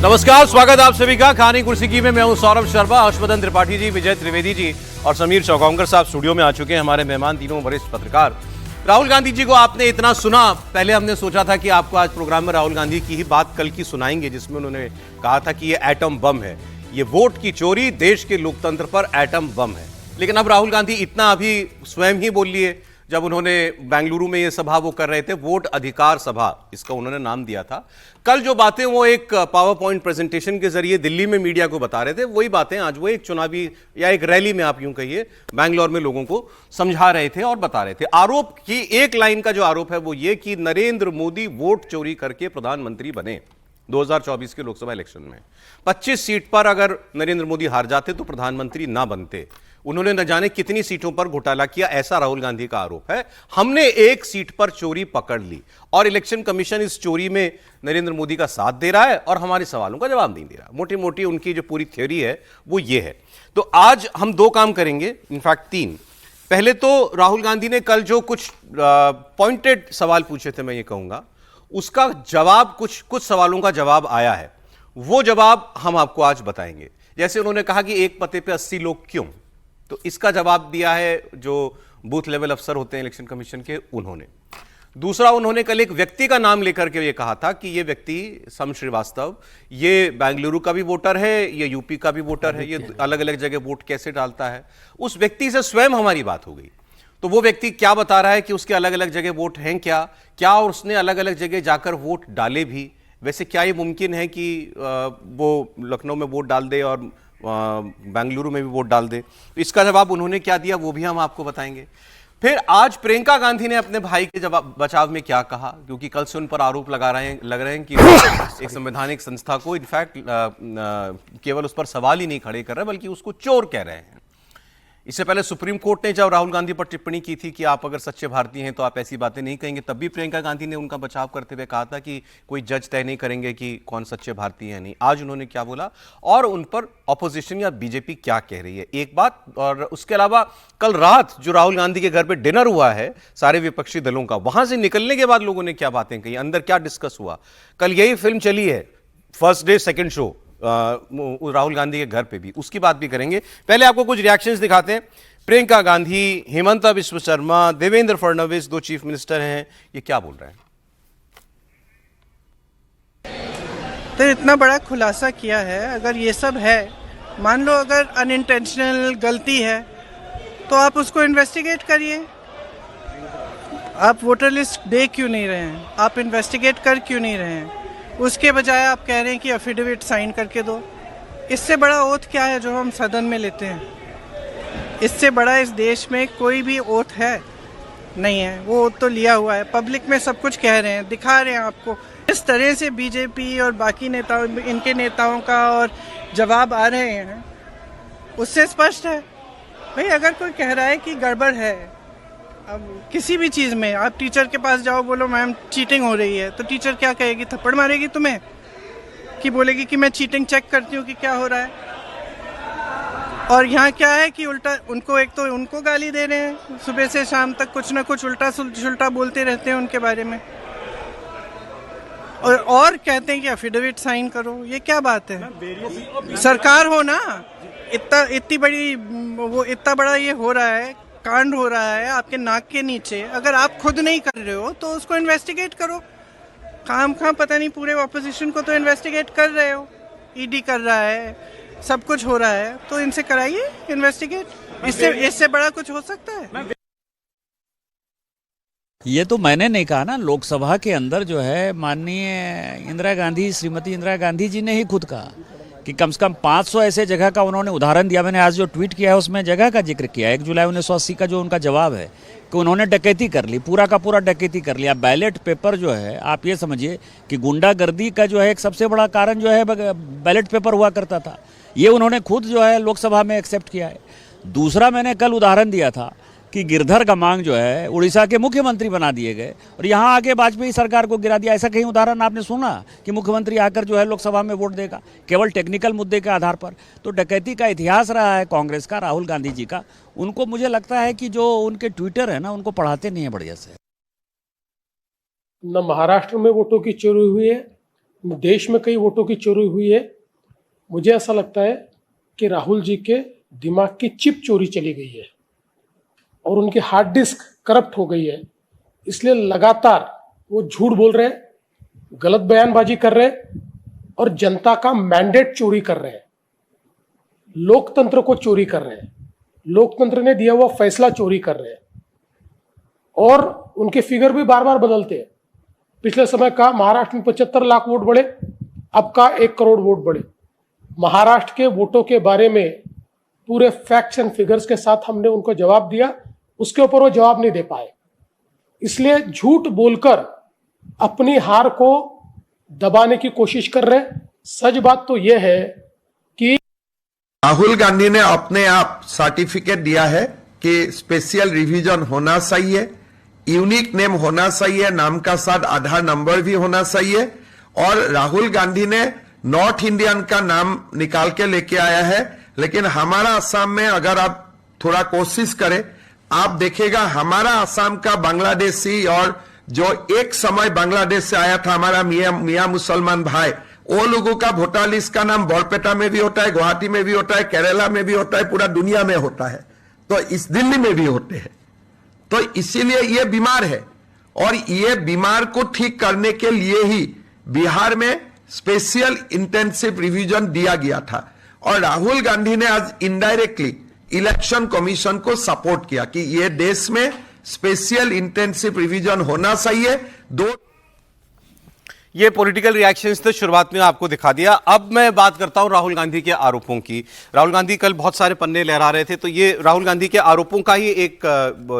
नमस्कार, स्वागत आप सभी का खानी कुर्सी की में। मैं हूं सौरभ शर्मा, हर्षवर्धन त्रिपाठी जी, विजय त्रिवेदी जी और समीर चौगांवकर साहब स्टूडियो में आ चुके हैं। हमारे मेहमान तीनों वरिष्ठ पत्रकार। राहुल गांधी जी को आपने इतना सुना, पहले हमने सोचा था कि आपको आज प्रोग्राम में राहुल गांधी की ही बात कल की सुनाएंगे, जिसमें उन्होंने कहा था कि ये एटम बम है, ये वोट की चोरी देश के लोकतंत्र पर एटम बम है। लेकिन अब राहुल गांधी इतना अभी स्वयं ही बोल लिए, जब उन्होंने बेंगलुरु में ये सभा वो कर रहे थे, वोट अधिकार सभा इसका उन्होंने नाम दिया था। कल जो बातें वो एक पावर पॉइंट प्रेजेंटेशन के जरिए दिल्ली में मीडिया को बता रहे थे, वही बातें आज वो एक चुनावी या एक रैली में, आप यूं कहिए, बैंगलोर में लोगों को समझा रहे थे और बता रहे थे। आरोप की एक लाइन का जो आरोप है वो ये कि नरेंद्र मोदी वोट चोरी करके प्रधानमंत्री बने 2024 के लोकसभा इलेक्शन में। 25 सीट पर अगर नरेंद्र मोदी हार जाते तो प्रधानमंत्री ना बनते। उन्होंने न जाने कितनी सीटों पर घोटाला किया, ऐसा राहुल गांधी का आरोप है। हमने एक सीट पर चोरी पकड़ ली और इलेक्शन कमीशन इस चोरी में नरेंद्र मोदी का साथ दे रहा है और हमारे सवालों का जवाब नहीं दे रहा। मोटी मोटी उनकी जो पूरी थ्योरी है वो ये है। तो आज हम दो काम करेंगे, इनफैक्ट तीन। पहले तो राहुल गांधी ने कल जो कुछ पॉइंटेड सवाल पूछे थे, मैं ये कहूंगा उसका जवाब, कुछ सवालों का जवाब आया है। वो जवाब हम आपको आज बताएंगे। जैसे उन्होंने कहा कि एक पते पे 80 लोग क्यों, तो इसका जवाब दिया है जो बूथ लेवल अफसर होते हैं इलेक्शन कमीशन के, उन्होंने। दूसरा, उन्होंने कल एक व्यक्ति का नाम लेकर के ये कहा था कि ये व्यक्ति सम श्रीवास्तव, ये बेंगलुरु का भी वोटर है, ये यूपी का भी वोटर है, ये अलग अलग जगह वोट कैसे डालता है। उस व्यक्ति से स्वयं हमारी बात हो गई। तो वो व्यक्ति क्या बता रहा है कि उसके अलग अलग जगह वोट हैं क्या उसने अलग अलग जगह जाकर वोट डाले भी। वैसे क्या ये मुमकिन है कि वो लखनऊ में वोट डाल दे और बेंगलुरु में भी वोट डाल दे। तो इसका जवाब उन्होंने क्या दिया वो भी हम आपको बताएंगे। फिर आज प्रियंका गांधी ने अपने भाई के जवाब बचाव में क्या कहा, क्योंकि कल से उन पर आरोप लग रहे हैं कि एक संवैधानिक संस्था को इनफैक्ट केवल उस पर सवाल ही नहीं खड़े कर रहे बल्कि उसको चोर कह रहे हैं। इससे पहले सुप्रीम कोर्ट ने जब राहुल गांधी पर टिप्पणी की थी कि आप अगर सच्चे भारतीय हैं तो आप ऐसी बातें नहीं कहेंगे, तब भी प्रियंका गांधी ने उनका बचाव करते हुए कहा था कि कोई जज तय नहीं करेंगे कि कौन सच्चे भारतीय है नहीं। आज उन्होंने क्या बोला और उन पर ऑपोजिशन या बीजेपी क्या कह रही है, एक बात। और उसके अलावा कल रात जो राहुल गांधी के घर पर डिनर हुआ है सारे विपक्षी दलों का, वहां से निकलने के बाद लोगों ने क्या बातें कही, अंदर क्या डिस्कस हुआ। कल यही फिल्म चली है, first day second show, Rahul Gandhi के घर पे भी, उसकी बात भी करेंगे। पहले आपको कुछ रिएक्शंस दिखाते हैं। प्रियंका गांधी, हेमंता बिस्वा शर्मा, देवेंद्र फडणवीस, दो चीफ मिनिस्टर हैं, ये क्या बोल रहे हैं। तो इतना बड़ा खुलासा किया है, अगर ये सब है, मान लो अगर अनइंटेंशनल गलती है तो आप उसको इन्वेस्टिगेट करिए। आप वोटर लिस्ट दे क्यों नहीं रहे हैं, आप इन्वेस्टिगेट कर क्यों नहीं रहे हैं, उसके बजाय आप कह रहे हैं कि एफिडेविट साइन करके दो। इससे बड़ा ओथ क्या है जो हम सदन में लेते हैं, इससे बड़ा इस देश में कोई भी ओथ है नहीं है। वो ओथ तो लिया हुआ है, पब्लिक में सब कुछ कह रहे हैं, दिखा रहे हैं आपको। इस तरह से बीजेपी और बाकी नेताओं, इनके नेताओं का और जवाब आ रहे हैं, उससे स्पष्ट है भाई अगर कोई कह रहा है कि गड़बड़ है, अब किसी भी चीज़ में, आप टीचर के पास जाओ, बोलो मैम चीटिंग हो रही है, तो टीचर क्या कहेगी, थप्पड़ मारेगी तुम्हें कि बोलेगी कि मैं चीटिंग चेक करती हूँ कि क्या हो रहा है। और यहाँ क्या है कि उल्टा उनको, एक तो उनको गाली दे रहे हैं, सुबह से शाम तक कुछ ना कुछ उल्टा सुल्टा बोलते रहते हैं उनके बारे में, और कहते हैं कि एफिडेविट साइन करो। ये क्या बात है, सरकार हो ना, इतनी बड़ी, वो इतना बड़ा ये हो रहा है, कांड हो रहा है आपके नाक के नीचे, अगर आप खुद नहीं कर रहे हो तो उसको इन्वेस्टिगेट करो। काम पता नहीं, पूरे ऑपोजिशन को तो इन्वेस्टिगेट कर रहे हो, ईडी कर रहा है, सब कुछ हो रहा है, तो इनसे कराइए इन्वेस्टिगेट। इससे बड़ा कुछ हो सकता है। ये तो मैंने नहीं कहा ना, लोकसभा के अंदर जो है माननीय इंदिरा गांधी, श्रीमती इंदिरा गांधी जी ने ही खुद कहा कि कम से कम 500 ऐसे जगह का उन्होंने उदाहरण दिया। मैंने आज जो ट्वीट किया है उसमें जगह का जिक्र किया। 1 जुलाई 1980 का जो उनका जवाब है कि उन्होंने डकैती कर ली, पूरा का पूरा डकैती कर लिया। बैलेट पेपर जो है, आप ये समझिए कि गुंडागर्दी का जो है एक सबसे बड़ा कारण जो है बैलेट पेपर हुआ करता था। ये उन्होंने खुद जो है लोकसभा में एक्सेप्ट किया है। दूसरा, मैंने कल उदाहरण दिया था कि गिरधर गमांग जो है उड़ीसा के मुख्यमंत्री बना दिए गए और यहाँ आके वाजपेयी सरकार को गिरा दिया। ऐसा कहीं उदाहरण आपने सुना कि मुख्यमंत्री आकर जो है लोकसभा में वोट देगा केवल टेक्निकल मुद्दे के आधार पर। तो डकैती का इतिहास रहा है कांग्रेस का, राहुल गांधी जी का। उनको मुझे लगता है कि जो उनके ट्विटर है ना, उनको पढ़ाते नहीं है बढ़िया से। न महाराष्ट्र में वोटों की चोरी हुई है, देश में कई वोटों की चोरी हुई है। मुझे ऐसा लगता है कि राहुल जी के दिमाग की चिप चोरी चली गई है और उनकी हार्ड डिस्क करप्ट हो गई है, इसलिए लगातार वो झूठ बोल रहे हैं, गलत बयानबाजी कर रहे हैं और जनता का मैंडेट चोरी कर रहे हैं, लोकतंत्र को चोरी कर रहे हैं, लोकतंत्र ने दिया हुआ फैसला चोरी कर रहे हैं। और उनके फिगर भी बार बार बदलते हैं। पिछले समय का महाराष्ट्र में 75 लाख वोट बढ़े, अब का 1 करोड़ वोट बढ़े। महाराष्ट्र के वोटों के बारे में पूरे फैक्ट्स एंड फिगर्स के साथ हमने उनको जवाब दिया, उसके ऊपर वो जवाब नहीं दे पाए, इसलिए झूठ बोलकर अपनी हार को दबाने की कोशिश कर रहे हैं। सच बात तो यह है कि राहुल गांधी ने अपने आप सर्टिफिकेट दिया है कि स्पेशल रिवीजन होना चाहिए, यूनिक नेम होना चाहिए, नाम का साथ आधार नंबर भी होना चाहिए। और राहुल गांधी ने नॉर्थ इंडियन का नाम निकाल के लेके आया है, लेकिन हमारा असम में अगर आप थोड़ा कोशिश करें, आप देखेगा हमारा असम का बांग्लादेशी और जो एक समय बांग्लादेश से आया था हमारा मियां मुसलमान भाई, वो लोगों का वोटर लिस्ट का नाम बरपेटा में भी होता है, गुवाहाटी में भी होता है, केरला में भी होता है, पूरा दुनिया में होता है, तो इस दिल्ली में भी होते हैं। तो इसीलिए ये बीमार है और ये बीमार को ठीक करने के लिए ही बिहार में स्पेशल इंटेंसिव रिवीजन दिया गया था। और राहुल गांधी ने आज इनडायरेक्टली इलेक्शन कमीशन को सपोर्ट किया कि ये देश में स्पेशल इंटेंसिव रिवीजन होना चाहिए। ये पॉलिटिकल रिएक्शंस तो शुरुआत में आपको दिखा दिया। अब मैं बात करता हूं राहुल गांधी के आरोपों की। राहुल गांधी कल बहुत सारे पन्ने लहरा रहे थे, तो ये राहुल गांधी के आरोपों का ही एक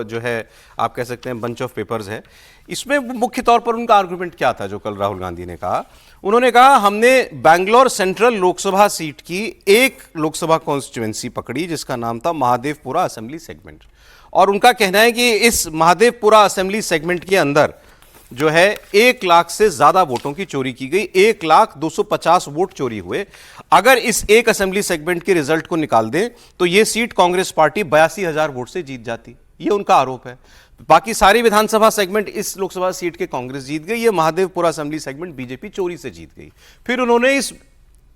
जो है आप कह सकते हैं बंच ऑफ पेपर्स है। इसमें मुख्य तौर पर उनका आर्गुमेंट क्या था जो कल राहुल गांधी ने कहा? उन्होंने कहा हमने बैंगलोर सेंट्रल लोकसभा सीट की एक लोकसभा कॉन्स्टिट्यूएंसी पकड़ी जिसका नाम था महादेवपुरा असेंबली सेगमेंट, और उनका कहना है कि इस महादेवपुरा असेंबली सेगमेंट के अंदर जो है 1 लाख से ज्यादा वोटों की चोरी की गई, 1,250 वोट चोरी हुए। अगर इस एक असेंबली सेगमेंट के रिजल्ट को निकाल दें तो यह सीट कांग्रेस पार्टी 82,000 वोट से जीत जाती। यह उनका आरोप है। बाकी सारी विधानसभा सेगमेंट इस लोकसभा सीट के कांग्रेस जीत गई, यह महादेवपुरा असेंबली सेगमेंट बीजेपी चोरी से जीत गई। फिर उन्होंने इस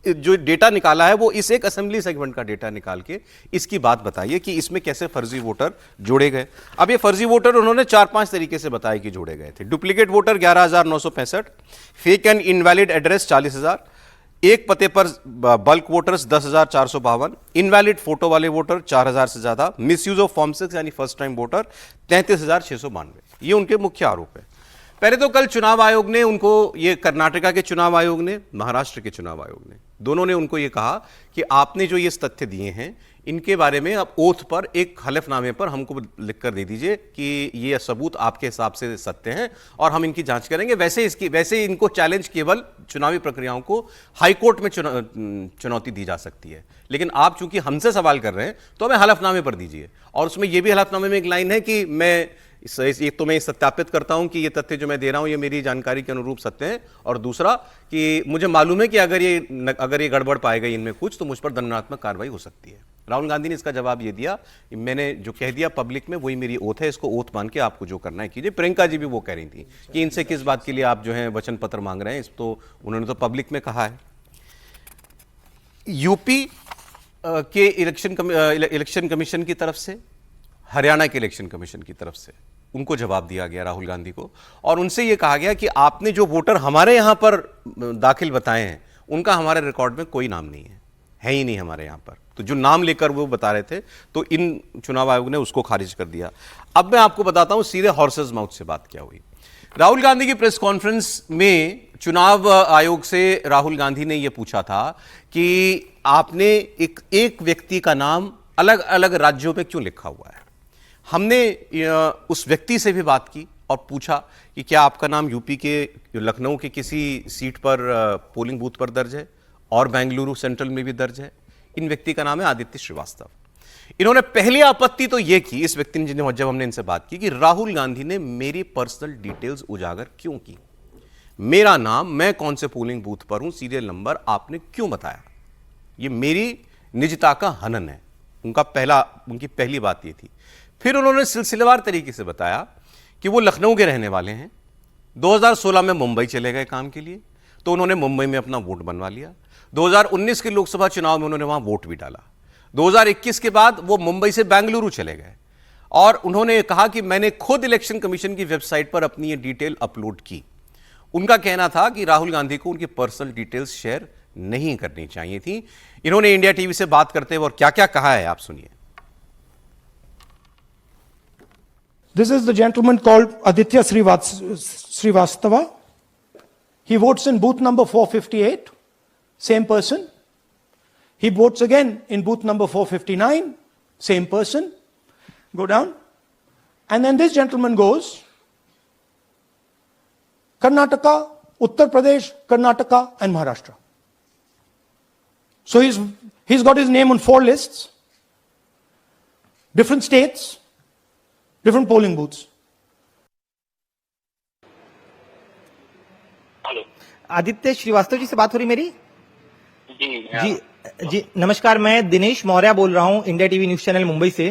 जो डेटा निकाला है वो इस एक असेंबली सेगमेंट का डेटा निकाल के इसकी बात बताइए कि इसमें कैसे फर्जी वोटर जोड़े गए। अब ये फर्जी वोटर उन्होंने 4-5 तरीके से बताया कि जोड़े गए थे। Duplicate voter 11,965, fake and invalid address 40,000, एक पते पर बल्क वोटर्स 10,452, इनवैलिड फोटो वाले वोटर 4,000 से ज्यादा, मिसयूज ऑफ फॉर्म 6 यानी फर्स्ट टाइम वोटर 33,692। ये उनके मुख्य आरोप है। पहले तो कल चुनाव आयोग ने उनको, ये कर्नाटका के चुनाव आयोग ने, महाराष्ट्र के चुनाव आयोग ने, दोनों ने उनको ये कहा कि आपने जो ये तथ्य दिए हैं इनके बारे में अब ओथ पर एक हलफनामे पर हमको लिखकर दे दीजिए कि ये सबूत आपके हिसाब से सत्य हैं और हम इनकी जांच करेंगे। वैसे इनको चैलेंज केवल चुनावी प्रक्रियाओं को हाईकोर्ट में चुनौती दी जा सकती है, लेकिन आप चूंकि हमसे सवाल कर रहे हैं तो हमें हलफनामे पर दीजिए। और उसमें यह भी हलफनामे में एक लाइन है कि मैं एक तो मैं सत्यापित करता हूं कि ये तथ्य जो मैं दे रहा हूं ये मेरी जानकारी के अनुरूप सत्य है, और दूसरा कि मुझे मालूम है कि अगर ये गड़बड़ पाए गई इनमें कुछ तो मुझ पर दंडात्मक कार्रवाई हो सकती है। राहुल गांधी ने इसका जवाब ये दिया, मैंने जो कह दिया पब्लिक में वही मेरी ओथ है, इसको ओथ मान के आपको जो करना है कीजिए। प्रियंका जी भी वो कह रही थी कि इनसे किस बात के लिए आप जो है वचन पत्र मांग रहे हैं, इस तो उन्होंने तो पब्लिक में कहा है। यूपी के इलेक्शन कमीशन की तरफ से, हरियाणा के इलेक्शन कमीशन की तरफ से उनको जवाब दिया गया राहुल गांधी को, और उनसे यह कहा गया कि आपने जो वोटर हमारे यहां पर दाखिल बताए हैं उनका हमारे रिकॉर्ड में कोई नाम नहीं है ही नहीं हमारे यहां पर। तो जो नाम लेकर वो बता रहे थे तो इन चुनाव आयोग ने उसको खारिज कर दिया। अब मैं आपको बताता हूं सीधे हॉर्सेस माउथ से बात क्या हुई। राहुल गांधी की प्रेस कॉन्फ्रेंस में चुनाव आयोग से राहुल गांधी ने यह पूछा था कि आपने एक व्यक्ति का नाम अलग अलग राज्यों में क्यों लिखा हुआ है। हमने उस व्यक्ति से भी बात की और पूछा कि क्या आपका नाम यूपी के लखनऊ के किसी सीट पर पोलिंग बूथ पर दर्ज है और बेंगलुरु सेंट्रल में भी दर्ज है। इन व्यक्ति का नाम है आदित्य श्रीवास्तव। इन्होंने पहली आपत्ति तो यह की, इस व्यक्ति ने, जब हमने इनसे बात की कि राहुल गांधी ने मेरी पर्सनल डिटेल्स उजागर क्यों की, मेरा नाम, मैं कौन से पोलिंग बूथ पर हूं, सीरियल नंबर आपने क्यों बताया, यह मेरी निजता का हनन है। उनकी पहली बात यह थी। फिर उन्होंने सिलसिलेवार तरीके से बताया कि वो लखनऊ के रहने वाले हैं, 2016 में मुंबई चले गए काम के लिए, तो उन्होंने मुंबई में अपना वोट बनवा लिया। 2019 के लोकसभा चुनाव में उन्होंने वहां वोट भी डाला। 2021 के बाद वो मुंबई से बेंगलुरु चले गए और उन्होंने कहा कि मैंने खुद इलेक्शन कमीशन की वेबसाइट पर अपनी ये डिटेल अपलोड की। उनका कहना था कि राहुल गांधी को उनकी पर्सनल डिटेल्स शेयर नहीं करनी चाहिए थी। इन्होंने इंडिया टीवी से बात करते हुए और क्या क्या कहा है, आप सुनिए। This is the gentleman called Aditya Srivastava. He votes in booth number 458, same person. He votes again in booth number 459, same person. Go down. And then this gentleman goes, Karnataka, Uttar Pradesh, Karnataka and Maharashtra. So he's got his name on 4 lists, different states, different polling booths. Hello, Aditya Srivastava ji से बात हो रही मेरी? जी जी नमस्कार, मैं दिनेश मौर्य बोल रहा हूँ India TV news channel Mumbai से।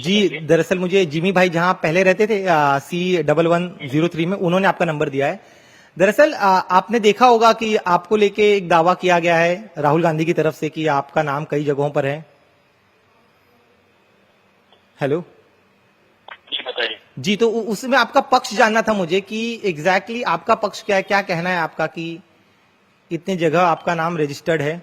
जी दरअसल मुझे जिमी भाई जहां पहले रहते थे C1103 में, उन्होंने आपका नंबर दिया है। दरअसल आपने देखा होगा कि आपको लेके एक दावा किया गया है राहुल गांधी की तरफ से कि आपका नाम कई जगहों पर है। हेलो जी, बताइए। जी, तो उसमें आपका पक्ष जानना था मुझे कि एग्जैक्टली आपका पक्ष क्या है, क्या कहना है आपका कि इतने जगह आपका नाम रजिस्टर्ड है?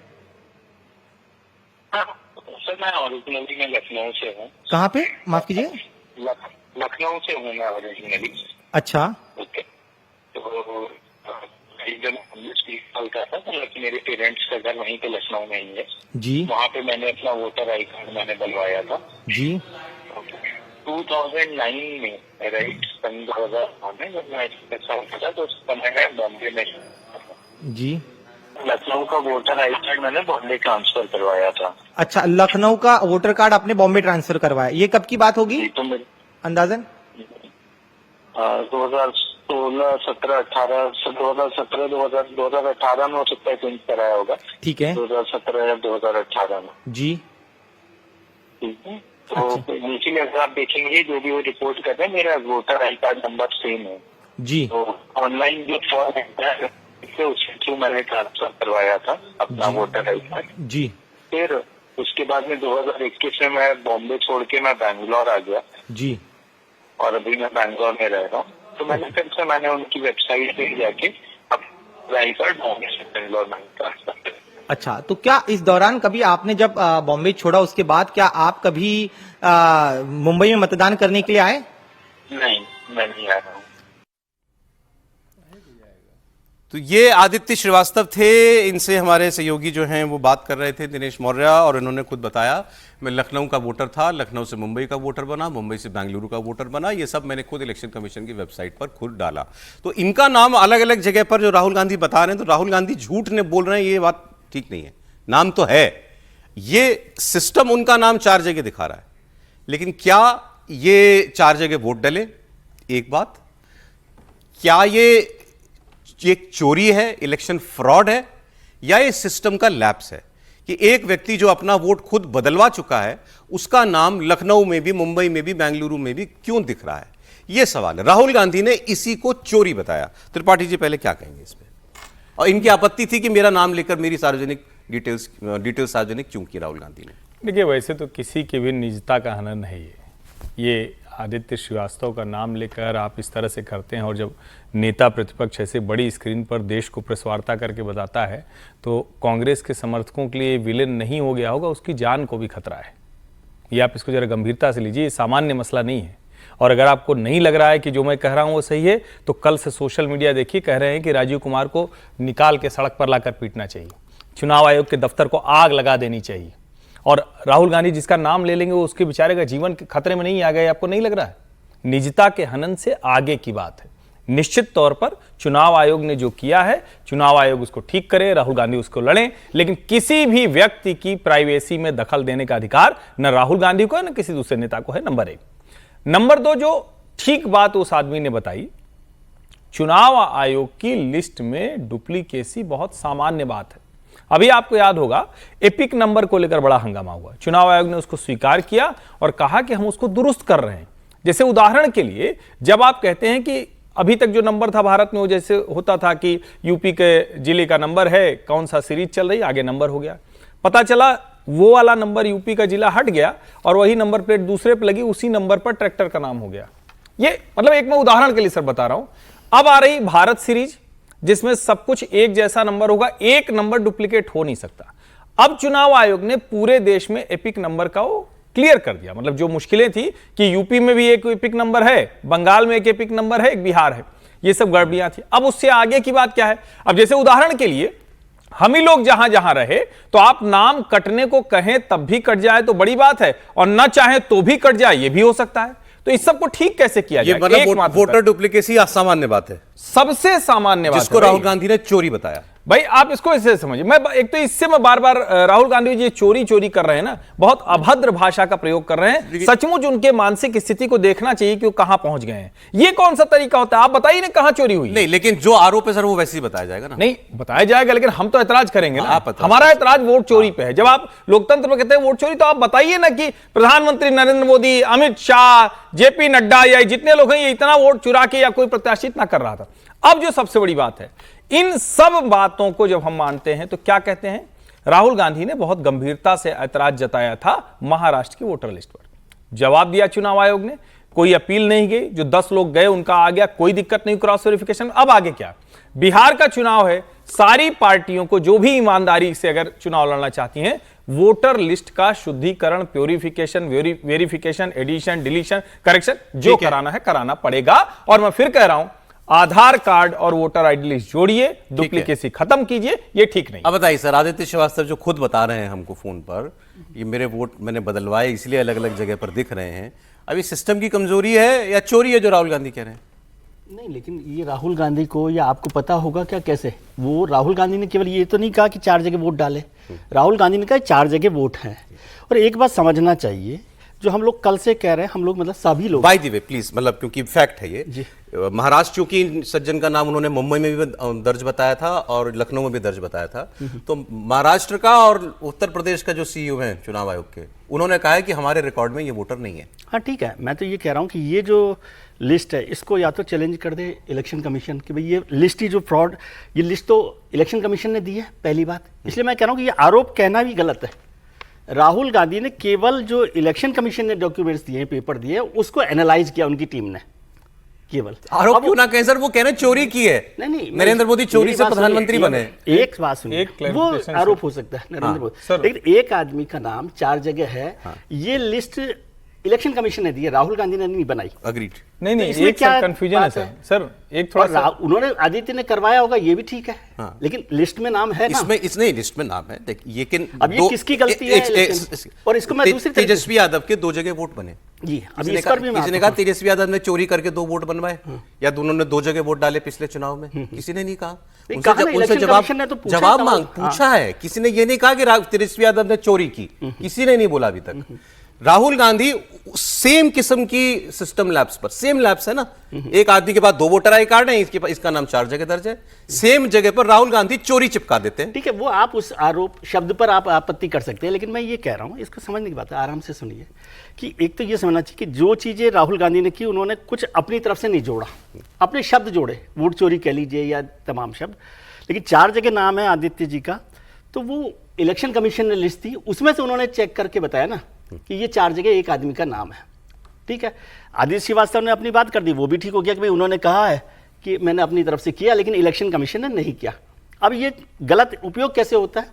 सर, मैं ओरिजिनली मैं लखनऊ से हूँ। कहाँ पे, माफ कीजिए? लखनऊ से हूँ मैं ओरिजिनली। अच्छा, ओके। तो जब 20 साल का था, तो मेरे पेरेंट्स का घर वहीं पे लखनऊ में ही है जी। वहाँ पे मैंने अपना वोटर आई कार्ड मैंने बनवाया था जी। 2009 में, राइट, सन 2009 में जब मैं 21 साल का था, तो उस समय मैं बॉम्बे में जी। लखनऊ का वोटर आई कार्ड मैंने बॉम्बे ट्रांसफर करवाया था। अच्छा, लखनऊ का वोटर कार्ड आपने बॉम्बे ट्रांसफर करवाया, ये कब की बात होगी तो मेरे अंदाजन? 2016, 17, 18, 2017, 2018 में हो सकता है चेंज कराया होगा। ठीक है। 2017 या 2018 में। जी। ठीक है। तो नीचे अगर आप देखेंगे जो भी वो रिपोर्ट कर रहे हैं, मेरा voter I card number same है जी। तो ऑनलाइन जो फॉर्म है उसके थ्रू मैंने ट्रांसफर करवाया था अपना वोटर आई कार्ड जी। फिर उसके बाद में 2021 में मैं बॉम्बे छोड़ के मैं बैंगलोर आ गया जी। और अभी मैं बैंगलोर में रह रहा हूँ। तो मैंने फिर से मैंने उनकी वेबसाइट पे जाके अब आई कार्ड बॉम्बे से बैंगलोर में ट्रांसफर किया। अच्छा, तो क्या इस दौरान कभी आपने जब बॉम्बे छोड़ा उसके बाद क्या आप कभी मुंबई में मतदान करने के लिए आए? नहीं, मैं नहीं आ रहा हूँ। तो ये आदित्य श्रीवास्तव थे, इनसे हमारे सहयोगी जो हैं वो बात कर रहे थे, दिनेश मौर्य, और इन्होंने खुद बताया मैं लखनऊ का वोटर था, लखनऊ से मुंबई का वोटर बना, मुंबई से बेंगलुरु का वोटर बना, ये सब मैंने खुद इलेक्शन कमीशन की वेबसाइट पर खुद डाला। तो इनका नाम अलग अलग जगह पर जो राहुल गांधी बता रहे हैं, तो राहुल गांधी झूठ ने बोल रहे हैं, ये बात ठीक नहीं है। नाम तो है, ये सिस्टम उनका नाम 4 जगह दिखा रहा है, लेकिन क्या ये 4 जगह वोट डले? एक बात, क्या ये एक चोरी है, इलेक्शन फ्रॉड है, या ये सिस्टम का लैप्स है कि एक व्यक्ति जो अपना वोट खुद बदलवा चुका है उसका नाम लखनऊ में भी, मुंबई में भी, बेंगलुरु में भी क्यों दिख रहा है? यह सवाल है। राहुल गांधी ने इसी को चोरी बताया। त्रिपाठी जी पहले क्या कहेंगे इस पे? और इनकी आपत्ति थी कि मेरा नाम लेकर मेरी सार्वजनिक डिटेल्स सार्वजनिक क्यों की राहुल गांधी ने? देखिए, वैसे तो किसी की भी निजता का हनन है ये आदित्य श्रीवास्तव का नाम लेकर आप इस तरह से करते हैं, और जब नेता प्रतिपक्ष ऐसे बड़ी स्क्रीन पर देश को प्रेस वार्ता करके बताता है तो कांग्रेस के समर्थकों के लिए विलेन नहीं हो गया होगा, उसकी जान को भी खतरा है। ये आप इसको जरा गंभीरता से लीजिए, ये सामान्य मसला नहीं है। और अगर आपको नहीं लग रहा है कि जो मैं कह रहा हूं वो सही है, तो कल से सोशल मीडिया देखिए, कह रहे हैं कि राजीव कुमार को निकाल के सड़क पर लाकर पीटना चाहिए, चुनाव आयोग के दफ्तर को आग लगा देनी चाहिए, और राहुल गांधी जिसका नाम ले लेंगे वो उसके बेचारे का जीवन खतरे में नहीं आ गया। आपको नहीं लग रहा है? निजता के हनन से आगे की बात है। निश्चित तौर पर चुनाव आयोग ने जो किया है, चुनाव आयोग उसको ठीक करे, राहुल गांधी उसको लड़ें, लेकिन किसी भी व्यक्ति की प्राइवेसी में दखल देने का अधिकार न राहुल गांधी को है न किसी दूसरे नेता को है, नंबर 1। नंबर 2, जो ठीक बात उस आदमी ने बताई, चुनाव आयोग की लिस्ट में डुप्लीकेसी बहुत सामान्य बात है। अभी आपको याद होगा एपिक नंबर को लेकर बड़ा हंगामा हुआ, चुनाव आयोग ने उसको स्वीकार किया और कहा कि हम उसको दुरुस्त कर रहे हैं। जैसे उदाहरण के लिए, जब आप कहते हैं कि अभी तक जो नंबर था भारत में वो जैसे होता था कि यूपी के जिले का नंबर है, कौन सा सीरीज चल रही, आगे नंबर हो गया। पता चला वो वाला नंबर यूपी का जिला हट गया और वही नंबर प्लेट दूसरे पे लगी, उसी नंबर पर ट्रैक्टर का नाम हो गया। ये मतलब एक मैं उदाहरण के लिए सर बता रहा हूं। अब आ रही भारत सीरीज जिसमें सब कुछ एक जैसा नंबर होगा, एक नंबर डुप्लीकेट हो नहीं सकता। अब चुनाव आयोग ने पूरे देश में एपिक नंबर का वो क्लियर कर दिया। मतलब जो मुश्किलें थी कि यूपी में भी एक एपिक नंबर है, बंगाल में एक एपिक नंबर है, एक बिहार है, ये सब गड़बड़ियां थी। अब उससे आगे की बात क्या है? अब जैसे उदाहरण के लिए हम ही लोग जहां जहां रहे तो आप नाम कटने को कहें तब भी कट जाए तो बड़ी बात है, और ना चाहे तो भी कट जाए ये भी हो सकता है। तो इस सब को ठीक कैसे किया जाए? मतलब वोटर डुप्लीकेसी असामान्य बात है, सबसे सामान्य बात, जिसको राहुल गांधी ने चोरी बताया। भाई आप इसको ऐसे समझिए, मैं एक तो इससे मैं बार बार राहुल गांधी जी चोरी कर रहे हैं ना, बहुत अभद्र भाषा का प्रयोग कर रहे हैं। सचमुच उनके मानसिक स्थिति को देखना चाहिए कि वो कहां पहुंच गए हैं। ये कौन सा तरीका होता है? आप बताइए ना कहां चोरी हुई? नहीं, लेकिन जो आरोप है सर वो वैसे ही बताया जाएगा ना। नहीं बताया जाएगा, लेकिन हम तो ऐतराज करेंगे ना। आप हमारा ऐतराज वोट चोरी पे है। जब आप लोकतंत्र में कहते हैं वोट चोरी, तो आप बताइए ना कि प्रधानमंत्री नरेंद्र मोदी, अमित शाह, जेपी नड्डा या जितने लोग हैं ये इतना वोट चुरा के या कोई प्रत्याशी इतना कर रहा था। अब जो सबसे बड़ी बात है, इन सब बातों को जब हम मानते हैं तो क्या कहते हैं? राहुल गांधी ने बहुत गंभीरता से ऐतराज जताया था महाराष्ट्र की वोटर लिस्ट पर। जवाब दिया चुनाव आयोग ने, कोई अपील नहीं गई, जो 10 लोग गए उनका आ गया, कोई दिक्कत नहीं क्रॉस वेरिफिकेशन। अब आगे क्या? बिहार का चुनाव है, सारी पार्टियों को जो भी ईमानदारी से अगर चुनाव लड़ना चाहती हैं, वोटर लिस्ट का शुद्धिकरण, purification, verification, addition, deletion, correction जो कराना है कराना पड़ेगा। और मैं फिर कह रहा हूं, आधार कार्ड और वोटर आईडी लिस्ट जोड़िए, डुप्लीकेसी खत्म कीजिए, ये ठीक नहीं। अब बताइए सर, आदित्य श्रीवास्तव जो खुद बता रहे हैं हमको फोन पर, ये मेरे वोट मैंने बदलवाए इसलिए अलग अलग जगह पर दिख रहे हैं, अभी सिस्टम की कमजोरी है या चोरी है जो राहुल गांधी कह रहे हैं? नहीं, लेकिन ये राहुल गांधी को या आपको पता होगा क्या कैसे? वो राहुल गांधी ने केवल ये तो नहीं कहा कि 4 जगह वोट डाले, राहुल गांधी ने कहा 4 जगह वोट हैं। और एक बात समझना चाहिए, जो हम लोग कल से कह रहे हैं, हम लोग मतलब सभी लोग, बाय द वे प्लीज, मतलब क्योंकि फैक्ट है ये, महाराष्ट्र चूंकि सज्जन का नाम उन्होंने मुंबई में भी दर्ज बताया था और लखनऊ में भी दर्ज बताया था, तो महाराष्ट्र का और उत्तर प्रदेश का जो सीईओ हैं चुनाव आयोग के, उन्होंने कहा है कि हमारे रिकॉर्ड में ये वोटर नहीं है। हाँ ठीक है, मैं तो ये कह रहा हूँ कि ये जो लिस्ट है इसको या तो चैलेंज कर दे इलेक्शन कमीशन कि भाई ये लिस्ट ही जो फ्रॉड, ये लिस्ट तो इलेक्शन कमीशन ने दी है, पहली बात। इसलिए मैं कह रहा हूँ कि ये आरोप कहना भी गलत है। राहुल गांधी ने केवल जो इलेक्शन कमीशन ने डॉक्यूमेंट्स दिए, पेपर दिए, उसको एनालाइज किया उनकी टीम ने केवल। आरोप क्यों ना कहें सर, वो कह रहे हैं चोरी की है। नहीं, नरेंद्र मोदी चोरी से प्रधानमंत्री बने। एक बात सुनिए, वो आरोप हो सकता है नरेंद्र मोदी, लेकिन एक आदमी का नाम 4 जगह है, ये लिस्ट इलेक्शन कमीशन ने दी है, राहुल गांधी ने नहीं बनाई। अग्रीड। नहीं, एक क्या कंफ्यूजन है सर, एक थोड़ा उन्होंने आदित्य ने करवाया होगा, ये भी ठीक है, लेकिन लिस्ट में नाम है ना? इसमें लिस्ट में नाम है, लेकिन अब ये किसकी गलती है? और इसको मैं दूसरी तेजस्वी यादव के 2 जगह वोट बने जी। अभी इस पर भी किसी ने कहा तेजस्वी यादव ने चोरी करके 2 वोट बनवाए, या दोनों ने 2 जगह वोट डाले पिछले चुनाव में, किसी ने नहीं कहा। उनसे जवाब मांग पूछा है, किसी ने ये नहीं कहा कि तेजस्वी यादव ने चोरी की, किसी ने नहीं बोला अभी तक। राहुल गांधी सेम किस्म की सिस्टम लैब्स पर, सेम लैब्स है ना, एक आदमी के पास 2 वोटर आई कार्ड है, इसका नाम 4 जगह दर्ज है, सेम जगह पर राहुल गांधी चोरी चिपका देते हैं। ठीक है, वो आप उस आरोप शब्द पर आप आपत्ति कर सकते हैं, लेकिन मैं ये कह रहा हूं, इसको समझने की बात है, आराम से सुनिए, कि एक तो ये समझना चाहिए कि जो चीजें राहुल गांधी ने की, उन्होंने कुछ अपनी तरफ से नहीं जोड़ा, अपने शब्द जोड़े, वोट चोरी कह लीजिए या तमाम शब्द, लेकिन 4 जगह नाम है आदित्य जी का, तो वो इलेक्शन कमीशन ने लिस्ट दी, उसमें से उन्होंने चेक करके बताया ना कि ये 4 जगह एक आदमी का नाम है। ठीक है, आदित्य श्रीवास्तव ने अपनी बात कर दी, वो भी ठीक हो गया कि भाई उन्होंने कहा है कि मैंने अपनी तरफ से किया, लेकिन इलेक्शन कमीशन ने नहीं किया। अब ये गलत उपयोग कैसे होता है?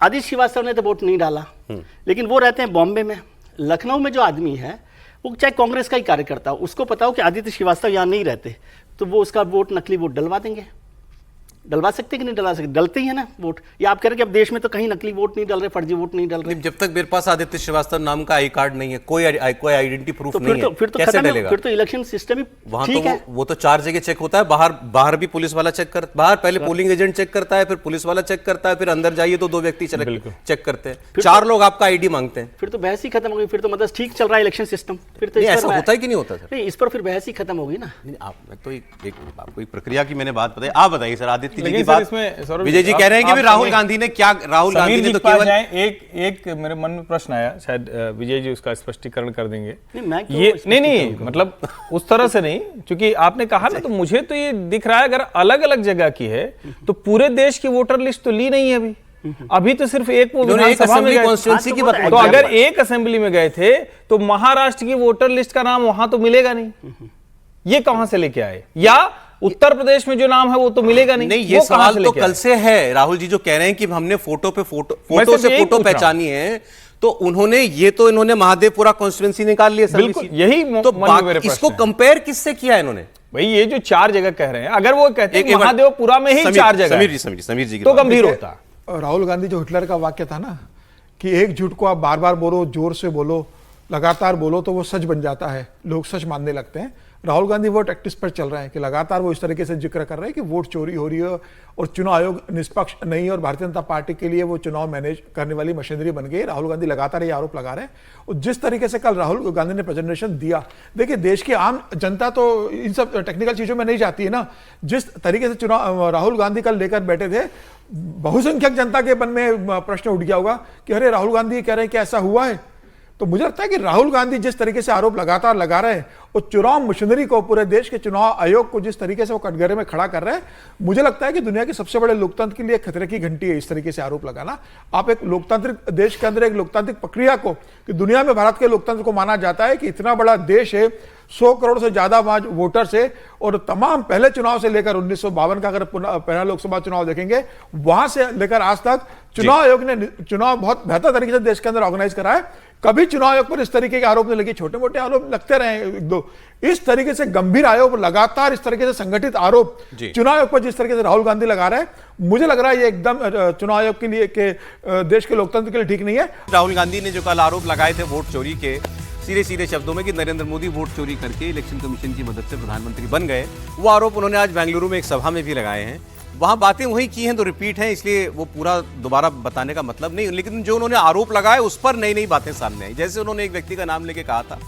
आदित्य श्रीवास्तव ने तो वोट नहीं डाला, लेकिन वो रहते हैं बॉम्बे में, लखनऊ में जो आदमी है वो चाहे कांग्रेस का ही कार्यकर्ता हो, उसको पता हो कि आदित्य श्रीवास्तव यहाँ नहीं रहते, तो वो उसका वोट, नकली वोट डलवा देंगे। डलवा सकते कि नहीं डलवा सकते? डलते ही है ना वोट। या आप कह रहे कि अब देश में तो कहीं नकली वोट नहीं डल रहे, फर्जी वोट नहीं डल रहे। जब तक मेरे पास आदित्य श्रीवास्तव नाम का आई कार्ड नहीं है, कोई आइडेंटिटी प्रूफ नहीं है, कैसे डलेगा? फिर तो इलेक्शन सिस्टम ही वहां तो वो तो 4 जगह चेक होता है, बाहर भी पुलिस वाला चेक करता, बाहर पहले पोलिंग एजेंट चेक करता है, फिर पुलिस वाला चेक करता है, फिर अंदर जाइए तो 2 व्यक्ति चेक करते हैं, 4 लोग आपका आईडी मांगते हैं। फिर तो बहस ही खत्म होगी, फिर तो मतलब ठीक चल रहा है इलेक्शन सिस्टम। फिर तो ऐसा होता है कि नहीं होता सर? नहीं, इस पर फिर बहस ही खत्म होगी ना। आप तो एक प्रक्रिया की मैंने बात बताई, आप बताइए सर, आदित्य शक्ति जी की लेकिन सर बात। इसमें सौरभ विजय जी कह रहे हैं कि भी राहुल गांधी ने क्या, राहुल गांधी ने तो केवल एक मेरे मन में प्रश्न आया, शायद विजय जी उसका स्पष्टीकरण कर देंगे। मैं क्यों ये स्पष्टीकरण नहीं मतलब उस तरह से नहीं, क्योंकि आपने कहा ना, तो मुझे तो ये दिख रहा है अगर अलग अलग जगह की है तो पूरे देश की वोटर लिस्ट तो ली नहीं है अभी तो सिर्फ एक वो विधानसभा में कॉन्स्टिट्यूंसी की बात। तो अगर एक असेंबली में गए थे तो महाराष्ट्र की वोटर लिस्ट का नाम वहां तो मिलेगा नहीं, ये कहां से लेके आए? या उत्तर प्रदेश में जो नाम है वो तो मिलेगा नहीं। नहीं, ये सवाल तो कल से है। राहुल जी जो कह रहे हैं कि हमने फोटो से फोटो पहचानी है, तो इन्होंने महादेवपुरा कॉन्स्टिट्यूंसी निकाल लिया। बिल्कुल, यही तो इसको कंपेयर किससे किया इन्होंने? भाई ये जो 4 जगह कह रहे हैं, अगर वो कहते हैं महादेवपुरा में ही 4 जगह, समीर जी तो गंभीर होता। राहुल गांधी जो हिटलर का वाक्य था ना कि एक झूठ को आप बार बार बोलो, जोर से बोलो, लगातार बोलो तो वो सच बन जाता है, लोग सच मानने लगते हैं। राहुल गांधी वो टैक्टिस पर चल रहे हैं कि लगातार वो इस तरीके से जिक्र कर रहे हैं कि वोट चोरी हो रही है और चुनाव आयोग निष्पक्ष नहीं और भारतीय जनता पार्टी के लिए वो चुनाव मैनेज करने वाली मशीनरी बन गई। राहुल गांधी लगातार ये आरोप लगा रहे हैं और जिस तरीके से कल राहुल गांधी ने प्रेजेंटेशन दिया, देखिए देश की आम जनता तो इन सब टेक्निकल चीजों में नहीं जाती है ना। जिस तरीके से चुनाव राहुल गांधी कल लेकर बैठे थे, बहुसंख्यक जनता के मन में प्रश्न उठ गया होगा कि अरे राहुल गांधी कह रहे हैं कि ऐसा हुआ है। तो मुझे लगता है कि राहुल गांधी जिस तरीके से आरोप लगातार लगा रहे हैं और चुनाव मशीनरी को, पूरे देश के चुनाव आयोग को जिस तरीके से वो कटघरे में खड़ा कर रहे हैं, मुझे लगता है कि दुनिया के सबसे बड़े लोकतंत्र के लिए खतरे की घंटी है इस तरीके से आरोप लगाना। आप एक लोकतांत्रिक देश के अंदर एक लोकतांत्रिक प्रक्रिया को, कि दुनिया में भारत के लोकतंत्र को माना जाता है कि इतना बड़ा देश है, 100 करोड़ से ज्यादा वोटर्स है और तमाम पहले चुनाव से लेकर 1952 का अगर पहला लोकसभा चुनाव देखेंगे, वहां से लेकर आज तक चुनाव आयोग ने चुनाव बहुत बेहतर तरीके से देश के अंदर ऑर्गेनाइज करा है। कभी चुनाव आयोग पर इस तरीके के आरोप नहीं लगे, छोटे मोटे आरोप लगते रहे एक दो, इस तरीके से गंभीर आरोप, लगातार इस तरीके से संगठित आरोप चुनाव आयोग पर जिस तरीके से राहुल गांधी लगा रहे हैं, मुझे लग रहा है ये एकदम चुनाव आयोग के लिए, के देश के लोकतंत्र के लिए ठीक नहीं है। राहुल गांधी ने जो कल आरोप लगाए थे वोट चोरी के, सीधे सीधे शब्दों में कि नरेंद्र मोदी वोट चोरी करके इलेक्शन कमीशन की मदद से प्रधानमंत्री बन गए, वो आरोप उन्होंने आज बेंगलुरु में एक सभा में भी लगाए हैं। वहां बातें वही की हैं तो रिपीट हैं, इसलिए वो पूरा दोबारा बताने का मतलब नहीं। लेकिन जो उन्होंने आरोप लगाए उस पर नई नई बातें सामने आई। जैसे उन्होंने एक व्यक्ति का नाम लेके कहा था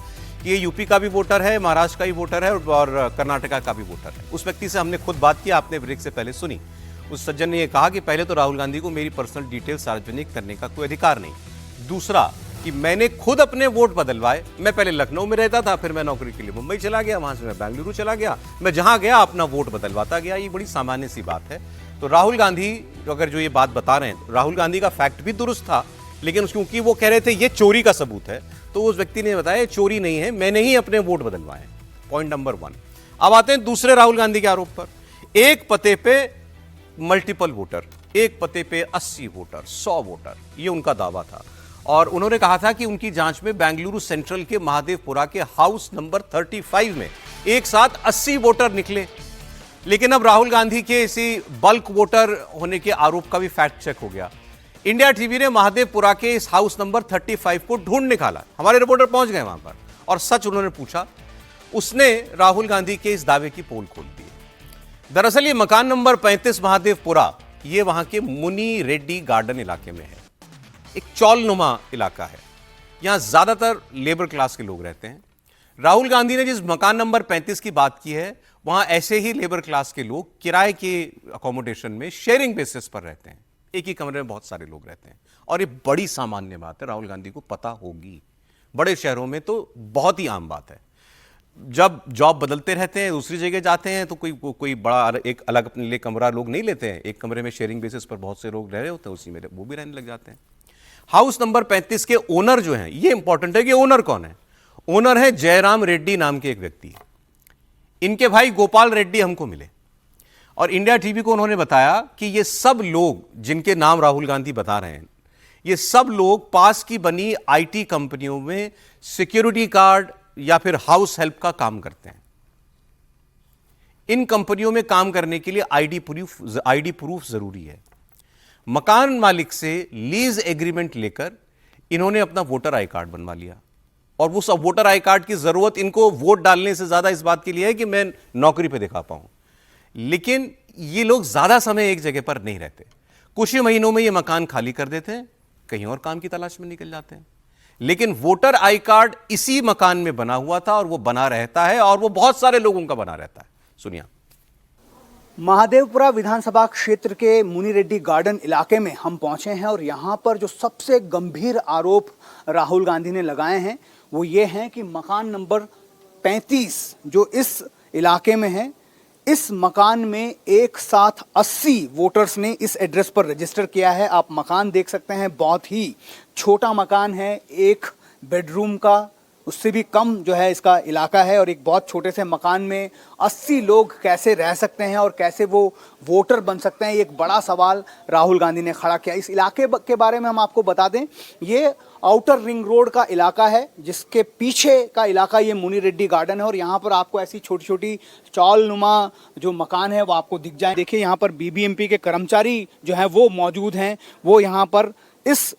कि ये यूपी का भी वोटर है, महाराष्ट्र का भी वोटर है और कर्नाटका का भी वोटर है। उस व्यक्ति से हमने खुद बात की, आपने ब्रेक से पहले सुनी। उस सज्जन ने यह कहा कि पहले तो राहुल गांधी को मेरी पर्सनल डिटेल सार्वजनिक करने का कोई अधिकार नहीं, दूसरा कि मैंने खुद अपने वोट बदलवाए। मैं पहले लखनऊ में रहता था, फिर मैं नौकरी के लिए मुंबई चला गया, वहां से मैं बेंगलुरु चला गया, मैं जहां गया अपना वोट बदलवाता गया। ये बड़ी सामान्य सी बात है। तो राहुल गांधी अगर जो ये बात बता रहे हैं, तो राहुल गांधी का फैक्ट भी दुरुस्त था, लेकिन क्योंकि वो कह रहे थे ये चोरी का सबूत है, तो उस व्यक्ति ने बताया चोरी नहीं है, मैंने ही अपने वोट बदलवाए। Point number 1। अब आते हैं दूसरे राहुल गांधी के आरोप पर। एक पते पे मल्टीपल वोटर, एक पते पे 80 वोटर, 100 वोटर, ये उनका दावा था। और उन्होंने कहा था कि उनकी जांच में बेंगलुरु सेंट्रल के महादेवपुरा के हाउस नंबर 35 में एक साथ 80 वोटर निकले। लेकिन अब राहुल गांधी के इसी बल्क वोटर होने के आरोप का भी फैक्ट चेक हो गया। इंडिया टीवी ने महादेवपुरा के इस हाउस नंबर 35 को ढूंढ निकाला। हमारे रिपोर्टर पहुंच गए वहां पर और सच उन्होंने पूछा। उसने राहुल गांधी के इस दावे की पोल खोल दी। दरअसल ये मकान नंबर 35 महादेवपुरा, ये वहां के मुनी रेड्डी गार्डन इलाके में है। एक चौलनुमा इलाका है, यहां ज्यादातर लेबर क्लास के लोग रहते हैं। राहुल गांधी ने जिस मकान नंबर 35 की बात की है, वहां ऐसे ही लेबर क्लास के लोग किराए के अकोमोडेशन में शेयरिंग बेसिस पर रहते हैं। एक ही कमरे में बहुत सारे लोग रहते हैं और ये बड़ी सामान्य बात है, राहुल गांधी को पता होगी। बड़े शहरों में तो बहुत ही आम बात है। जब जॉब बदलते रहते हैं, दूसरी जगह जाते हैं, तो कोई बड़ा एक अलग अपने लिए कमरा लोग नहीं लेते हैं। एक कमरे में शेयरिंग बेसिस पर बहुत से लोग रह रहे होते हैं, उसी में वो भी रहने लग जाते हैं। हाउस नंबर 35 के ओनर जो हैं, ये इंपॉर्टेंट है कि ओनर कौन है। ओनर है जयराम रेड्डी नाम के एक व्यक्ति। इनके भाई गोपाल रेड्डी हमको मिले और इंडिया टीवी को उन्होंने बताया कि ये सब लोग जिनके नाम राहुल गांधी बता रहे हैं, ये सब लोग पास की बनी आईटी कंपनियों में सिक्योरिटी गार्ड या फिर हाउस हेल्प का काम करते हैं। इन कंपनियों में काम करने के लिए आईडी प्रूफ जरूरी है। मकान मालिक से लीज एग्रीमेंट लेकर इन्होंने अपना वोटर आई कार्ड बनवा लिया और उस वोटर आई कार्ड की जरूरत इनको वोट डालने से ज्यादा इस बात के लिए है कि मैं नौकरी पे दिखा पाऊं। लेकिन ये लोग ज्यादा समय एक जगह पर नहीं रहते, कुछ ही महीनों में ये मकान खाली कर देते हैं, कहीं और काम की तलाश में निकल जाते हैं। लेकिन वोटर आई कार्ड इसी मकान में बना हुआ था और वो बना रहता है और वो बहुत सारे लोगों का बना रहता है। सुनिए। महादेवपुरा विधानसभा क्षेत्र के मुनि रेड्डी गार्डन इलाके में हम पहुंचे हैं और यहाँ पर जो सबसे गंभीर आरोप राहुल गांधी ने लगाए हैं वो ये हैं कि मकान नंबर 35 जो इस इलाके में है, इस मकान में एक साथ 80 वोटर्स ने इस एड्रेस पर रजिस्टर किया है। आप मकान देख सकते हैं, बहुत ही छोटा मकान है, एक बेडरूम का, उससे भी कम जो है इसका इलाका है और एक बहुत छोटे से मकान में 80 लोग कैसे रह सकते हैं और कैसे वो वोटर बन सकते हैं, एक बड़ा सवाल राहुल गांधी ने खड़ा किया। इस इलाके के बारे में हम आपको बता दें, ये आउटर रिंग रोड का इलाका है, जिसके पीछे का इलाका ये मुनि रेड्डी गार्डन है और यहाँ पर आपको ऐसी छोटी छोटी चौल नुमा जो मकान है वो आपको दिख जाए। देखिए यहाँ पर बीबीएमपी के कर्मचारी जो हैं वो मौजूद हैं, वो यहाँ पर इस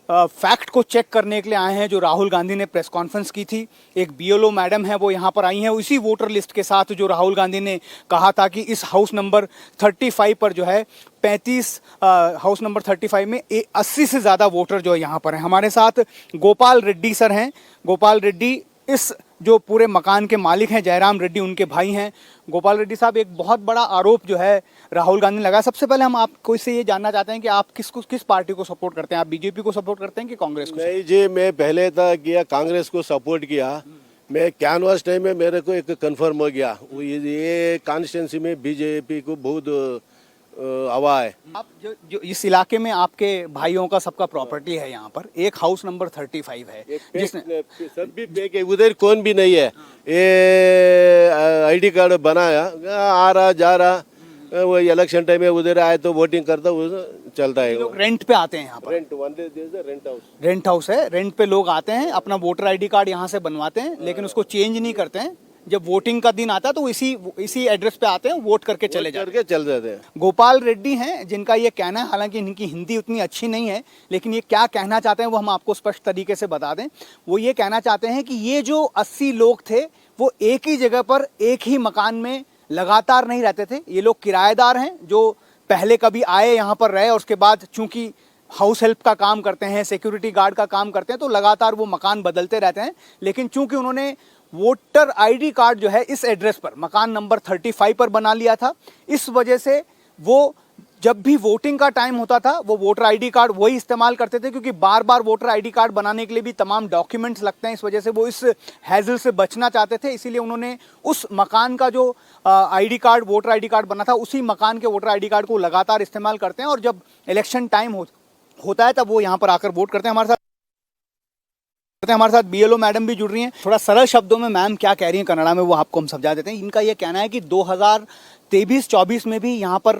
फैक्ट को चेक करने के लिए आए हैं जो राहुल गांधी ने प्रेस कॉन्फ्रेंस की थी। एक बीएलओ मैडम है वो यहाँ पर आई हैं उसी वोटर लिस्ट के साथ जो राहुल गांधी ने कहा था कि इस हाउस नंबर 35 पर जो है 35 हाउस नंबर 35 में 80 से ज़्यादा वोटर जो है यहाँ पर हैं। हमारे साथ गोपाल रेड्डी सर हैं। गोपाल रेड्डी इस जो पूरे मकान के मालिक हैं, जयराम रेड्डी उनके भाई हैं। गोपाल रेड्डी साहब, एक बहुत बड़ा आरोप जो है राहुल गांधी ने लगाया। सबसे पहले हम आपको इससे ये जानना चाहते हैं कि आप किस पार्टी को सपोर्ट करते हैं? आप बीजेपी को सपोर्ट करते हैं कि कांग्रेस को? नहीं जी, मैं पहले था किया कांग्रेस को सपोर्ट किया। मैं कैनवास टाइम में मेरे को एक कंफर्म हो गया, ये कॉन्स्टिट्यूंसी में बीजेपी को बहुत हवा है। आप जो इस इलाके में आपके भाइयों का सबका प्रॉपर्टी है, यहाँ पर एक हाउस नंबर 35 है जिसने सब भी फेक है, उधर कौन भी नहीं है। ये आईडी कार्ड बनाया, आ रहा जा रहा, वो इलेक्शन टाइम में उधर आए तो वोटिंग करता चलता है। लोग रेंट पे आते हैं यहाँ पर, रेंट हाउस है, रेंट पे लोग आते हैं, अपना वोटर आईडी कार्ड यहाँ से बनवाते हैं, लेकिन उसको चेंज नहीं करते हैं। जब वोटिंग का दिन आता है तो इसी एड्रेस पे आते हैं, वोट करके चले जाते हैं। गोपाल रेड्डी हैं जिनका ये कहना है, हालांकि इनकी हिंदी उतनी अच्छी नहीं है, लेकिन ये क्या कहना चाहते हैं वो हम आपको स्पष्ट तरीके से बता दें। वो ये कहना चाहते हैं कि ये जो 80 लोग थे वो एक ही जगह पर एक ही मकान में लगातार नहीं रहते थे। ये लोग किराएदार हैं जो पहले कभी आए, यहाँ पर रहे और उसके बाद चूंकि हाउस हेल्प का काम करते हैं, सिक्योरिटी गार्ड का काम करते हैं, तो लगातार वो मकान बदलते रहते हैं। लेकिन चूंकि उन्होंने वोटर आईडी कार्ड जो है इस एड्रेस पर मकान नंबर 35 पर बना लिया था, इस वजह से वो जब भी वोटिंग का टाइम होता था वो वोटर आईडी कार्ड वही इस्तेमाल करते थे, क्योंकि बार बार वोटर आईडी कार्ड बनाने के लिए भी तमाम डॉक्यूमेंट्स लगते हैं। इस वजह से वो इस हैजल से बचना चाहते थे, इसीलिए उन्होंने उस मकान का जो ID card voter ID card बना था उसी मकान के वोटर आईडी कार्ड को लगातार इस्तेमाल करते हैं और जब इलेक्शन टाइम होता है तब वो यहाँ पर आकर वोट करते हैं। हमारे साथ बीएलओ मैडम भी जुड़ रही हैं। थोड़ा सरल शब्दों में मैम क्या कह रही हैं कन्नड़ा में वो आपको हम समझा देते हैं। इनका ये कहना है कि 2023-24 में भी यहाँ पर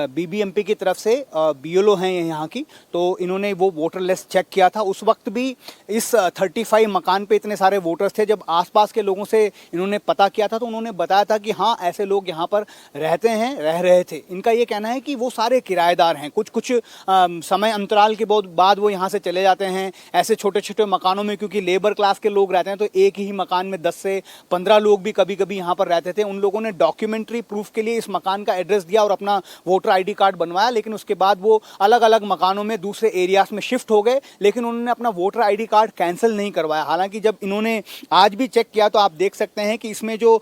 बीबीएमपी की तरफ से बीएलओ हैं यहाँ की, तो इन्होंने वो वोटर लिस्ट चेक किया था। उस वक्त भी इस 35 मकान पे इतने सारे वोटर्स थे। जब आसपास के लोगों से इन्होंने पता किया था तो उन्होंने बताया था कि हाँ ऐसे लोग यहाँ पर रहते हैं, रह रहे थे। इनका ये कहना है कि वो सारे किराएदार हैं, कुछ समय अंतराल के बाद वो यहाँ से चले जाते हैं ऐसे छोटे छोटे मकानों में, क्योंकि लेबर क्लास के लोग रहते हैं तो एक ही मकान में 10 से 15 लोग भी कभी कभी यहाँ पर रहते थे। उन लोगों ने डॉक्यूमेंट्री प्रूफ के लिए इस मकान का एड्रेस दिया और अपना वोटर आईडी कार्ड बनवाया, लेकिन उसके बाद वो अलग अलग मकानों में दूसरे एरियाज में शिफ्ट हो गए, लेकिन उन्होंने अपना वोटर आईडी कार्ड कैंसिल नहीं करवाया। हालांकि जब इन्होंने आज भी चेक किया तो आप देख सकते हैं कि इसमें जो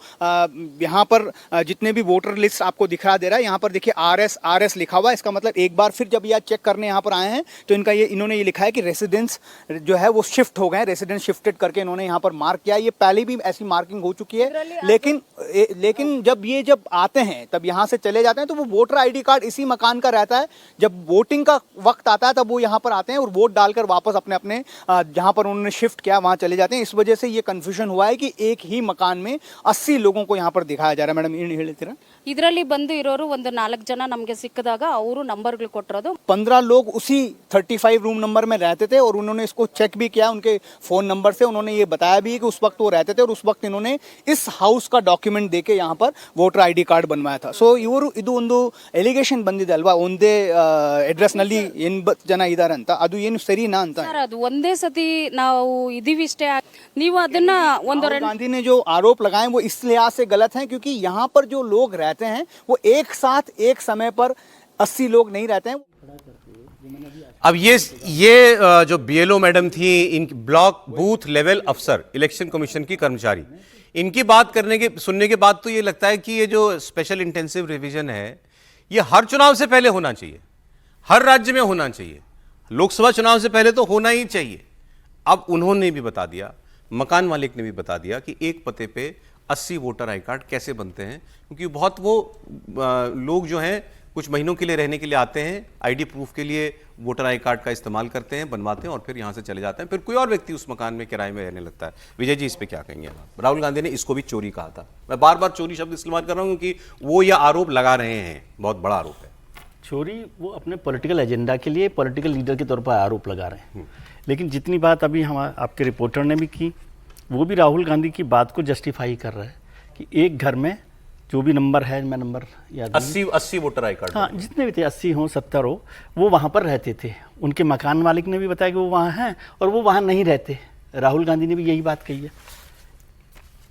यहाँ पर जितने भी वोटर लिस्ट आपको दिखा दे रहा है, यहाँ पर देखिए RS लिखा हुआ है। इसका मतलब एक बार फिर जब यह चेक करने यहाँ पर आए हैं तो इन्होंने ये लिखा है कि रेसिडेंस जो है वो शिफ्ट हो गए, रेसिडेंस शिफ्टेड करके इन्होंने यहाँ पर मार्क किया। ये पहले भी ऐसी मार्किंग हो चुकी है, लेकिन जब आते हैं तब यहाँ से चले जाते हैं तो वो वोटर आईडी कार्ड इसी मकान का रहता है। जब वोटिंग का वक्त आता है तब वो यहाँ पर आते हैं और वोट डालकर वापस अपने जहाँ पर उन्होंने शिफ्ट किया वहाँ चले जाते हैं। इस वजह से ये कंफ्यूजन हुआ है कि एक ही मकान में 80 लोगों को यहाँ पर दिखाया जा रहा है। मैडम ಏನು ಹೇಳ್ತೀರಾ? ಇದರಲ್ಲಿ ಬಂದು ಇರೋರು ಒಂದು 4 ಜನ ನಮಗೆ ಸಿಕ್ಕಿದಾಗ ಅವರು ನಂಬರ್ಗಳು ಕೊಟ್ಟಿರೋದು। 15 लोग उसी 35 रूम नंबर में रहते थे और उन्होंने इसको चेक भी किया उनके फोन नंबर से। उन्होंने ये बताया भी कि उस वक्त वो रहते थे और उस वक्त इन्होंने इस हाउस का डॉक्यूमेंट देके यहाँ पर वोटर आईडी कार्ड बनवाया था। ಸೊ ಇದು ಒಂದು ಎಲಿಗೇಷನ್ ಬಂದಿದೆ ಅಲ್ವಾ, ಒಂದೇ ಅಡ್ರೆಸ್ ನಲ್ಲಿ 80 ಜನ ಇದ್ದಾರೆ ಅಂತ, ಅದು ಏನು ಸರಿನಾ ಅಂತ? ಸರ್ ಅದು ಒಂದೇ ಸತಿ ನಾವು ಇದೀವಿ ಇಷ್ಟೇ, ನೀವು ಅದನ್ನ ಒಂದು गांधी ने जो आरोप लगाए वो इस लिहाज से गलत हैं क्योंकि यहाँ पर जो लोग रहते हैं वो एक साथ एक समय पर 80 लोग नहीं रहते हैं। अब ये जो बीएलओ मैडम थी, इन ब्लॉक बूथ लेवल अफसर, इलेक्शन कमीशन की कर्मचारी, इनकी बात सुनने के बाद तो ये लगता है कि ये जो स्पेशल इंटेंसिव रिवीजन है ये हर चुनाव से पहले होना चाहिए, हर राज्य में होना चाहिए, लोकसभा चुनाव से पहले तो होना ही चाहिए। अब उन्होंने भी बता दिया, मकान मालिक ने भी बता दिया कि एक पते पे 80 वोटर आई कार्ड कैसे बनते हैं, क्योंकि बहुत वो लोग जो हैं कुछ महीनों के लिए रहने के लिए आते हैं, आईडी प्रूफ के लिए वोटर आई कार्ड का इस्तेमाल करते हैं, बनवाते हैं और फिर यहाँ से चले जाते हैं, फिर कोई और व्यक्ति उस मकान में किराए में रहने लगता है। विजय जी, इस पे क्या कहेंगे आप? राहुल गांधी ने इसको भी चोरी कहा था। मैं बार बार चोरी शब्द इस्तेमाल कर रहा हूँ क्योंकि वो यह आरोप लगा रहे हैं, बहुत बड़ा आरोप है। चोरी वो अपने पॉलिटिकल एजेंडा के लिए पॉलिटिकल लीडर के तौर पर आरोप लगा रहे हैं, लेकिन जितनी बात अभी हम आपके रिपोर्टर ने भी की, वो भी राहुल गांधी की बात को जस्टिफाई कर रहा है कि एक घर में जो भी नंबर है, मैं नंबर याद 80 वोटर आई कार्ड, हाँ जितने भी थे, 80 हो 70 हो, वो वहाँ पर रहते थे। उनके मकान मालिक ने भी बताया कि वो वहाँ हैं और वो वहाँ नहीं रहते। राहुल गांधी ने भी यही बात कही है।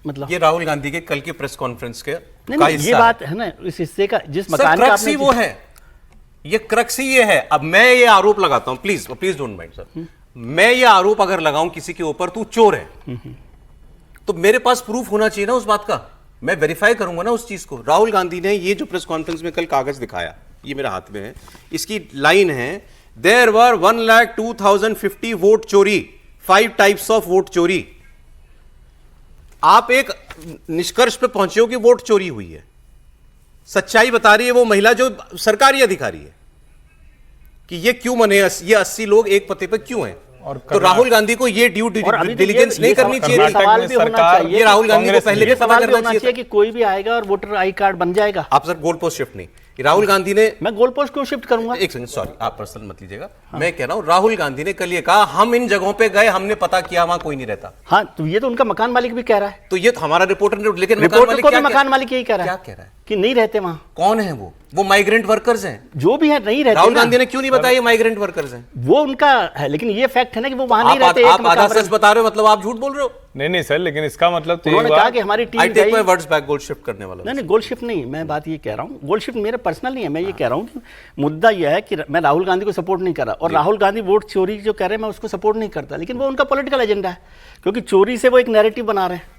मतलब ये राहुल गांधी के कल के प्रेस कॉन्फ्रेंस के नहीं, ये बात है ना इस हिस्से का, जिस मकान का आपने वो है, ये क्रक्स ही ये है। अब मैं ये आरोप लगाता हूं, प्लीज डोंट माइंड सर, मैं ये आरोप अगर लगाऊं किसी के ऊपर, तू चोर है, तो मेरे पास प्रूफ होना चाहिए ना उस बात का, मैं वेरीफाई करूंगा ना उस चीज को। राहुल गांधी ने ये जो प्रेस कॉन्फ्रेंस में कल कागज दिखाया, ये मेरे हाथ में है, इसकी लाइन है, देयर वर 1,02,050 वोट चोरी, 5 टाइप्स ऑफ वोट चोरी। आप एक निष्कर्ष पे पहुंचे हो कि वोट चोरी हुई है। सच्चाई बता रही है वो महिला जो सरकारी अधिकारी है कि ये क्यों बने, ये 80 लोग एक पते पे क्यों हैं। तो राहुल गांधी को ये ड्यू डिलिजेंस नहीं करनी चाहिए। सवाल भी होना चाहिए, ये राहुल गांधी को पहले भी सवाल करना चाहिए कि कोई भी आएगा और वोटर आई कार्ड बन जाएगा। आप सर गोल पोस्ट शिफ्ट नहीं, राहुल गांधी ने, मैं गोल पोस्ट क्यों शिफ्ट करूंगा? एक सेकंड, सॉरी, आप पर्सनल मत लीजिएगा। मैं कह रहा हूं राहुल गांधी ने कल ये कहा, हम इन जगहों पे गए, हमने पता किया वहां कोई नहीं रहता। हाँ, तो ये तो उनका मकान मालिक भी कह रहा है। तो ये हमारा रिपोर्टर ने, लेकिन रिपोर्टर को भी मकान मालिक यही कह रहा है। क्या कह रहा है कि नहीं रहते वहां। कौन है वो माइग्रेंट वर्कर्स हैं, जो भी है नहीं रहते। राहुल गांधी ने क्यों नहीं बताया माइग्रेंट वर्कर्स हैं? वो उनका है, लेकिन ये फैक्ट है ना कि वो वहां नहीं रहते। आप आधा सच बता रहे हो, मतलब आप झूठ बोल रहे हो। नहीं सर, लेकिन इसका मतलब तो उन्होंने कहा कि हमारी team, I take my words back, goal shift करने वाला। नहीं, गोल शिफ्ट नहीं, मैं बात ये कह रहा हूँ, गोल शिफ्ट मेरा पर्सनल नहीं है। मैं ये कह रहा हूँ कि मुद्दा यह है कि मैं राहुल गांधी को सपोर्ट नहीं कर रहा, और राहुल गांधी वोट चोरी जो कह रहे हैं मैं उसको सपोर्ट नहीं करता, लेकिन वो उनका पॉलिटिकल एजेंडा है, क्योंकि चोरी से वो एक नैरेटिव बना रहे हैं।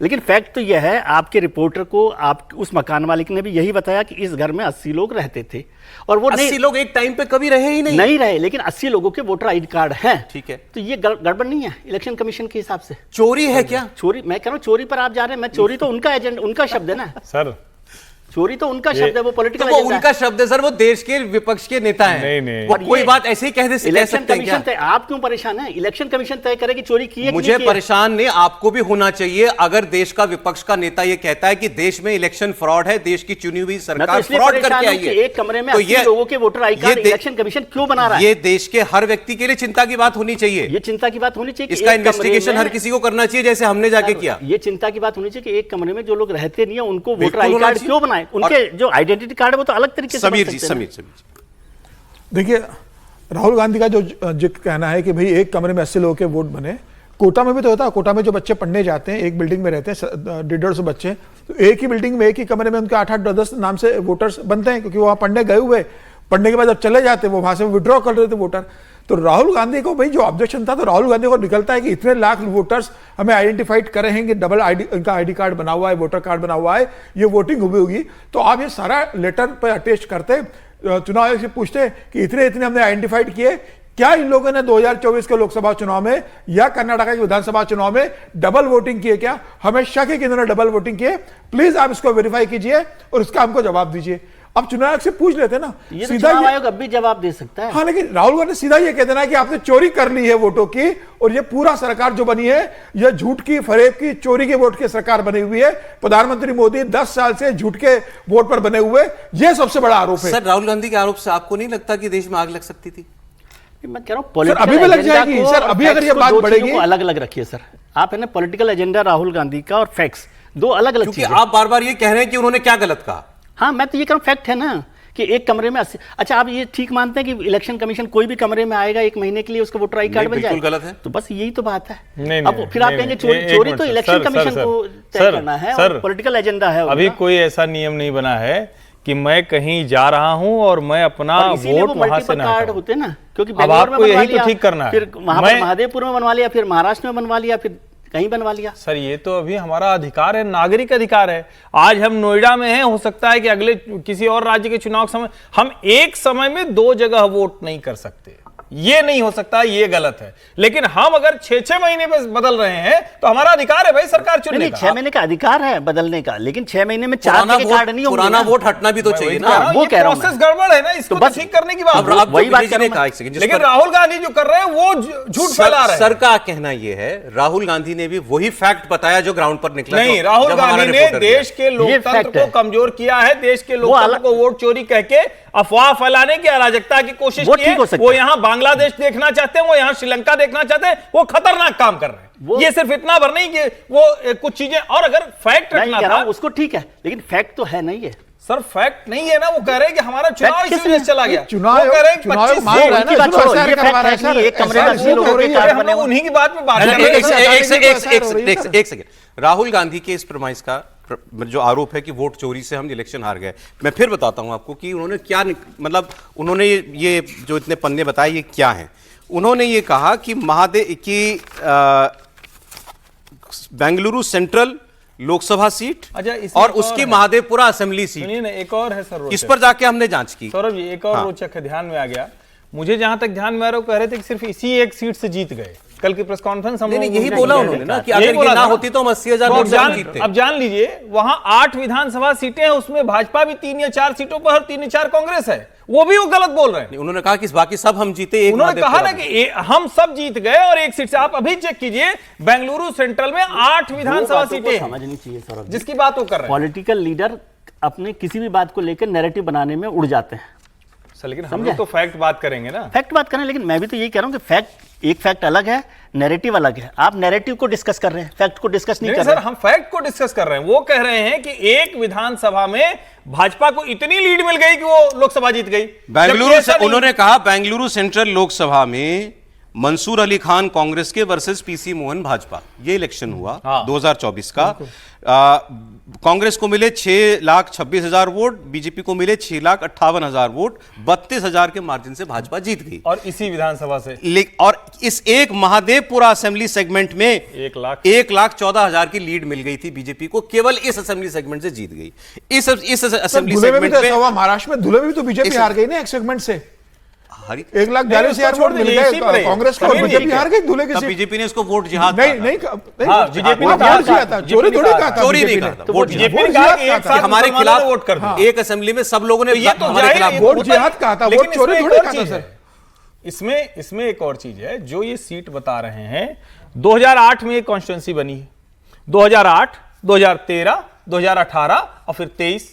लेकिन फैक्ट तो यह है, आपके रिपोर्टर को आप उस मकान मालिक ने भी यही बताया कि इस घर में 80 लोग रहते थे, और वो 80 लोग एक टाइम पे कभी रहे ही नहीं रहे, लेकिन 80 लोगों के वोटर आई कार्ड हैं। ठीक है, तो ये गड़बड़ नहीं है इलेक्शन कमीशन के हिसाब से? चोरी है क्या? चोरी, मैं कह रहा हूँ चोरी पर आप जा रहे हैं। मैं चोरी तो उनका एजेंडा, उनका शब्द है ना सर, चोरी तो उनका शब्द है, वो पॉलिटिकल तो वो उनका शब्द है सर, वो देश के विपक्ष के नेता हैं। नहीं, और कोई बात ऐसे ही कह सकते हैं क्या? आप क्यों परेशान हैं? इलेक्शन कमीशन तय करे कि चोरी की है। मुझे परेशान नहीं, आपको भी होना चाहिए। अगर देश का विपक्ष का नेता ये कहता है कि देश में इलेक्शन फ्रॉड है, देश की चुनी हुई सरकार फ्रॉड करके आई है, एक कमरे में 80 लोगों के voter I card election commission क्यों बना रहा है? ये देश के हर व्यक्ति के लिए चिंता की बात होनी चाहिए। ये चिंता की बात होनी चाहिए, इसका इन्वेस्टिगेशन हर किसी को करना चाहिए, जैसे हमने जाके किया। ये चिंता की बात होनी चाहिए कि एक कमरे में जो लोग रहते नहीं है उनको वोटर आई कार्ड क्यों बनाए? उनके जो आइडेंटिटी कार्ड है वो तो अलग तरीके से समीर जी। देखिए, राहुल गांधी का जो कहना है कि भाई एक कमरे में 80 लोगों के वोट बने, कोटा में भी तो होता है। कोटा में जो बच्चे पढ़ने जाते हैं, एक बिल्डिंग में रहते हैं 150 बच्चे, तो एक ही बिल्डिंग में, एक ही कमरे में उनके 8-8-10 नाम से वोटर्स बनते हैं, क्योंकि वहां पढ़ने गए हुए, पढ़ने के बाद जब चले जाते वो वहां से विड्रॉ कर रहे थे वोटर। तो राहुल गांधी को भाई जो ऑब्जेक्शन था, तो राहुल गांधी को निकलता है कि इतने लाख वोटर्स हमें आइडेंटिफाइड करे हैं कि डबल आईडी, इनका आईडी कार्ड बना हुआ है, वोटर कार्ड बना हुआ है, ये वोटिंग हुई होगी। तो आप ये सारा लेटर पर अटेस्ट करते, चुनाव आयोग से पूछते कि इतने हमने आइडेंटिफाइड किए, क्या इन लोगों ने 2024 के लोकसभा चुनाव में या कर्नाटक के विधानसभा चुनाव में डबल वोटिंग किए? क्या हमें शक है कि इन्होंने डबल वोटिंग किए? प्लीज आप इसको वेरीफाई कीजिए और इसका हमको जवाब दीजिए। अब चुनाव आयोग से पूछ लेते ना, ये तो चुनाव आयोग अब भी जवाब दे सकता है। हाँ, लेकिन राहुल गांधी सीधा ये कहते ना कि आपने चोरी कर ली है वोटों की, और ये पूरा सरकार जो बनी है ये झूठ की, फरेब की, चोरी के वोट की सरकार बनी हुई है। प्रधानमंत्री मोदी 10 साल से झूठ के वोट पर बने हुए, ये सबसे बड़ा आरोप है। सर, राहुल गांधी के आरोप से आपको नहीं लगता कि देश में आग लग सकती थी? मैं कह रहा हूं अभी भी लग जाएगी सर, अभी अगर ये बात बढ़ेगी। अलग अलग रखिए सर, आप है ना पॉलिटिकल एजेंडा राहुल गांधी का और फैक्ट्स दो अलग अलग चीजें। आप बार बार ये कह रहे हैं कि उन्होंने क्या गलत कहा। हाँ, मैं तो ये कह रहा हूं फैक्ट है ना कि एक कमरे में 80। अच्छा, आप ये ठीक मानते हैं कि इलेक्शन कमीशन कोई भी कमरे में आएगा एक महीने के लिए उसका वोटर आई कार्ड बन जाए? गलत है। तो बस यही तो बात है। नहीं, अब फिर आप कहेंगे चोरी तो इलेक्शन कमीशन को तय करना है और पॉलिटिकल एजेंडा है। अभी कोई ऐसा नियम नहीं बना है कि मैं कहीं जा रहा हूं और मैं अपना और इसीलिए वोट वो वहां से मल्टीपल ना कार्ड हटाऊं। होते हैं ना, क्योंकि अब बेंगलोर में आपको बनवा यही तो लिया, ठीक करना है। फिर वहां पर महादेवपुर में बनवा लिया, फिर महाराष्ट्र में बनवा लिया, फिर कहीं बनवा लिया। सर ये तो अभी हमारा अधिकार है, नागरिक अधिकार है। आज हम नोएडा में हैं, हो सकता है कि अगले किसी और राज्य के चुनाव के समय हम एक समय में 2 जगह वोट नहीं कर सकते, ये नहीं हो सकता, ये गलत है। लेकिन हम अगर 6-6 महीने में बदल रहे हैं तो हमारा अधिकार है भाई सरकार चुनने नहीं, का। 6 महीने का अधिकार है बदलने का, लेकिन 6 महीने में 4 पुराना के कार्ड नहीं होंगे पुराना ना। वोट हटना भी तो चाहिए ना। वो कह रहा हूं प्रोसेस मैं। गड़बड़ है ना, इसको तो तो बस ठीक करने की बात अब है। आप वही बात विजय जी कर ने रहा कहा हूं एक सेकंड, जिस लेकिन पर राहुल गांधी जो कर रहे हैं वो झूठ फैला रहे हैं। सर का कहना यह है, राहुल गांधी ने भी वही फैक्ट बताया जो ग्राउंड पर निकला। नहीं, राहुल गांधी ने देश के लोकतंत्र को कमजोर किया है, देश के लोकतंत्र को वोट चोरी कह के अफवाह फैलाने की, अराजकता की कोशिश वो की ठीक हो है। सकता वो है। यहाँ बांग्लादेश देखना चाहते हैं, वो यहाँ श्रीलंका देखना चाहते हैं, वो खतरनाक काम कर रहे हैं। ये सिर्फ इतना भर नहीं कि वो कुछ चीजें, और अगर फैक्ट मैं रखना कह रहा था हूं उसको ठीक है, लेकिन फैक्ट तो है नहीं है। सर, फैक्ट नहीं है ना, वो कह रहे हैं कि हमारा चुनाव किस इसी वजह से चला गया। चुनाव- वो कह रहे हैं कि चुनाव 25 मान रहा है ना, उनकी बात इसमें छोड़ो, SR ये करवा फैक्ट रहा है है कि सर, एक कमरे में SR 80 लोगों के हो कार्ड रही बने है। हुए। उन्हीं की बात में बात एक कर रहे हैं। सेकंड, राहुल गांधी के इस प्रमाइस का जो आरोप है कि वोट चोरी से हम इलेक्शन हार गए, मैं फिर बताता हूं आपको कि उन्होंने क्या मतलब उन्होंने ये जो इतने पन्ने बताए ये क्या हैं। उन्होंने ये कहा कि बेंगलुरु सेंट्रल लोकसभा सीट अच्छा, इसमें और एक और उसकी है। महादेवपुरा असेंबली सीट, सुनिए ना, एक और है सर रोचक। इस पर जाके हमने जांच की। सौरभ जी, एक और हाँ। रोचक है, ध्यान में आ गया मुझे, जहां तक ध्यान में आ रहा है, वो कह रहे थे कि सिर्फ इसी एक सीट से जीत गए। कल की प्रेस कॉन्फ्रेंस हम नहीं, लोगों यही को बोला किया उन्होंने था। ना कि यही अगर बोला ये ना था ना। होती तो हम 80,000 तो वोट से जीतते। अब जान लीजिए, वहां 8 विधानसभा सीटें हैं, उसमें भाजपा भी 3 या 4 सीटों पर, 3 या 4 कांग्रेस है, वो भी वो गलत बोल रहे हैं। उन्होंने कहा कि बाकी सब हम जीते, एक उन्होंने कहा ना महादेवपुरा कि हम सब जीत गए और एक सीट से। आप अभी चेक कीजिए, बेंगलुरु सेंट्रल में 8 विधानसभा सीटें हैं, समझनी चाहिए सौरभ जी। जिसकी बात वो कर रहे हैं। पॉलिटिकल लीडर अपने किसी भी बात को लेकर नैरेटिव बनाने में उड़ जाते हैं। सर, लेकिन हम लोग तो फैक्ट बात करेंगे ना। फैक्ट बात करें, लेकिन मैं भी तो यही कह रहा हूं कि एक फैक्ट अलग है, नैरेटिव अलग है। आप नैरेटिव को डिस्कस कर रहे हैं, फैक्ट को डिस्कस नहीं कर सर, रहे। हम फैक्ट को डिस्कस कर रहे हैं। वो कह रहे हैं कि एक विधानसभा में भाजपा को इतनी लीड मिल गई कि वो लोकसभा जीत गई। बेंगलुरु से उन्होंने कहा बेंगलुरु सेंट्रल लोकसभा में मंसूर अली खान कांग्रेस के वर्सेस पीसी मोहन भाजपा, ये इलेक्शन हुआ 2024 का। कांग्रेस को मिले 6,26,000 वोट, बीजेपी को मिले 6,58,000 वोट, 32,000 के मार्जिन से भाजपा जीत गई। और इसी विधानसभा से और इस एक महादेवपुरा असेंबली सेगमेंट में 1,14,000 की लीड मिल गई थी बीजेपी को, केवल इस असेंबली सेगमेंट से जीत गई। इस असेंबली धुले में भी सेगमेंट तो ऐसा में हुआ, महाराष्ट्र में धुले में भी तो बीजेपी हार गई ना एक सेगमेंट से। 1,42,000 वोट मिल गए कांग्रेस को, बीजेपी हार गई धुले की सीट। बीजेपी ने इसको वोट जिहाद नहीं बीजेपी ने वोट किया था, चोरी थोड़ी कहा था, चोरी नहीं कहा था, वोट बीजेपी जिहाद ने कहा कि एक साथ हमारे मुसलमानों खिलाफ ने वोट कर दिया। एक असेंबली में सब लोगों ने ये तो हमारे खिलाफ वोट जिहाद कहा था, वोट चोरी थोड़ी कहा था सर। इसमें एक और चीज है, जो ये सीट बता रहे हैं, 2008 में एक कॉन्स्टिट्यूंसी बनी है, 2008, 2013, 2018 और फिर 23,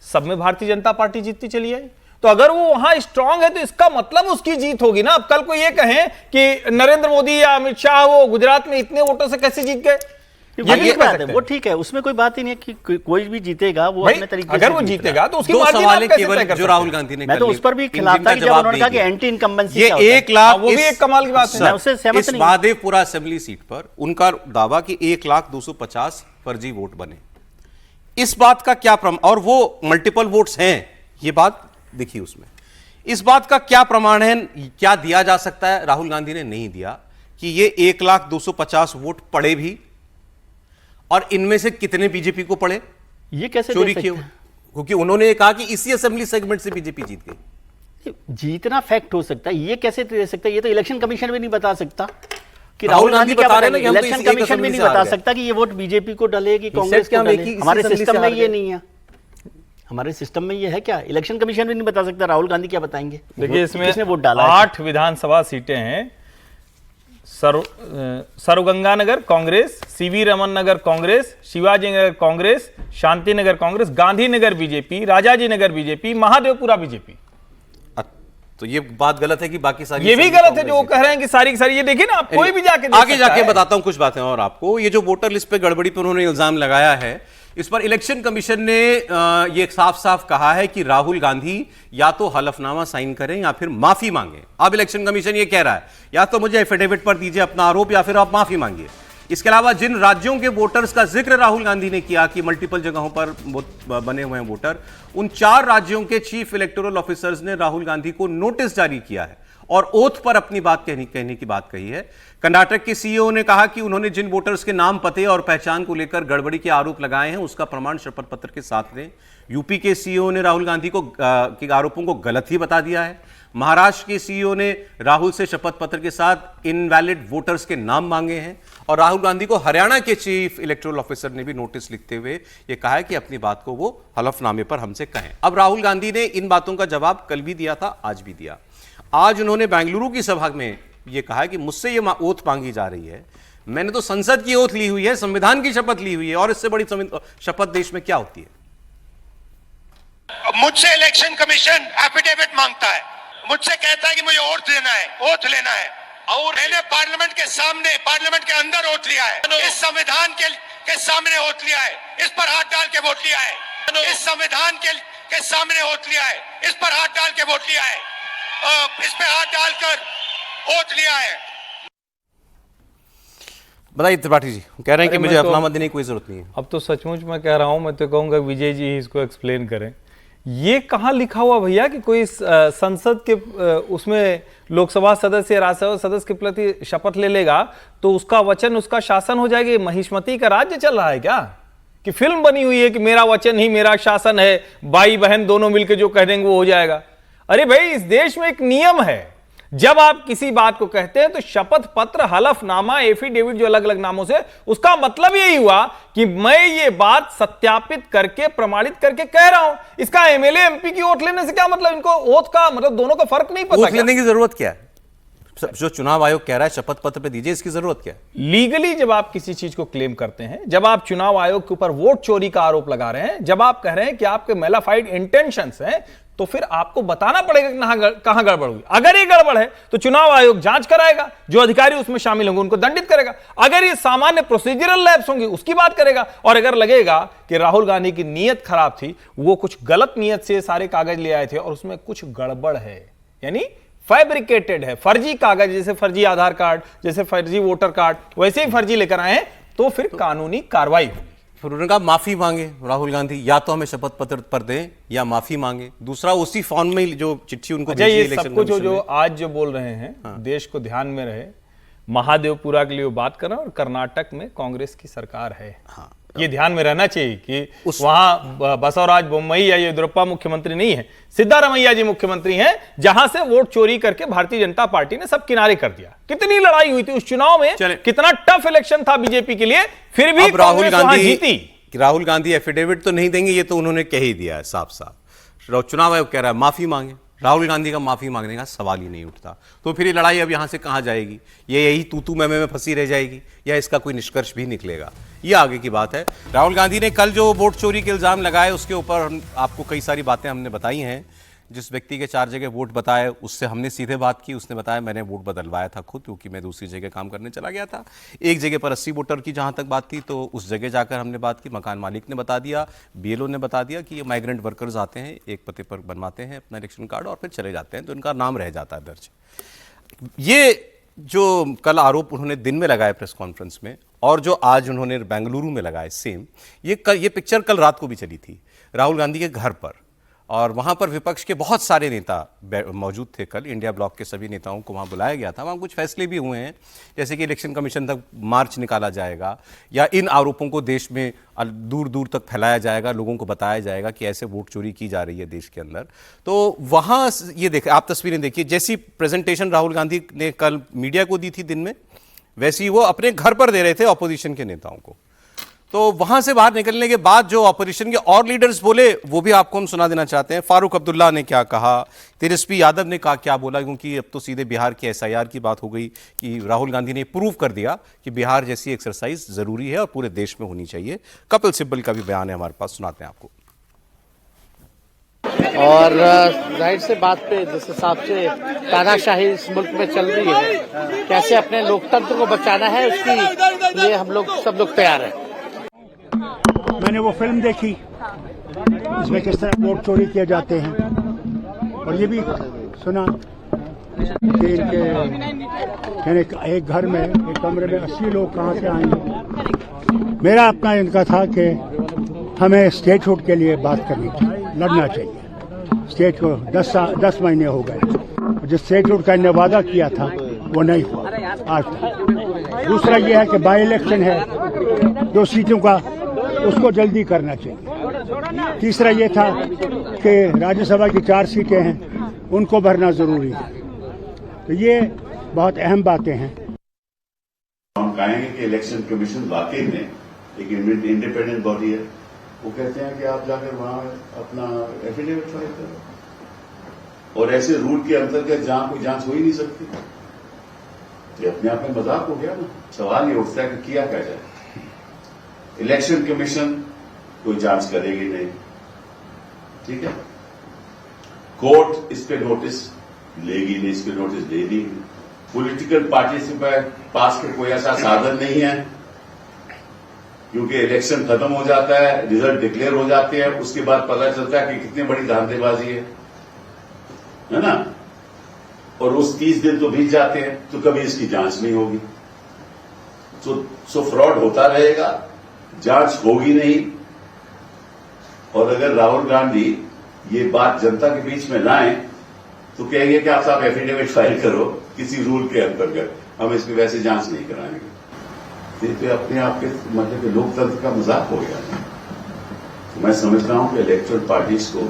सब में भारतीय जनता पार्टी जीतती चली आई। तो अगर वो वहां स्ट्रांग है तो इसका मतलब उसकी जीत होगी ना। अब कल को ये कहें कि नरेंद्र मोदी या अमित शाह वो गुजरात में इतने वोटों से कैसे जीत गए, ये भी बात है, वो ठीक है, उसमें कोई बात ही नहीं है कि कोई भी जीतेगा वो अपने तरीके से। अगर वो जीतेगा तो उसकी दो मार्जिन सवाल आप कैसे केवल तय कर जो सकते राहुल हैं? गांधी ने मैं तो उस पर भी खिलाफ था कि जब उन्होंने कहा कि एंटी इनकम्बेंसी ये 1 लाख, वो भी एक कमाल की बात है। मैं उससे सहमत इस नहीं। महादेवपुरा असेंबली सीट पर उनका दावा कि 1,250 फर्जी वोट बने, इस बात का क्या और वो मल्टीपल वोट्स हैं, ये बात देखिए उसमें। इस बात का क्या प्रमाण है, क्या दिया जा सकता है? राहुल गांधी ने नहीं दिया कि ये 1,250 वोट पड़े भी, और इनमें से कितने बीजेपी को पड़े, ये कैसे चोरी किए, क्योंकि उन्होंने ये कहा कि इसी असेंबली सेगमेंट से बीजेपी जीत गई। जीतना फैक्ट हो सकता है, ये कैसे दे सकता है? ये तो इलेक्शन कमीशन भी नहीं बता सकता कि राहुल गांधी क्या बता रहे हैं बताएंगे? ना कि हम तो इलेक्शन इस एक कमीशन भी असेंबली नहीं से हार बता गए। सकता कि ये वोट बीजेपी को डले कि कांग्रेस को डले। हमारे सिस्टम में ये नहीं है, हमारे सिस्टम में ये है क्या? इलेक्शन कमीशन भी नहीं बता सकता, राहुल गांधी क्या बताएंगे? देखिए, इसमें किसने वोट डाला? 8 विधानसभा सीटें हैं। सर्वगंगानगर कांग्रेस, सीवी रमन नगर कांग्रेस, शिवाजी नगर कांग्रेस, शांति नगर कांग्रेस, गांधीनगर बीजेपी, राजाजी नगर बीजेपी, महादेवपुरा बीजेपी। तो ये बात गलत है कि बाकी सारी, ये भी गलत है जो वो कह रहे हैं कि सारी की सारी। ये देखिए ना, आप कोई भी जाके आगे जाके बताता हूं कुछ बातें और आपको। ये जो वोटर लिस्ट पे गड़बड़ी पर उन्होंने इल्जाम लगाया है, इस पर इलेक्शन कमीशन ने ये साफ साफ कहा है कि राहुल गांधी या तो हलफनामा साइन करें या फिर माफी मांगे। अब इलेक्शन कमीशन ये कह रहा है या तो मुझे एफिडेविट पर दीजिए अपना आरोप या फिर आप माफी मांगिए। इसके अलावा जिन राज्यों के वोटर्स का जिक्र राहुल गांधी ने किया कि मल्टीपल जगहों पर बने हुए हैं वोटर, उन 4 राज्यों के चीफ इलेक्टोरल ऑफिसर्स ने राहुल गांधी को नोटिस जारी किया है और ओथ पर अपनी बात कहने की बात कही है। कर्नाटक के सीईओ ने कहा कि उन्होंने जिन वोटर्स के नाम, पते और पहचान को लेकर गड़बड़ी के आरोप लगाए हैं उसका प्रमाण शपथ पत्र के साथ दें। यूपी के सीईओ ने राहुल गांधी के आरोपों को गलत ही बता दिया है। महाराष्ट्र के सीईओ ने राहुल से शपथ पत्र के साथ इनवैलिड वोटर्स के नाम मांगे हैं और राहुल गांधी को हरियाणा के चीफ इलेक्टोरल ऑफिसर ने भी नोटिस लिखते हुए यह कहा है कि अपनी बात को वो हलफनामे पर हमसे कहें। अब राहुल गांधी ने इन बातों का जवाब कल भी दिया था, आज भी दिया। आज उन्होंने बेंगलुरु की सभा में यह कहा कि मुझसे ये ओथ मांगी जा रही है, मैंने तो संसद की ओथ ली हुई है, संविधान की शपथ ली हुई है और इससे बड़ी शपथ देश में क्या होती है। मुझसे इलेक्शन कमीशन एफिडेविट मांगता है, मुझसे कहता है कि मुझे ओथ लेना है और मैंने पार्लियामेंट के सामने, पार्लियामेंट के अंदर ओथ लिया है, इस संविधान के सामने ओथ लिया है, इस पर हाथ डाल के वोट लिया है, इस संविधान के सामने ओथ लिया है, इस पर हाथ डाल के वोट लिया है, इस पे हाथ डालकर ओथ लिया है। बताइए त्रिपाठी जी, कह रहे हैं कि मुझे हलफनामा देने की कोई जरूरत नहीं है। अब तो सचमुच मैं कह रहा हूं, मैं तो कहूंगा विजय जी इसको एक्सप्लेन करें। ये कहाँ लिखा हुआ भैया कि कोई संसद के उसमें लोकसभा सदस्य, राज्यसभा सदस्य के प्रति शपथ ले लेगा तो उसका वचन उसका शासन हो जाएगा। महिष्मति का राज्य चल रहा है क्या? कि फिल्म बनी हुई है कि मेरा वचन ही मेरा शासन है, भाई बहन दोनों मिलकर जो कह देंगे वो हो जाएगा। अरे भाई, इस देश में एक नियम है, जब आप किसी बात को कहते हैं तो शपथ पत्र, हलफनामा, एफिडेविट, जो अलग अलग नामों से, उसका मतलब यही हुआ कि मैं ये बात सत्यापित करके, प्रमाणित करके कह रहा हूं। इसका एमएलए एमपी की ओथ लेने से क्या मतलब? इनको ओथ का मतलब दोनों का फर्क नहीं पता। ओथ लेने की जरूरत क्या है? जो चुनाव आयोग कह रहा है शपथ पत्र पे दीजिए, इसकी जरूरत क्या है? लीगली जब आप किसी चीज को क्लेम करते हैं, जब आप चुनाव आयोग के ऊपर वोट चोरी का आरोप लगा रहे हैं, जब आप कह रहे हैं कि आपके मेलाफाइड इंटेंशंस हैं, तो फिर आपको बताना पड़ेगा कि कहां गड़बड़ हुई। अगर ये गड़बड़ है तो चुनाव आयोग जांच कराएगा, जो अधिकारी उसमें शामिल होंगे उनको दंडित करेगा। अगर ये सामान्य प्रोसीजरल लैप्स होंगे उसकी बात करेगा। और अगर लगेगा कि राहुल गांधी की नीयत खराब थी, वो कुछ गलत नीयत से सारे कागज ले आए थे और उसमें कुछ गड़बड़ है, यानी फैब्रिकेटेड है, फर्जी कागज, जैसे फर्जी आधार कार्ड, जैसे फर्जी वोटर कार्ड, वैसे ही फर्जी लेकर आए हैं, तो फिर कानूनी कार्रवाई होगी। फिर उन्होंने कहा माफी मांगे राहुल गांधी, या तो हमें शपथ पत्र पर दें या माफी मांगे। दूसरा उसी फॉर्म में जो चिट्ठी उनको भेजी ये सब कुछ जो आज जो बोल रहे हैं, देश को ध्यान में रहे, महादेवपुरा के लिए वो बात कर रहे हैं और कर्नाटक में कांग्रेस की सरकार है। ये ध्यान में रहना चाहिए कि वहां बसवराज बोम्मई या येदियुरप्पा मुख्यमंत्री नहीं है, सिद्धारमैया जी मुख्यमंत्री हैं, जहां से वोट चोरी करके भारतीय जनता पार्टी ने सब किनारे कर दिया। कितनी लड़ाई हुई थी उस चुनाव में, कितना टफ इलेक्शन था बीजेपी के लिए, फिर भी राहुल गांधी एफिडेविट तो नहीं देंगे, ये तो उन्होंने कह ही दिया है साफ साफ। चुनाव आयोग कह रहा है माफी मांगे, राहुल गांधी का माफी मांगने का सवाल ही नहीं उठता। तो फिर ये लड़ाई अब यहां से कहां जाएगी? ये यही तू मैं फंसी रह जाएगी या इसका कोई निष्कर्ष भी निकलेगा? ये आगे की बात है। राहुल गांधी ने कल जो वोट चोरी के इल्जाम लगाए उसके ऊपर आपको कई सारी बातें हमने बताई हैं। जिस व्यक्ति के 4 जगह वोट बताए उससे हमने सीधे बात की, उसने बताया मैंने वोट बदलवाया था खुद, क्योंकि मैं दूसरी जगह काम करने चला गया था। एक जगह पर 80 वोटर की जहां तक बात थी तो उस जगह जाकर हमने बात की, मकान मालिक ने बता दिया, बीएलओ ने बता दिया कि ये माइग्रेंट वर्कर्स आते हैं, एक पते पर बनवाते हैं अपना इलेक्शन कार्ड और फिर चले जाते हैं, तो इनका नाम रह जाता है दर्ज। ये जो कल आरोप उन्होंने दिन में लगाए प्रेस कॉन्फ्रेंस में और जो आज उन्होंने बेंगलुरु में लगाए सेम, ये पिक्चर कल रात को भी चली थी राहुल गांधी के घर पर, और वहां पर विपक्ष के बहुत सारे नेता मौजूद थे। कल इंडिया ब्लॉक के सभी नेताओं को वहां बुलाया गया था। वहां कुछ फैसले भी हुए हैं, जैसे कि इलेक्शन कमीशन तक मार्च निकाला जाएगा या इन आरोपों को देश में दूर दूर तक फैलाया जाएगा, लोगों को बताया जाएगा कि ऐसे वोट चोरी की जा रही है देश के अंदर। तो वहां ये देखिए, आप तस्वीरें देखिए, जैसी प्रेजेंटेशन राहुल गांधी ने कल मीडिया को दी थी दिन में, वैसी वो अपने घर पर दे रहे थे ऑपोजिशन के नेताओं को। तो वहां से बाहर निकलने के बाद जो ऑपोजिशन के और लीडर्स बोले वो भी आपको हम सुना देना चाहते हैं। फारूक अब्दुल्ला ने क्या कहा, तेजस्वी यादव ने क्या बोला, क्योंकि अब तो सीधे बिहार की एसआईआर की बात हो गई कि राहुल गांधी ने प्रूव कर दिया कि बिहार जैसी एक्सरसाइज जरूरी है और पूरे देश में होनी चाहिए। कपिल सिब्बल का भी बयान है हमारे पास, सुनाते हैं आपको। और जाहिर से बात पे जिस हिसाब से तानाशाही इस मुल्क में चल रही है, कैसे अपने लोकतंत्र को बचाना है, उसके लिए हम लोग सब लोग तैयार हैं। मैंने वो फिल्म देखी इसमें किस तरह वोट चोरी किए जाते हैं और ये भी सुना कि इनके एक घर में एक कमरे में 80 लोग कहाँ से आएंगे। मेरा अपना इनका था कि हमें स्टेटहुड के लिए बात करनी चाहिए, लड़ना चाहिए। स्टेट को 10 महीने हो गए, जो स्टेटहुड का वादा किया था वो नहीं हुआ आज तक। दूसरा ये है कि बाई इलेक्शन है 2 सीटों का, उसको जल्दी करना चाहिए। तीसरा ये था कि राज्यसभा की 4 सीटें हैं, उनको भरना जरूरी है। तो ये बहुत अहम बातें हैं। हम कहेंगे कि इलेक्शन कमीशन वाकई में एक इंडिपेंडेंट बॉडी है। वो कहते हैं कि आप जाकर वहां अपना एफिडेविट फाइल करो, और ऐसे रूल के अंतर्गत जहां कोई जांच हो ही नहीं सकती, ये अपने आप में मजाक हो गया ना। सवाल ये उठता है कि किया क्या जाए। इलेक्शन कमीशन कोई जांच करेगी नहीं, ठीक है। कोर्ट इस पे नोटिस लेगी नहीं, इस पे नोटिस देगी नहीं। पॉलिटिकल पार्टी से पास के कोई ऐसा साधन नहीं है, क्योंकि इलेक्शन खत्म हो जाता है, रिजल्ट डिक्लेयर हो जाते हैं, उसके बाद पता चलता है कि कितनी बड़ी धांधलीबाजी है ना। और उस 30 दिन तो बीत जाते हैं, तो कभी इसकी जांच नहीं होगी। सो फ्रॉड होता रहेगा, जांच होगी नहीं। और अगर राहुल गांधी ये बात जनता के बीच में लाएं तो कहेंगे कि आप साहब एफिडेविट फाइल करो किसी रूल के अंतर्गत, हम इस पे वैसे जांच नहीं कराएंगे। तो अपने आप के मतलब कि लोकतंत्र का मजाक हो गया। तो मैं समझ रहा हूं कि इलेक्टोरल पार्टीज को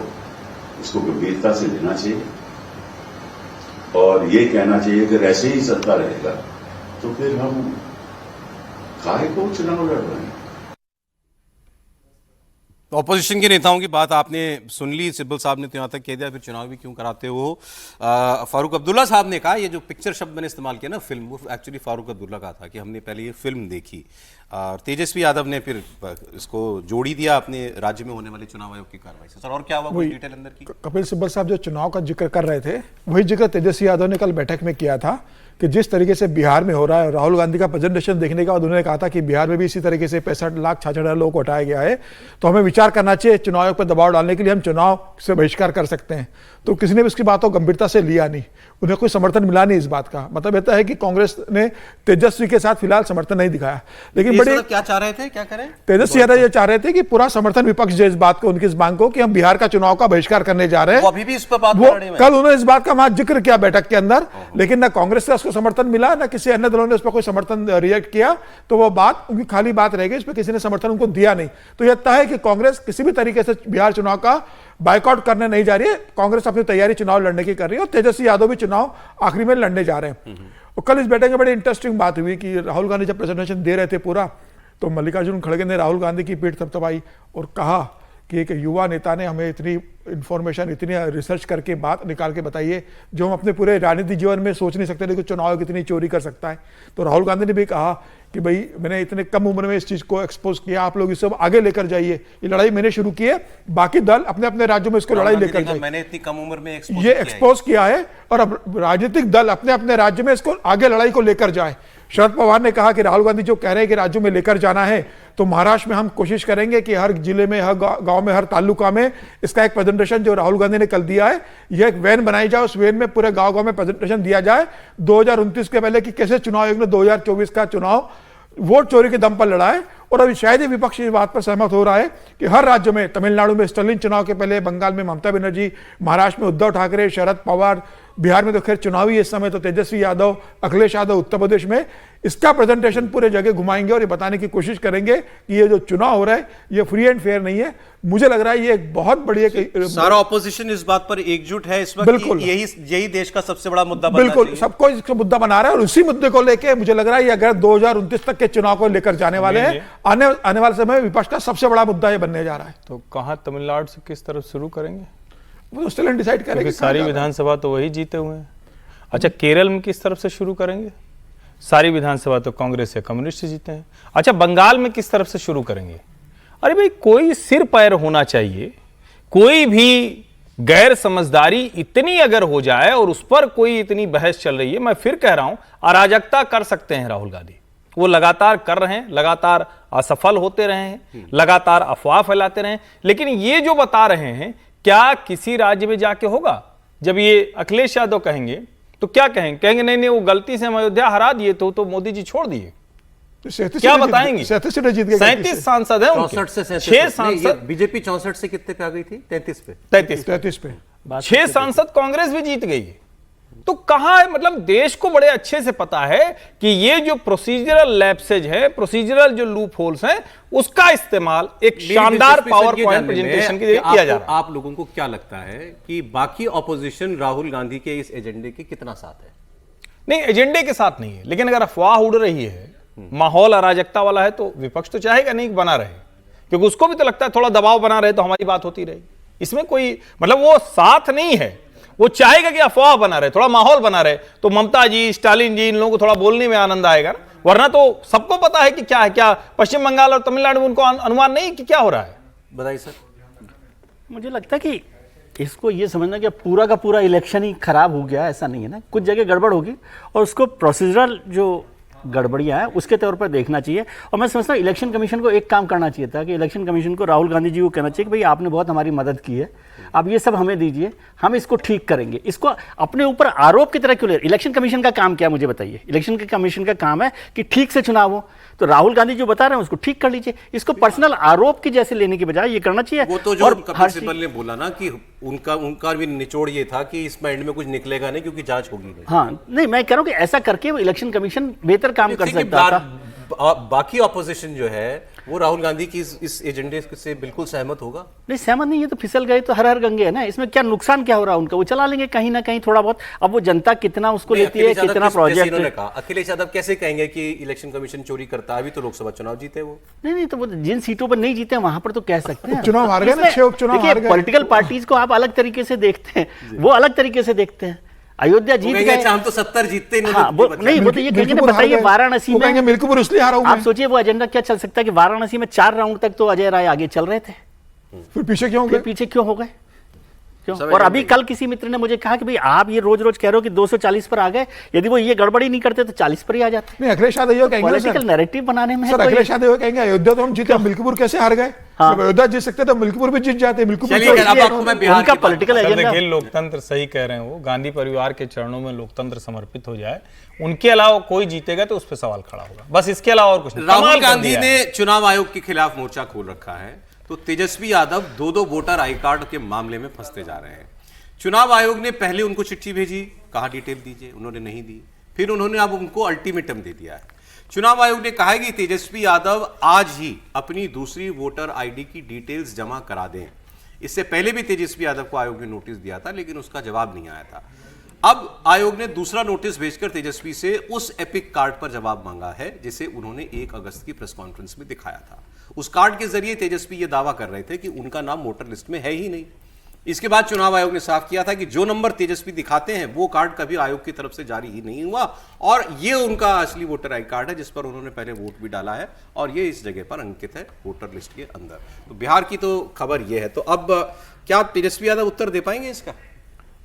इसको गंभीरता से लेना चाहिए और ये कहना चाहिए कि ऐसे ही सत्ता रहेगा तो फिर हम काहे को चुनाव लड़ रहे हैं। ऑपोजिशन के नेताओं की बात आपने सुन ली, सिब्बल साहब ने तो यहाँ तक कह दिया फिर चुनाव भी क्यों कराते हो। फारूक अब्दुल्ला साहब ने कहा, ये जो पिक्चर शब्द मैंने इस्तेमाल किया ना, फिल्म, वो एक्चुअली फारूक अब्दुल्ला का था कि हमने पहले ये फिल्म देखी और तेजस्वी यादव ने फिर इसको जोड़ी दिया अपने राज्य में होने वाले चुनाव आयोग की कार्रवाई से। सर और क्या हुआ कोई डिटेल अंदर की? कपिल सिब्बल साहब जो चुनाव का जिक्र कर रहे थे, वही जिक्र तेजस्वी यादव ने कल बैठक में किया था कि जिस तरीके से बिहार में हो रहा है, राहुल गांधी का प्रेजेंटेशन देखने के बाद उन्होंने कहा था कि बिहार में भी इसी तरीके से 65,66,000 लोगों को हटाया गया है, तो हमें विचार करना चाहिए चुनाव आयोग पर दबाव डालने के लिए हम चुनाव से बहिष्कार कर सकते हैं। तो किसी ने भी उसकी बात को गंभीरता से लिया नहीं, उन्हें कोई समर्थन मिला नहीं इस बात का। मतलब कहता है कि कांग्रेस ने तेजस्वी के साथ फिलहाल समर्थन नहीं दिखाया, लेकिन बड़े क्या चाह रहे थे, क्या करें? तेजस्वी यादव ये चाह रहे थे कि पूरा समर्थन विपक्ष जो इस बात को, उनकी इस मांग को कि हम बिहार का चुनाव का बहिष्कार करने जा रहे हैं, वो अभी भी इस पर बात वो कर रहे हैं। कल उन्होंने इस बात का वहां जिक्र किया बैठक के अंदर, लेकिन ना कांग्रेस से उसको समर्थन मिला, ना किसी अन्य दलों ने उस पर कोई समर्थन रिएक्ट किया। तो वो बात उनकी खाली बात रह गई, इस पर किसी ने समर्थन उनको दिया नहीं। तो यह तय है कि कांग्रेस किसी भी तरीके से बिहार चुनाव का बायकॉट करने नहीं जा रही है। कांग्रेस अपनी तैयारी चुनाव लड़ने की कर रही है और तेजस्वी यादव भी चुनाव आखिरी में लड़ने जा रहे हैं। और कल इस बैठक में बड़ी इंटरेस्टिंग बात हुई कि राहुल गांधी जब प्रेजेंटेशन दे रहे थे पूरा, तो मल्लिकार्जुन खड़गे ने राहुल गांधी की पीठ थपथपाई और कहा कि एक युवा नेता ने हमें इतनी इंफॉर्मेशन, इतनी रिसर्च करके बात निकाल के बताई है जो हम अपने पूरे राजनीतिक जीवन में सोच नहीं सकते, लेकिन चुनाव कितनी चोरी कर सकता है। तो राहुल गांधी ने भी कहा कि भाई मैंने इतने कम उम्र में इस चीज को एक्सपोज किया, आप लोग इसे आगे लेकर जाइए, ये लड़ाई मैंने शुरू की है, बाकी दल अपने अपने राज्यों में इसको लड़ाई लेकर जाइए। मैंने इतनी कम उम्र में ये एक्सपोज किया है और अब राजनीतिक दल अपने अपने राज्य में इसको आगे लड़ाई को लेकर जाए। शरद पवार ने कहा कि राहुल गांधी जो कह रहे हैं कि राज्यों में लेकर जाना है, तो महाराष्ट्र में हम कोशिश करेंगे कि हर जिले में, हर गांव में, हर तालुका में इसका एक प्रेजेंटेशन जो राहुल गांधी ने कल दिया है, यह एक वैन बनाई जाए, उस वैन में पूरे गांव गांव में प्रेजेंटेशन दिया जाए 2029 के पहले कि कैसे चुनाव आयोग ने 2024 का चुनाव वोट चोरी के दम पर लड़ा है। और अभी शायद ही विपक्ष इस बात पर सहमत हो रहा है कि हर राज्य में, तमिलनाडु में स्टालिन चुनाव के पहले, बंगाल में ममता बनर्जी, महाराष्ट्र में उद्धव ठाकरे, शरद पवार, बिहार में तो खैर चुनावी इस समय तो तेजस्वी यादव, अखिलेश यादव उत्तर प्रदेश में, इसका प्रेजेंटेशन पूरे जगह घुमाएंगे और ये बताने की कोशिश करेंगे कि ये जो चुनाव हो रहा है ये फ्री एंड फेयर नहीं है। मुझे लग रहा है ये एक बहुत बड़ी सारा ऑपोजिशन इस बात पर एकजुट है इस वक्त। बिल्कुल, यही देश का सबसे बड़ा मुद्दा बनना बिल्कुल चाहिए। सबको इसको मुद्दा बना रहा है और उसी मुद्दे को लेकर मुझे लग रहा है ये अगर 2029 तक के चुनाव को लेकर जाने वाले हैं, आने वाले समय में विपक्ष का सबसे बड़ा मुद्दा ये बनने जा रहा है। तो कहां तमिलनाडु से किस तरफ शुरू करेंगे? वो स्टिल डिसाइड करेंगे। सारी विधानसभा तो वही जीते हुए हैं। अच्छा, केरल में किस तरफ से शुरू करेंगे? सारी विधानसभा तो कांग्रेस या कम्युनिस्ट जीते हैं। अच्छा, बंगाल में किस तरफ से शुरू करेंगे? अरे भाई, कोई सिर पैर होना चाहिए। कोई भी गैर समझदारी इतनी अगर हो जाए और उस पर कोई इतनी बहस चल रही है, मैं फिर कह रहा हूं, अराजकता कर सकते हैं राहुल गांधी, वो लगातार कर रहे हैं, लगातार असफल होते रहे हैं, लगातार अफवाह फैलाते रहे हैं, लेकिन ये जो बता रहे हैं क्या किसी राज्य में जाके होगा? जब ये अखिलेश यादव कहेंगे तो क्या कहेंगे? कहेंगे नहीं नहीं वो गलती से हम अयोध्या हरा दिए तो मोदी जी छोड़ दिए। क्या बताएंगे? 37 सांसद हैं, 64 से 6 सांसद। बीजेपी 64 से कितने पे आ गई थी? 33 पे। 33 पे 6 सांसद कांग्रेस भी जीत गई है। तो कहां है, मतलब देश को बड़े अच्छे से पता है कि ये जो प्रोसीजरल लैप्सेज है, प्रोसीजरल जो लूप होल्स हैं, उसका इस्तेमाल एक शानदार पावर पॉइंट प्रेजेंटेशन के लिए किया जा रहा है। आप लोगों को क्या लगता है कि बाकी ऑपोजिशन राहुल गांधी के इस एजेंडे के कितना साथ है? नहीं, एजेंडे के साथ नहीं है, लेकिन अगर अफवाह उड़ रही है, माहौल अराजकता वाला है, तो विपक्ष तो चाहेगा नहीं कि बना रहे, क्योंकि उसको भी तो लगता है थोड़ा दबाव बना रहे तो हमारी बात होती रहेगी। इसमें कोई मतलब वो साथ नहीं है, वो चाहेगा कि अफवाह बना रहे, थोड़ा माहौल बना रहे, तो ममता जी, स्टालिन जी, इन लोगों को थोड़ा बोलने में आनंद आएगा ना। वरना तो सबको पता है कि क्या है, क्या पश्चिम बंगाल और तमिलनाडु में उनको अनुमान नहीं कि क्या हो रहा है। बताइए सर। मुझे लगता है कि इसको ये समझना कि पूरा का पूरा इलेक्शन ही खराब हो गया, ऐसा नहीं है ना। कुछ जगह गड़बड़ होगी और उसको प्रोसीजरल जो गड़बड़ियां हैं उसके तौर पर देखना चाहिए। और मैं समझता हूँ इलेक्शन कमीशन को एक काम करना चाहिए था कि इलेक्शन कमीशन को राहुल गांधी जी को कहना चाहिए कि भाई आपने बहुत हमारी मदद की है, आप ये सब हमें दीजिए, हम इसको ठीक करेंगे। इसको अपने ऊपर आरोप की तरह क्यों ले? इलेक्शन कमीशन का काम क्या है मुझे बताइए? इलेक्शन कमीशन का काम है कि ठीक से चुनाव हो, तो राहुल गांधी जो बता रहे हैं उसको ठीक कर लीजिए। इसको पर्सनल आरोप की जैसे लेने की बजाय ये करना चाहिए। वो तो जो कपिल सिब्बल ने बोला ना कि उनका भी निचोड़ ये था कि इस एंड में कुछ निकलेगा नहीं क्योंकि जांच होगी नहीं। हाँ, नहीं मैं कह रहा हूं कि ऐसा करके वो इलेक्शन कमीशन बेहतर काम कर सकता था। बाकी ऑपोजिशन जो है वो राहुल गांधी की इस एजेंडे से बिल्कुल सहमत होगा? नहीं, सहमत नहीं है तो फिसल गए तो हर हर गंगे है ना। इसमें क्या नुकसान क्या हो रहा है उनका? वो चला लेंगे कहीं ना कहीं थोड़ा बहुत। अब वो जनता कितना उसको लेती है, कितना प्रोजेक्ट। अखिलेश यादव कैसे कहेंगे कि इलेक्शन कमीशन चोरी करता है? अभी तो लोकसभा चुनाव जीते वो। नहीं तो वो जिन सीटों पर नहीं जीते वहां पर तो कह सकते हैं। चुनाव हार गए ना, 6 उपचुनाव हार गए। पॉलिटिकल पार्टीज को आप अलग तरीके से देखते हैं, वो अलग तरीके से देखते हैं। अयोध्या जीत गए, हम तो 70 जीतते नहीं, वो तो ये कहेंगे बताइए वाराणसी में मिल्कीपुर इसलिए हारा हूं। आप सोचिए वो एजेंडा क्या चल सकता है कि वाराणसी में 4 राउंड तक तो अजय राय आगे चल रहे थे, फिर पीछे क्यों गए? पीछे क्यों हो गए? क्यों? और अभी कल किसी मित्र ने मुझे कहा कि भाई आप ये रोज रोज कह रहे हो कि 240 पर आ गए, यदि वो ये गड़बड़ी नहीं करते तो 40 पर ही आ जाते। नहीं, अखिलेश यादव कहेंगे पॉलिटिकल नैरेटिव बनाने में सर, अखिलेश यादव कहेंगे अयोध्या तो हम जीते, मिल्कीपुर कैसे हार गए? अयोध्या जीत सकते तो मिल्कीपुर भी जीत जाते। उनका पॉलिटिकल एजेंडा। देखिए, लोकतंत्र सही कह रहे हैं वो, गांधी परिवार के चरणों में लोकतंत्र समर्पित हो जाए, उनके अलावा कोई जीतेगा तो उस पर सवाल खड़ा होगा, बस इसके अलावा और कुछ नहीं। राहुल गांधी ने चुनाव आयोग के खिलाफ मोर्चा खोल रखा है, तो Tejashwi Yadav 2 voter I card के मामले में फंसते जा रहे हैं। चुनाव आयोग ने पहले उनको चिट्ठी भेजी, कहा डिटेल दीजिए, उन्होंने नहीं दी। फिर उन्होंने अब उनको अल्टीमेटम दे दिया है। चुनाव आयोग ने कहा है कि तेजस्वी यादव आज ही अपनी दूसरी वोटर आईडी की डिटेल्स जमा करा दें। इससे पहले भी तेजस्वी यादव को आयोग ने नोटिस दिया था, लेकिन उसका जवाब नहीं आया था। अब आयोग ने दूसरा नोटिस भेजकर तेजस्वी से उस एपिक कार्ड पर जवाब मांगा है जिसे उन्होंने 1 अगस्त की प्रेस कॉन्फ्रेंस में दिखाया था। उस कार्ड के जरिए तेजस्वी यह दावा कर रहे थे कि उनका नाम वोटर लिस्ट में है ही नहीं। इसके बाद चुनाव आयोग ने साफ किया था कि जो नंबर तेजस्वी दिखाते हैं वो कार्ड कभी आयोग की तरफ से जारी ही नहीं हुआ, और ये उनका असली वोटर आई कार्ड है जिस पर उन्होंने पहले वोट भी डाला है, और ये इस जगह पर अंकित है वोटर लिस्ट के अंदर। तो बिहार की तो खबर ये है। तो अब क्या तेजस्वी यादव उत्तर दे पाएंगे इसका?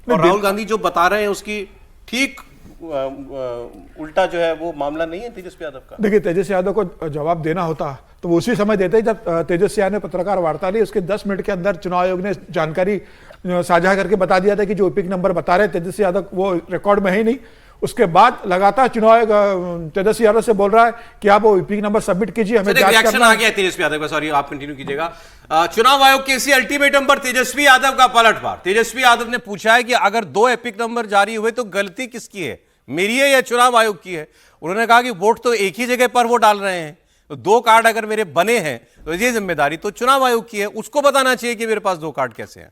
और राहुल गांधी जो बता रहे हैं उसकी ठीक उल्टा जो है वो मामला नहीं है तेजस्वी यादव का? देखिए, तेजस्वी यादव को जवाब देना होता तो वो उसी समय देते जब तेजस्वी यादव ने पत्रकार वार्ता ली। उसके 10 मिनट के अंदर चुनाव आयोग ने जानकारी साझा करके बता दिया था कि जो एपिक नंबर बता रहे तेजस्वी यादव वो रिकॉर्ड में है ही नहीं। उसके बाद लगातार चुनाव आयोग तेजस्वी यादव से बोल रहा है कि आप वो एपिक नंबर सबमिट कीजिए, हमें जांच करना है। आ गया तेजस्वी यादव का, सॉरी आप कंटिन्यू कीजिएगा। चुनाव आयोग के इसी अल्टीमेटम पर तेजस्वी यादव का पलटवार। तेजस्वी यादव ने पूछा है कि अगर 2 एपिक नंबर जारी हुए तो गलती किसकी है, मेरी है या चुनाव आयोग की है? उन्होंने कहा कि वोट तो एक ही जगह पर वो डाल रहे हैं, तो 2 कार्ड अगर मेरे बने हैं तो ये जिम्मेदारी तो चुनाव आयोग की है, उसको बताना चाहिए कि मेरे पास 2 कार्ड कैसे हैं।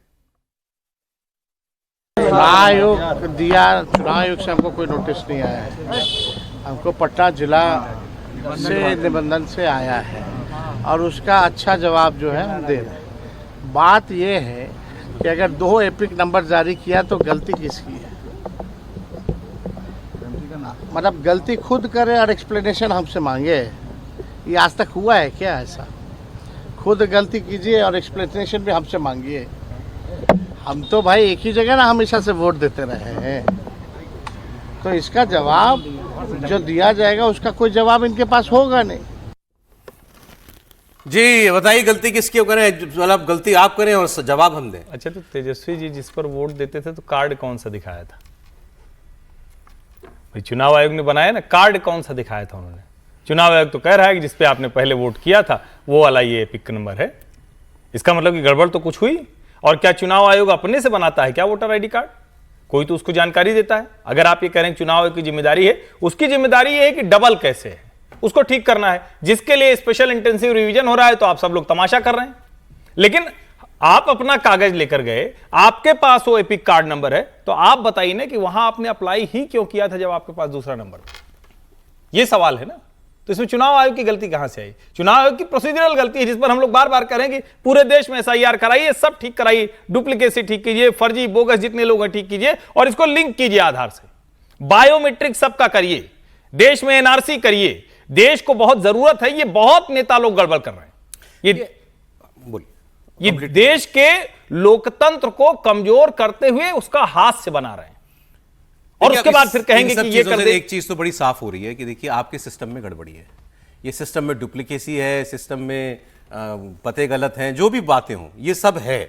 चुनाव आयोग दिया, चुनाव आयोग से हमको कोई नोटिस नहीं आया है, हमको पटना जिला से निबंधन से आया है और उसका अच्छा जवाब जो है हम दे रहे हैं। बात ये है कि अगर 2 एपिक नंबर जारी किया तो गलती किसकी है? मतलब गलती खुद करे और एक्सप्लेनेशन हमसे मांगे, ये आज तक हुआ है क्या ऐसा? खुद गलती कीजिए और एक्सप्लेनेशन भी हमसे मांगिए। हम तो भाई एक ही जगह ना हमेशा से वोट देते रहे हैं, तो इसका जवाब जो दिया जाएगा उसका कोई जवाब इनके पास होगा नहीं। जी बताइए, गलती किसकी करें? मतलब गलती आप करें और जवाब हम दें। अच्छा, तो तेजस्वी जी जिस पर वोट देते थे तो कार्ड कौन सा दिखाया था? चुनाव आयोग ने बनाया ना, कार्ड कौन सा दिखाया था उन्होंने? चुनाव आयोग तो कह रहा है कि जिसपे आपने पहले वोट किया था वो वाला ये एपिक नंबर है। इसका मतलब कि गड़बड़ तो कुछ हुई। और क्या चुनाव आयोग अपने से बनाता है क्या वोटर आईडी कार्ड? कोई तो उसको जानकारी देता है। अगर आप ये कह रहे हैं चुनाव आयोग की जिम्मेदारी है, उसकी जिम्मेदारी ये है कि डबल कैसे है उसको ठीक करना है, जिसके लिए स्पेशल इंटेंसिव रिवीजन हो रहा है तो आप सब लोग तमाशा कर रहे हैं। लेकिन आप अपना कागज लेकर गए, आपके पास वो एपिक कार्ड नंबर है, तो आप बताइए ना कि वहां आपने अप्लाई ही क्यों किया था जब आपके पास दूसरा नंबर था? ये सवाल है ना। तो इसमें चुनाव आयोग की गलती कहां से आई? चुनाव आयोग की प्रोसीजरल गलती है, जिस पर हम लोग बार बार करेंगे पूरे देश में SIR कराइए, सब ठीक कराइए, डुप्लीकेसी ठीक कीजिए, फर्जी बोगस जितने लोग हैं ठीक कीजिए, और इसको लिंक कीजिए आधार से, बायोमेट्रिक सबका करिए, देश में NRC करिए। देश को बहुत जरूरत है, ये बहुत नेता लोग गड़बड़ कर रहे हैं। ये देश के लोकतंत्र को कमजोर करते हुए उसका हाथ से बना रहे हैं, और उसके बाद फिर कहेंगे कि ये कर दे। एक चीज तो बड़ी साफ हो रही है कि देखिए आपके सिस्टम में गड़बड़ी है, ये सिस्टम में डुप्लीकेसी है, सिस्टम में पते गलत हैं, जो भी बातें हों ये सब है।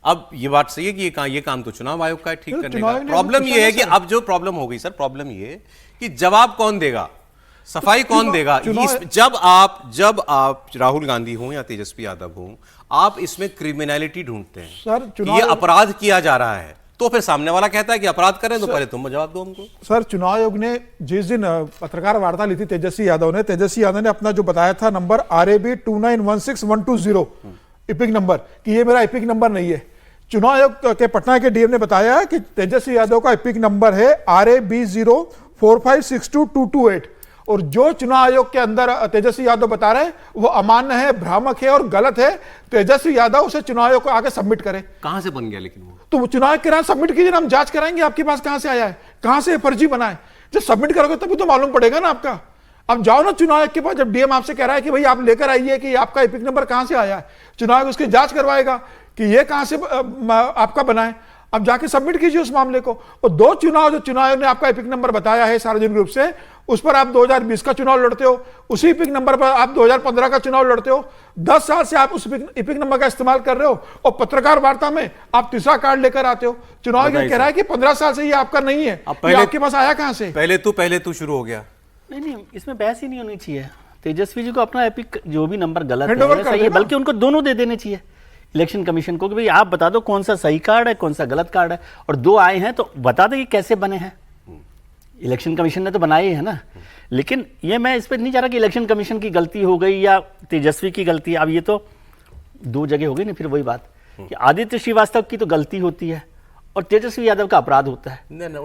अब ये बात सही है कि ये काम तो चुनाव आयोग का है ठीक करने का। प्रॉब्लम ये है कि अब जो प्रॉब्लम हो गई सर, प्रॉब्लम ये है कि जवाब कौन देगा, सफाई कौन देगा? जब आप राहुल गांधी हो या तेजस्वी यादव हो, आप इसमें क्रिमिनलिटी ढूंढते हैं सर, ये अपराध किया जा रहा है, तो फिर सामने वाला कहता है कि अपराध करें तो पहले तुम जवाब दो हमको। सर, चुनाव आयोग ने जिस दिन पत्रकार वार्ता ली थी तेजस्वी यादव ने अपना जो बताया था नंबर RAB 2916120 एपिक नंबर, कि ये मेरा एपिक नंबर नहीं है। चुनाव आयोग के पटना के DM ने बताया कि तेजस्वी यादव का एपिक नंबर है RAB 045622228, और जो चुनाव आयोग के अंदर तेजस्वी यादव बता रहे हैं वो अमान्य है, भ्रामक है और गलत है। तेजस्वी यादव उसे चुनाव आयोग को आगे सबमिट करे। कहां से बन गया लेकिन वो? तो चुनाव आयोग के नाम सबमिट कीजिए ना, हम जांच कराएंगे आपके पास कहां से आया है, कहां से फर्जी बना है। जब सबमिट करोगे तभी तो मालूम पड़ेगा ना आपका। अब जाओ ना चुनाव आयोग के पास, जब DM आपसे कह रहा है कि भाई आप लेकर आइए कि आपका एपिक नंबर कहां से आया है, चुनाव आयोग उसकी जांच करवाएगा कि ये कहां से आपका बना है। अब जाके सबमिट कीजिए उस मामले को। और जो चुनाव आयोग ने आपका एपिक नंबर बताया है सार्वजनिक रूप से, उस पर आप 2020 का चुनाव लड़ते हो, उसी एपिक नंबर पर आप 2015 का चुनाव लड़ते हो। 10 साल से आप उस एपिक नंबर का इस्तेमाल कर रहे हो, और पत्रकार वार्ता में आप तीसरा कार्ड लेकर आते हो। चुनाव आयोग कह रहा है कि 15 साल से ये आपका नहीं है, ये आपके पास आया कहां से? पहले तू शुरू हो गया। नहीं, इसमें बहस ही नहीं होनी चाहिए। तेजस्वी जी को अपना एपिक जो भी नंबर गलत है सही है, बल्कि उनको दोनों दे देने चाहिए इलेक्शन कमीशन को कि भाई आप बता दो कौन सा सही कार्ड है, कौन सा गलत कार्ड है, और 2 आए हैं तो बता दो कि कैसे बने हैं। इलेक्शन कमीशन ने तो बनाए है ना। लेकिन ये मैं इस पर नहीं चाह रहा कि इलेक्शन कमीशन की गलती हो गई या तेजस्वी की गलती। अब ये तो 2 जगह हो गई ना, फिर वही बात कि आदित्य श्रीवास्तव की तो गलती होती है और तेजस्वी यादव का अपराध होता है।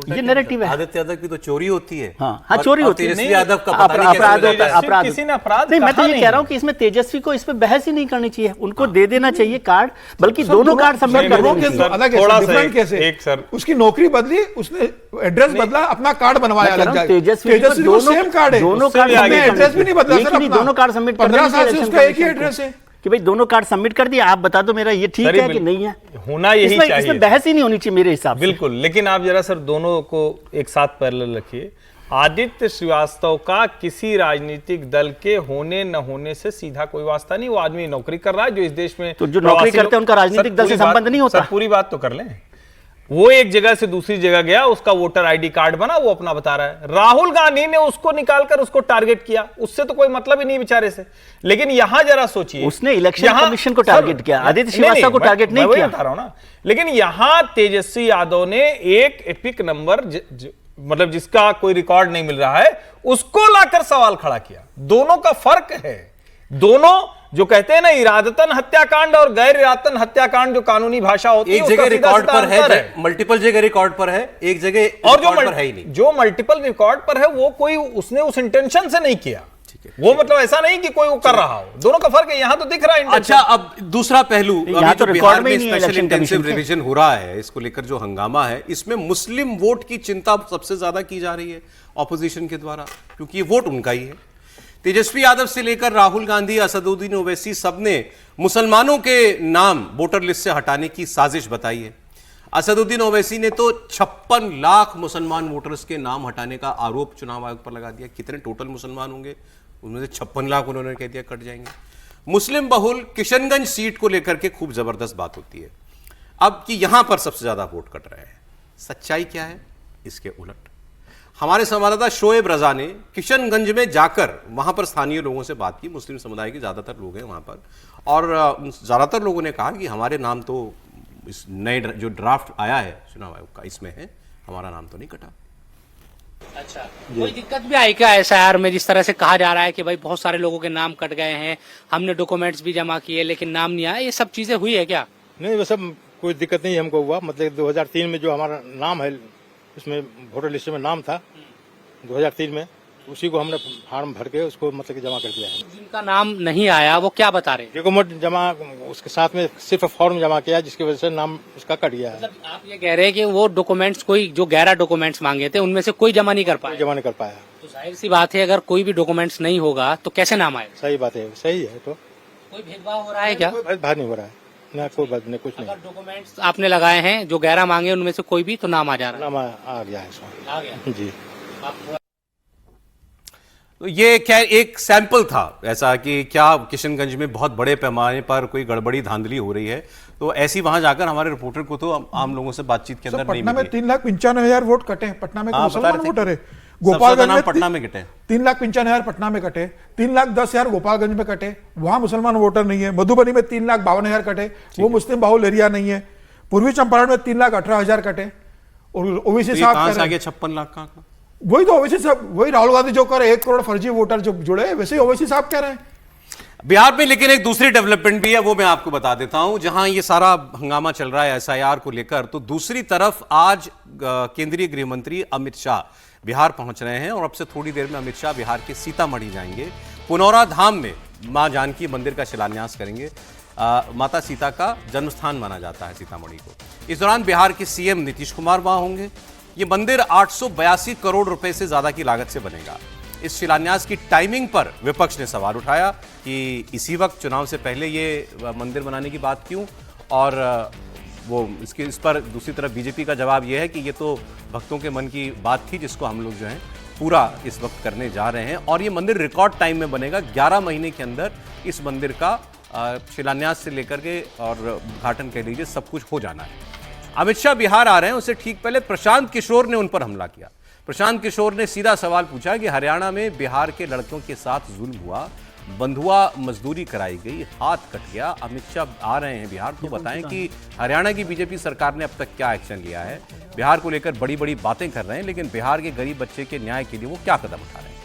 ये नैरेटिव है। आदित्य यादव की तो चोरी होती है। हाँ, चोरी होती है। तेजस्वी यादव का अपराध होता है, अपराध। किसी ने अपराध नहीं, मैं तो ये कह रहा हूँ कि इसमें तेजस्वी को इस पे बहस ही नहीं करनी चाहिए, उनको दे देना चाहिए कार्ड, बल्कि दोनों कार्ड सबमिट कर देने चाहिए। अलग कैसे उसकी नौकरी बदली, उसने एड्रेस बदला, अपना कार्ड बनवाया अलग जाके। तेजस्वी को सेम कार्ड है, दोनों कार्ड एड्रेस भी नहीं बदला सर, दोनों कार्ड सबमिट 15 साल से उसका एक ही एड्रेस है कि भाई दोनों कार्ड सबमिट कर दिया, आप बता दो मेरा ये ठीक है कि नहीं है। होना यही चाहिए, इसमें बहस ही नहीं होनी चाहिए मेरे हिसाब से। बिल्कुल। लेकिन आप जरा सर दोनों को एक साथ पैरेलल रखिए। आदित्य श्रीवास्तव का किसी राजनीतिक दल के होने न होने से सीधा कोई वास्ता नहीं। वो आदमी नौकरी कर रहा है जो इस देश में, तो जो नौकरी करते हैं उनका राजनीतिक दल से संबंध नहीं होता। पूरी बात तो कर लें। वो एक जगह से दूसरी जगह गया, उसका वोटर आईडी कार्ड बना, वो अपना बता रहा है। राहुल गांधी ने उसको निकालकर उसको टारगेट किया, उससे तो कोई मतलब ही नहीं बेचारे से। लेकिन यहां जरा सोचिए, उसने इलेक्शन कमीशन को टारगेट किया, आदित्य श्रीवास्तव को टारगेट नहीं किया। बता रहा हूं ना। लेकिन यहां तेजस्वी यादव ने एक एपिक नंबर मतलब जिसका कोई रिकॉर्ड नहीं मिल रहा है, उसको लाकर सवाल खड़ा किया। दोनों का फर्क है। दोनों जो कहते हैं ना इरादतन हत्याकांड और गैर इरादतन हत्याकांड, जो कानूनी भाषा होती है, एक जगह रिकॉर्ड पर है, मल्टीपल जगह रिकॉर्ड पर है, एक जगह और जो पर है ही नहीं। जो मल्टीपल रिकॉर्ड पर है वो कोई उसने उस इंटेंशन से नहीं किया। वो मतलब ऐसा नहीं कि कोई वो कर रहा हो। दोनों का फर्क है, यहां तो दिख रहा है। अच्छा, अब दूसरा पहलू, अभी जो बिहार में स्पेशल इंटेंसिव रिवीजन हो रहा है, इसको लेकर जो हंगामा है, इसमें मुस्लिम वोट की चिंता सबसे ज्यादा की जा रही है ऑपोजिशन के द्वारा, क्योंकि ये वोट उनका ही है। तेजस्वी यादव से लेकर राहुल गांधी, असदुद्दीन ओवैसी, सबने मुसलमानों के नाम वोटर लिस्ट से हटाने की साजिश बताई है। असदुद्दीन ओवैसी ने तो 56 लाख मुसलमान वोटर्स के नाम हटाने का आरोप चुनाव आयोग पर लगा दिया। कितने टोटल मुसलमान होंगे? उनमें से 56 लाख उन्होंने कह दिया कट जाएंगे। मुस्लिम बहुल किशनगंज सीट को लेकर के खूब जबरदस्त बात होती है अब कि यहां पर सबसे ज्यादा वोट कट रहे हैं। सच्चाई क्या है? इसके उलट हमारे संवाददाता शोएब रजा ने किशनगंज में जाकर वहां पर स्थानीय लोगों से बात की। मुस्लिम समुदाय के ज्यादातर लोग हैं वहां पर, और ज्यादातर लोगों ने कहा कि हमारे नाम तो इस नए जो ड्राफ्ट आया है चुनाव आयोग का, इसमें है, हमारा नाम तो नहीं कटा। अच्छा, कोई दिक्कत भी आई क्या एसआईआर में? जिस तरह से कहा जा रहा है कि भाई बहुत सारे लोगों के नाम कट गए हैं, हमने डॉक्यूमेंट्स भी जमा किए लेकिन नाम नहीं आया, ये सब चीजें हुई है क्या? नहीं, वो सब कोई दिक्कत नहीं हमको हुआ। मतलब 2003 में जो हमारा नाम है उसमें वोटर लिस्ट में नाम था 2003 में, उसी को हमने फार्म भर के उसको मतलब कि जमा कर दिया है। जिनका नाम नहीं आया वो क्या बता रहे? डॉक्यूमेंट जमा उसके साथ में सिर्फ फॉर्म जमा किया, जिसकी वजह से नाम उसका कट गया है। मतलब आप ये कह रहे हैं कि वो डॉक्यूमेंट्स, कोई जो 11 डॉक्यूमेंट्स मांगे थे उनमें से कोई जमा नहीं कर पाया? जमा नहीं कर पाया। तो जाहिर सी बात है, अगर कोई भी डॉक्यूमेंट्स नहीं होगा तो कैसे नाम आएगा? सही बात है, सही है। तो कोई भेदभाव हो रहा है क्या? कोई भेदभाव नहीं हो रहा है ना, कोई बात नहीं, कुछ नहीं। अगर डॉक्यूमेंट्स आपने लगाए हैं जो 11 मांगे उनमें से कोई भी, तो नाम आ जा रहा है? नाम आ गया है इसमें। आ गया जी। तो ये खैर एक सैंपल था ऐसा कि क्या किशनगंज में बहुत बड़े पैमाने पर कोई गड़बड़ी धांधली हो रही है। तो ऐसी वहां जाकर हमारे रिपोर्टर को तो आम लोगों से बातचीत के अंदर नहीं पटना में 3,95,000 वोट कटे। पटना में मुसलमान वोटर है। गोपालगंज में पटना में कटे 3,95,000 पटना में कटे, 3,10,000 गोपालगंज में कटे, वहां मुसलमान वोटर नहीं है। मधुबनी में 3,52,000 कटे, वो मुस्लिम बाहुल एरिया नहीं है। पूर्वी चंपारण में 3,18,000 कटे, और ओबीसी साहब कहां से आ गया 56 लाख का? वही तो ओवैसी साहब, वही राहुल गांधी जो कर 1 करोड़ फर्जी वोटर जो जुड़े, वैसे ही ओवैसी साहब कह रहे हैं। बिहार में लेकिन एक दूसरी डेवलपमेंट भी है, वो मैं आपको बता देता हूं। जहां ये सारा हंगामा चल रहा है एसआईआर को लेकर, तो दूसरी तरफ आज केंद्रीय गृह मंत्री अमित शाह बिहार पहुंच रहे हैं, और अब से थोड़ी देर में अमित शाह बिहार के सीतामढ़ी जाएंगे। पुनौरा धाम में मां जानकी मंदिर का शिलान्यास करेंगे। माता सीता का जन्म स्थान माना जाता है सीतामढ़ी को। इस दौरान बिहार के सीएम नीतीश कुमार वहां होंगे। ये मंदिर 882 करोड़ रुपए से ज्यादा की लागत से बनेगा। इस शिलान्यास की टाइमिंग पर विपक्ष ने सवाल उठाया कि इसी वक्त चुनाव से पहले ये मंदिर बनाने की बात क्यों, और वो इस पर दूसरी तरफ बीजेपी का जवाब यह है कि ये तो भक्तों के मन की बात थी जिसको हम लोग जो है पूरा इस वक्त करने जा रहे हैं, और ये मंदिर रिकॉर्ड टाइम में बनेगा। 11 महीने के अंदर इस मंदिर का शिलान्यास से लेकर के और उद्घाटन कह लीजिए सब कुछ हो जाना है। अमित शाह बिहार आ रहे हैं, उससे ठीक पहले प्रशांत किशोर ने उन पर हमला किया। प्रशांत किशोर ने सीधा सवाल पूछा कि हरियाणा में बिहार के लड़कों के साथ जुल्म हुआ, बंधुआ मजदूरी कराई गई, हाथ कट गया। अमित शाह आ रहे हैं बिहार, तो बताएं कि हरियाणा की बीजेपी सरकार ने अब तक क्या एक्शन लिया है। बिहार को लेकर बड़ी बड़ी बातें कर रहे हैं, लेकिन बिहार के गरीब बच्चे के न्याय के लिए वो क्या कदम उठा रहे हैं।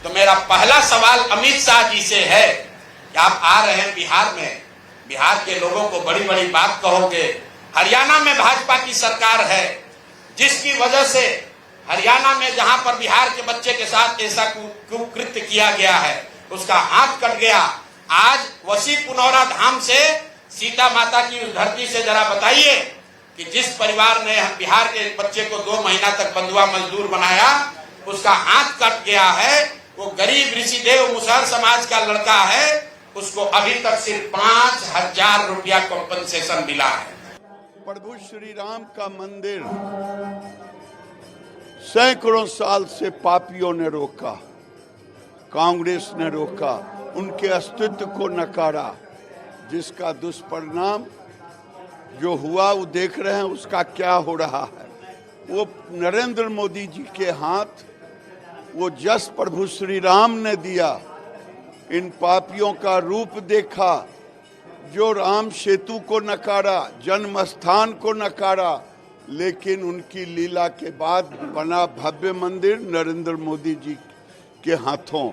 तो मेरा पहला सवाल अमित शाह जी से है कि आप आ रहे हैं बिहार में, बिहार के लोगों को बड़ी बड़ी बात कहोगे। हरियाणा में भाजपा की सरकार है, जिसकी वजह से हरियाणा में जहां पर बिहार के बच्चे के साथ ऐसा कुकृत्य किया गया है, उसका हाथ कट गया। आज वसी पुनौरा धाम से सीता माता की उस धरती से जरा बताइए कि जिस परिवार ने बिहार के बच्चे को 2 महीना तक बंधुआ मजदूर बनाया, उसका हाथ कट गया है। वो गरीब ऋषिदेव मुसहर समाज का लड़का है, उसको अभी तक सिर्फ 5,000 रुपया कॉम्पनसेशन मिला है। प्रभु श्री राम का मंदिर सैकड़ों साल से पापियों ने रोका, कांग्रेस ने रोका, उनके अस्तित्व को नकारा, जिसका दुष्परिणाम जो हुआ वो देख रहे हैं। उसका क्या हो रहा है, वो नरेंद्र मोदी जी के हाथ वो जस प्रभु श्री राम ने दिया, इन पापियों का रूप देखा, जो राम सेतु को नकारा, जन्म स्थान को नकारा, लेकिन उनकी लीला के बाद बना भव्य मंदिर नरेंद्र मोदी जी के हाथों।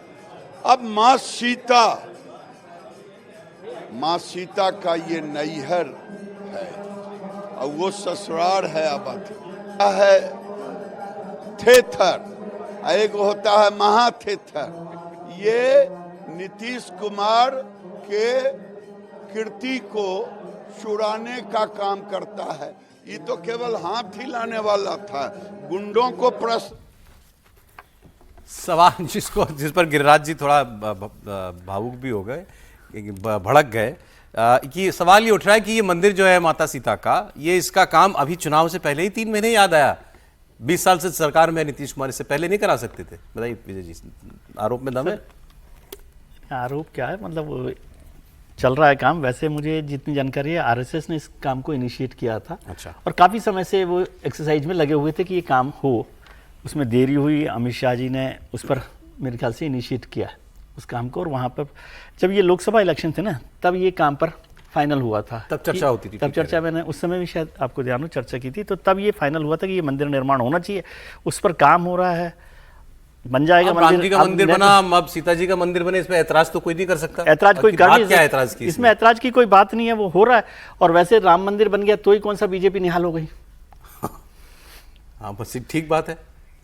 अब माँ सीता का ये नैहर है और वो ससुराल है। अब है थेथर, एक होता है महाथेथर। ये नीतीश कुमार के कीर्ति को छुड़ाने का काम करता है। ये तो केवल हाथ हिलाने वाला था, गुंडों को सवाल जिस पर गिरिराज जी थोड़ा भावुक भी हो गए, भड़क गए, कि सवाल ये उठ रहा है कि ये मंदिर जो है माता सीता का, ये इसका काम अभी चुनाव से पहले ही 3 महीने याद आया। 20 साल से सरकार में नीतीश कुमार, इससे पहले नहीं करा सकते थे? बताइए विजय जी, आरोप में दम है? आरोप क्या है, मतलब चल रहा है काम। वैसे मुझे जितनी जानकारी है आरएसएस ने इस काम को इनिशिएट किया था। अच्छा। और काफ़ी समय से वो एक्सरसाइज में लगे हुए थे कि ये काम हो। उसमें देरी हुई, अमित शाह जी ने उस पर मेरे ख्याल से इनिशिएट किया उस काम को। और वहाँ पर जब ये लोकसभा इलेक्शन थे ना, तब ये काम पर फाइनल हुआ था। तब चर्चा होती थी। तब चर्चा मैंने उस समय भी शायद आपको ध्यान हो चर्चा की थी। तो तब ये फाइनल हुआ था कि ये मंदिर निर्माण होना चाहिए, उस पर काम हो रहा है, बन जाएगा मंदिर। राम जी का मंदिर बना, अब सीता जी का मंदिर बने, इसमें ऐतराज तो कोई नहीं कर सकता। ऐतराज कोई कर नहीं, क्या ऐतराज की इसमें ऐतराज की कोई बात नहीं है, वो हो रहा है। और वैसे राम मंदिर बन गया तो ही कौन सा बीजेपी निहाल हो गई। हाँ बस ठीक बात है।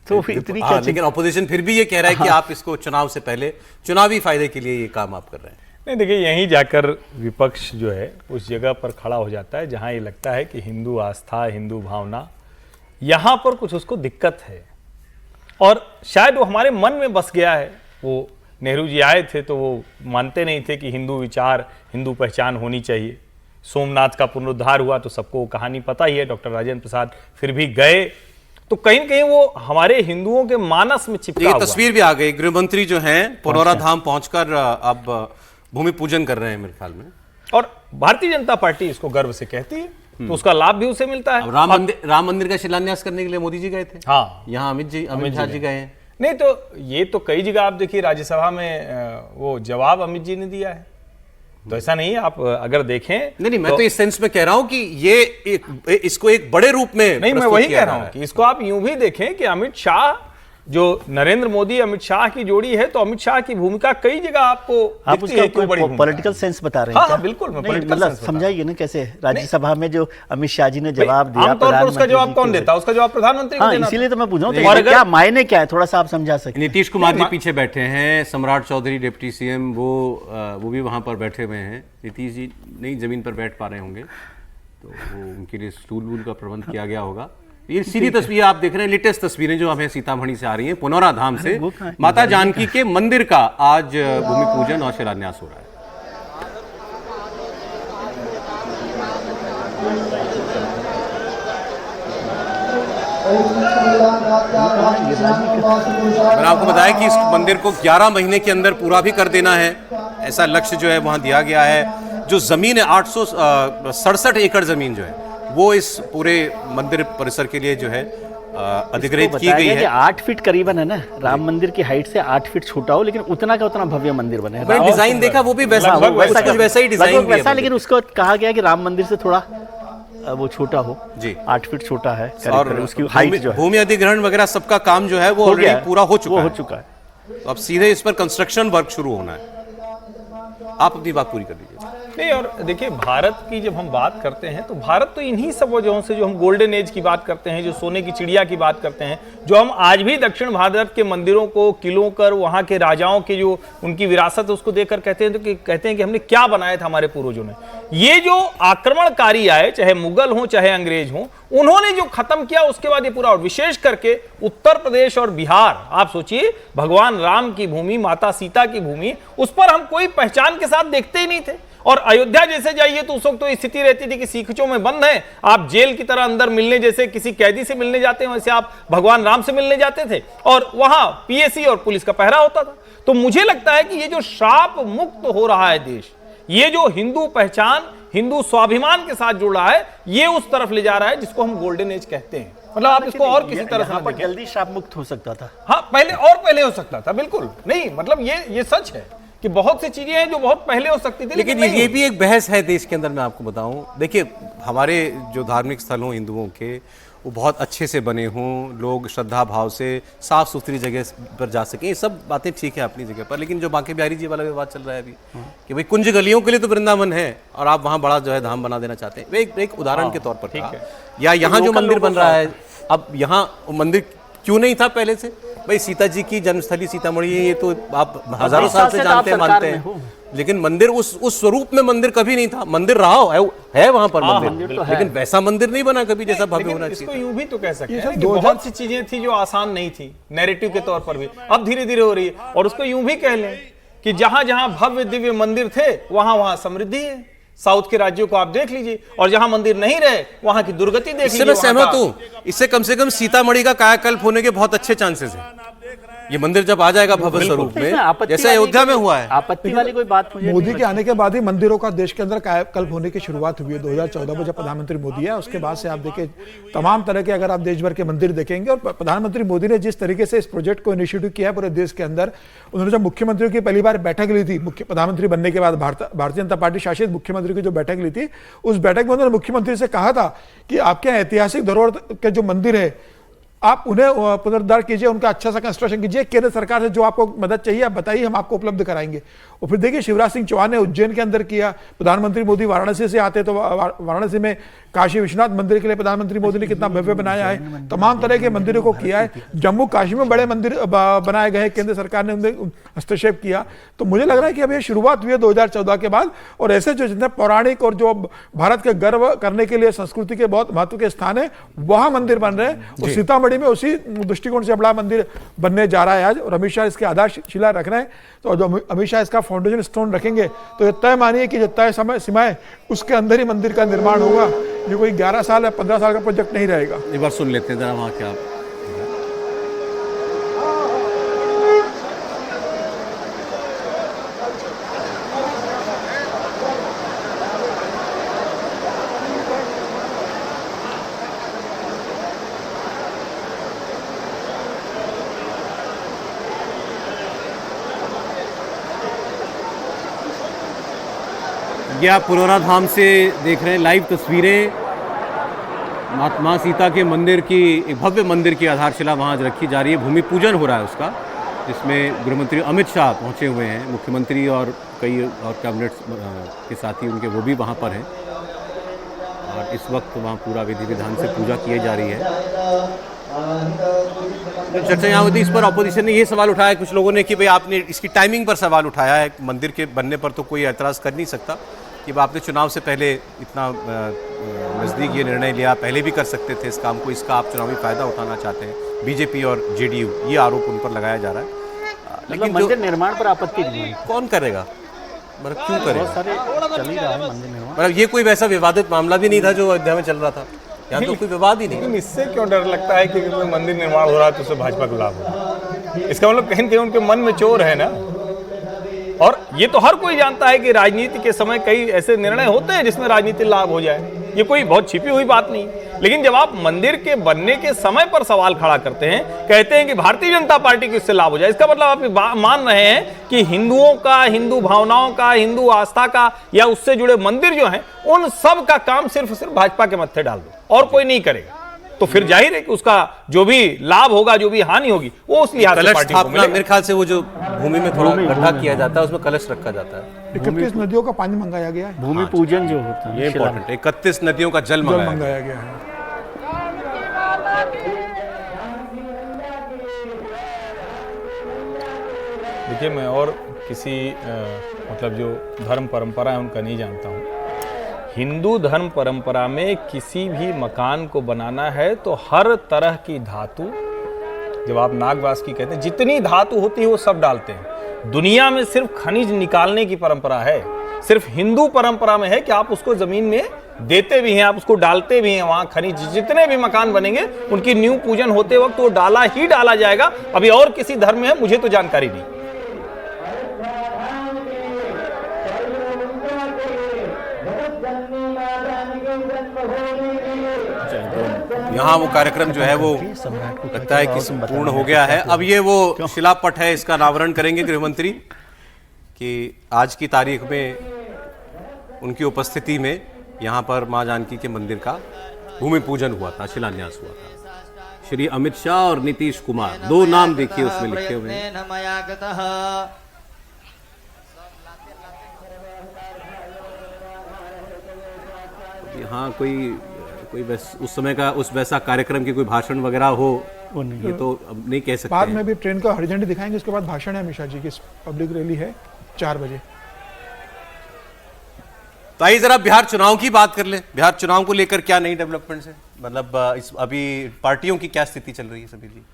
तो इतनी हाँ, लेकिन ऑपोजिशन फिर भी ये कह रहा है कि आप इसको चुनाव से पहले चुनावी फायदे के लिए ये काम आप कर रहे हैं। नहीं देखिए, यहीं जाकर विपक्ष जो है उस जगह पर खड़ा हो जाता है जहां ये लगता है कि हिंदू आस्था, हिंदू भावना, यहां पर कुछ उसको दिक्कत है और शायद वो हमारे मन में बस गया है। वो नेहरू जी आए थे तो वो मानते नहीं थे कि हिंदू विचार, हिंदू पहचान होनी चाहिए। सोमनाथ का पुनरुद्धार हुआ तो सबको वो कहानी पता ही है, डॉक्टर राजेंद्र प्रसाद फिर भी गए, तो कहीं न कहीं वो हमारे हिंदुओं के मानस में चिपका हुआ। तस्वीर भी आ गई, गृह मंत्री जो हैं पुनौरा धाम पहुंचकर अब भूमि पूजन कर रहे हैं मेरे ख्याल में। और भारतीय जनता पार्टी इसको गर्व से कहती है, तो उसका लाभ भी उसे मिलता है। राम मंदिर का शिलान्यास करने के लिए मोदी जी गए थे। हाँ, यहाँ अमित शाह जी गए हैं। नहीं तो ये तो कई जगह आप देखिए राज्यसभा में वो जवाब अमित जी ने दिया है, तो ऐसा नहीं है। आप अगर देखें नहीं, मैं तो इस सेंस में कह रहा हूं कि ये इसको एक बड़े रूप में नहीं, मैं वही कह रहा हूं कि इसको आप यूं भी देखें कि अमित शाह जो नरेंद्र मोदी अमित शाह की जोड़ी है, तो अमित शाह की भूमिका कई जगह आपको आप उसका पॉलिटिकल सेंस बता रहे हैं। हाँ, बिल्कुल, मतलब समझाइए ना कैसे राज्यसभा में जो अमित शाह जी ने जवाब दिया, आमतौर पर उसका जवाब कौन देता है? उसका जवाब प्रधानमंत्री को देना। इसीलिए तो मैं पूछ रहा हूँ क्या मायने क्या है, थोड़ा सा आप समझा सकते। नीतीश कुमार जी पीछे बैठे हैं, सम्राट चौधरी डिप्टी सीएम वो भी वहां पर बैठे हुए हैं। नीतीश जी नहीं जमीन पर बैठ पा रहे होंगे, तो वो उनके लिए स्टूल वूल का प्रबंध किया गया होगा। ये सीधी तस्वीर आप देख रहे हैं, लेटेस्ट तस्वीरें जो हमें सीतामढ़ी से आ रही हैं, पुनौरा धाम से माता जानकी के मंदिर का आज भूमि पूजन और शिलान्यास हो रहा है। मैंने आपको बताया कि इस मंदिर को 11 महीने के अंदर पूरा भी कर देना है, ऐसा लक्ष्य जो है वहां दिया गया है। जो जमीन है 867 एकड़ जमीन जो है वो इस पूरे मंदिर परिसर के लिए जो है अधिग्रहित की गई है। 8 फीट करीबन है ना, राम मंदिर की हाइट से 8 फीट छोटा हो, लेकिन उतना का उतना भव्य मंदिर बने। डिजाइन देखा वो भी वैसा ही डिजाइन वैसा, लेकिन उसको कहा गया कि राम मंदिर से थोड़ा वो छोटा हो जी, 8 फीट छोटा है और उसकी हाइट जो है। भूमि अधिग्रहण वगैरह सबका काम जो है वो ऑलरेडी पूरा हो चुका है। तो अब सीधे इस पर कंस्ट्रक्शन वर्क शुरू होना है। आप अपनी बात पूरी कर लीजिए। नहीं, और देखिए भारत की जब हम बात करते हैं तो भारत तो इन्हीं सब वजहों से, जो हम गोल्डन एज की बात करते हैं, जो सोने की चिड़िया की बात करते हैं, जो हम आज भी दक्षिण भारत के मंदिरों को किलों कर वहाँ के राजाओं के जो उनकी विरासत है उसको देखकर कहते हैं, तो कहते हैं कि हमने क्या बनाया था हमारे पूर्वजों ने। ये जो आक्रमणकारी आए, चाहे मुगल हो चाहे अंग्रेज हो, उन्होंने जो खत्म किया उसके बाद ये पूरा, और विशेष करके उत्तर प्रदेश और बिहार, आप सोचिए भगवान राम की भूमि, माता सीता की भूमि, उस पर हम कोई पहचान के साथ देखते ही नहीं थे। और अयोध्या जैसे जाइए तो उस वक्त तो स्थिति रहती थी कि सीखचों में बंद है, आप जेल की तरह अंदर मिलने, जैसे किसी कैदी से मिलने जाते हैं वैसे आप भगवान राम से मिलने जाते थे, और वहां पीएसी और पुलिस का पहरा होता था। तो मुझे लगता है कि ये जो श्राप मुक्त हो रहा है देश, ये जो हिंदू पहचान, हिंदू स्वाभिमान के साथ जुड़ रहा है, ये उस तरफ ले जा रहा है जिसको हम गोल्डन एज कहते हैं। मतलब आप इसको और किसी तरह से जल्दी श्राप मुक्त हो सकता था। हाँ, पहले हो सकता था, बिल्कुल नहीं, मतलब ये सच है कि बहुत सी चीजें हैं जो बहुत पहले हो सकती थी, लेकिन ये भी एक बहस है देश के अंदर। मैं आपको बताऊं, देखिए हमारे जो धार्मिक स्थल हों हिंदुओं के, वो बहुत अच्छे से बने हों, लोग श्रद्धा भाव से साफ सुथरी जगह पर जा सकें, ये सब बातें ठीक है अपनी जगह पर। लेकिन जो बांके बिहारी जी वाला विवाद चल रहा है अभी कि भाई कुंज गलियों के लिए तो वृंदावन है और आप वहाँ बड़ा जो है धाम बना देना चाहते हैं, वे एक उदाहरण के तौर पर था। या यहाँ जो मंदिर बन रहा है, अब यहाँ मंदिर क्यों नहीं था पहले से? भाई सीता जी की जन्मस्थली सीतामढ़ी है, ये तो आप हजारों साल से जानते हैं, मानते हैं, लेकिन मंदिर उस स्वरूप में मंदिर कभी नहीं था। मंदिर रहा है वहां पर मंदिर, लेकिन वैसा मंदिर नहीं बना कभी जैसा भव्य होना चाहिए। इसको यूं भी तो कह सकते हैं कि बहुत सी चीजें थी जो आसान नहीं थी, नैरेटिव के तौर पर भी, अब धीरे धीरे हो रही है। और उसको यूं भी कह लें कि जहां जहां भव्य दिव्य मंदिर थे वहां वहां समृद्धि है। साउथ के राज्यों को आप देख लीजिए, और जहां मंदिर नहीं रहे वहां की दुर्गति देख लीजिए। मैं सहमत हूं, इससे कम से कम सीतामढ़ी का कायाकल्प होने के बहुत अच्छे चांसेस हैं। ये मंदिर जब आ जाएगा भव्य स्वरूप में, जैसे अयोध्या में हुआ है, आपत्ति वाली कोई बात मुझे मोदी के आने के बाद ही मंदिरों का देश के अंदर कायाकल्प होने की शुरुआत हुई है 2014 में जब प्रधानमंत्री मोदी है। उसके बाद से आप देखिए तमाम तरह के, अगर आप देश भर के मंदिर देखेंगे, और प्रधानमंत्री मोदी ने जिस तरीके से इस प्रोजेक्ट को इनिशिएटिव किया है पूरे देश के अंदर, उन्होंने जब मुख्यमंत्रियों की पहली बार बैठक ली थी, प्रधानमंत्री बनने के बाद भारतीय जनता पार्टी शासित मुख्यमंत्री की जो बैठक ली थी, उस बैठक में उन्होंने मुख्यमंत्री से कहा था कि आपके ऐतिहासिक धरोहर के जो मंदिर है आप उन्हें पुनरुद्धार कीजिए, उनका अच्छा सा कंस्ट्रक्शन कीजिए, केंद्र सरकार से जो आपको मदद चाहिए आप बताइए, हम आपको उपलब्ध कराएंगे। और फिर देखिए शिवराज सिंह चौहान ने उज्जैन के अंदर किया, प्रधानमंत्री मोदी वाराणसी से आते तो वाराणसी में काशी विश्वनाथ मंदिर के लिए प्रधानमंत्री मोदी ने कितना भव्य बनाया है, तमाम तरह के मंदिरों को किया है। जम्मू काश्मीर में बड़े मंदिर बनाए गए, केंद्र सरकार ने उनमें हस्तक्षेप किया। तो मुझे लग रहा है कि अब ये शुरुआत हुई है 2014 के बाद, और ऐसे जो जितने पौराणिक और जो भारत के गर्व करने के लिए संस्कृति के बहुत महत्व के स्थान है वहां मंदिर बन रहे हैं। और सीतामढ़ी में उसी दृष्टिकोण से बड़ा मंदिर बनने जा रहा है आज, और अमित शाह इसकी आधारशिला रख रहे हैं। तो जो अमित शाह इसका फाउंडेशन स्टोन रखेंगे तो ये तय मानिए कि जो तय समय सीमाएं उसके अंदर ही मंदिर का निर्माण होगा। ये कोई 11 साल या 15 साल का प्रोजेक्ट नहीं रहेगा। एक बार सुन लेते हैं जरा वहां क्या। ये आप पुरोना धाम से देख रहे हैं लाइव तस्वीरें। माता सीता के मंदिर की, एक भव्य मंदिर की आधारशिला वहाँ रखी जा रही है, भूमि पूजन हो रहा है उसका, जिसमें गृहमंत्री अमित शाह पहुँचे हुए हैं, मुख्यमंत्री और कई और कैबिनेट के साथी उनके वो भी वहाँ पर हैं। और इस वक्त वहाँ पूरा विधि विधान से पूजा की जा रही है। तो चर्चा यहाँ होती, इस पर ऑपोजिशन ने ये सवाल उठाया कुछ लोगों ने कि भाई आपने इसकी टाइमिंग पर सवाल उठाया है। मंदिर के बनने पर तो कोई एतराज़ कर नहीं सकता कि आपने चुनाव से पहले इतना नज़दीक ये निर्णय लिया, पहले भी कर सकते थे इस काम को, इसका आप चुनावी फ़ायदा उठाना चाहते हैं। बीजेपी और जेडीयू, ये आरोप उन पर लगाया जा रहा है। लेकिन मंदिर निर्माण पर आपत्ति नहीं है, कौन करेगा, मतलब क्यों करेगा? बहुत सारे चल ही रहा है मंदिर निर्माण। मतलब ये कोई वैसा विवादित मामला भी नहीं था जो अयोध्या में चल रहा था, यहाँ तो कोई विवाद ही नहीं। लेकिन इससे क्यों डर लगता है कि कोई मंदिर निर्माण हो रहा है तो उससे भाजपा को लाभ हो? इसका मतलब कहीं न कहीं उनके मन में चोर है ना। और ये तो हर कोई जानता है कि राजनीति के समय कई ऐसे निर्णय होते हैं जिसमें राजनीतिक लाभ हो जाए, ये कोई बहुत छिपी हुई बात नहीं। लेकिन जब आप मंदिर के बनने के समय पर सवाल खड़ा करते हैं, कहते हैं कि भारतीय जनता पार्टी को इससे लाभ हो जाए, इसका मतलब आप मान रहे हैं कि हिंदुओं का, हिंदू भावनाओं का, हिंदू आस्था का या उससे जुड़े मंदिर जो हैं उन सब का काम सिर्फ भाजपा के मत्थे डाल दो और कोई नहीं करेगा। तो फिर जाहिर है कि उसका जो भी लाभ होगा, जो भी हानि होगी, वो उस लिहाज से पार्टी को मिलेगा। मेरे ख्याल से वो जो भूमि में थोड़ा गड्ढा किया जाता है उसमें कलश रखा जाता है। 31 नदियों का पानी मंगाया गया है, भूमि पूजन जो होता है ये इंपॉर्टेंट है। 31 नदियों का जल मंगाया गया है। देखिए, मैं और किसी मतलब जो धर्म परंपरा है उनका नहीं जानता हूँ। हिंदू धर्म परंपरा में किसी भी मकान को बनाना है तो हर तरह की धातु, जब आप नागवास की कहते हैं, जितनी धातु होती है वो सब डालते हैं। दुनिया में सिर्फ खनिज निकालने की परंपरा है, सिर्फ हिंदू परंपरा में है कि आप उसको जमीन में देते भी हैं, आप उसको डालते भी हैं। वहां खनिज, जितने भी मकान बनेंगे उनकी नींव पूजन होते वक्त वो डाला ही डाला जाएगा। अभी और किसी धर्म में है मुझे तो जानकारी नहीं। यहाँ वो कार्यक्रम जो है वो लगता है कि पूर्ण हो गया है। अब ये वो शिलापट है, इसका अनावरण करेंगे गृहमंत्री कि आज की तारीख में उनकी उपस्थिति में यहाँ पर माँ जानकी के मंदिर का भूमि पूजन हुआ था, शिलान्यास हुआ था। श्री अमित शाह और नीतीश कुमार, दो नाम देखिए उसमें लिखे हुए हैं। यहाँ कोई उस समय का उस वैसा कार्यक्रम की कोई भाषण वगैरह हो, ये तो अब नहीं कह सकते। बाद में भी ट्रेन का हरी झंडी दिखाएंगे, उसके बाद भाषण है अमित शाह जी की, पब्लिक रैली है 4 बजे। तो आइए जरा बिहार चुनाव की बात कर ले। बिहार चुनाव को लेकर क्या नई डेवलपमेंट्स है, मतलब अभी पार्टियों की क्या स्थिति चल रही है सभी जी?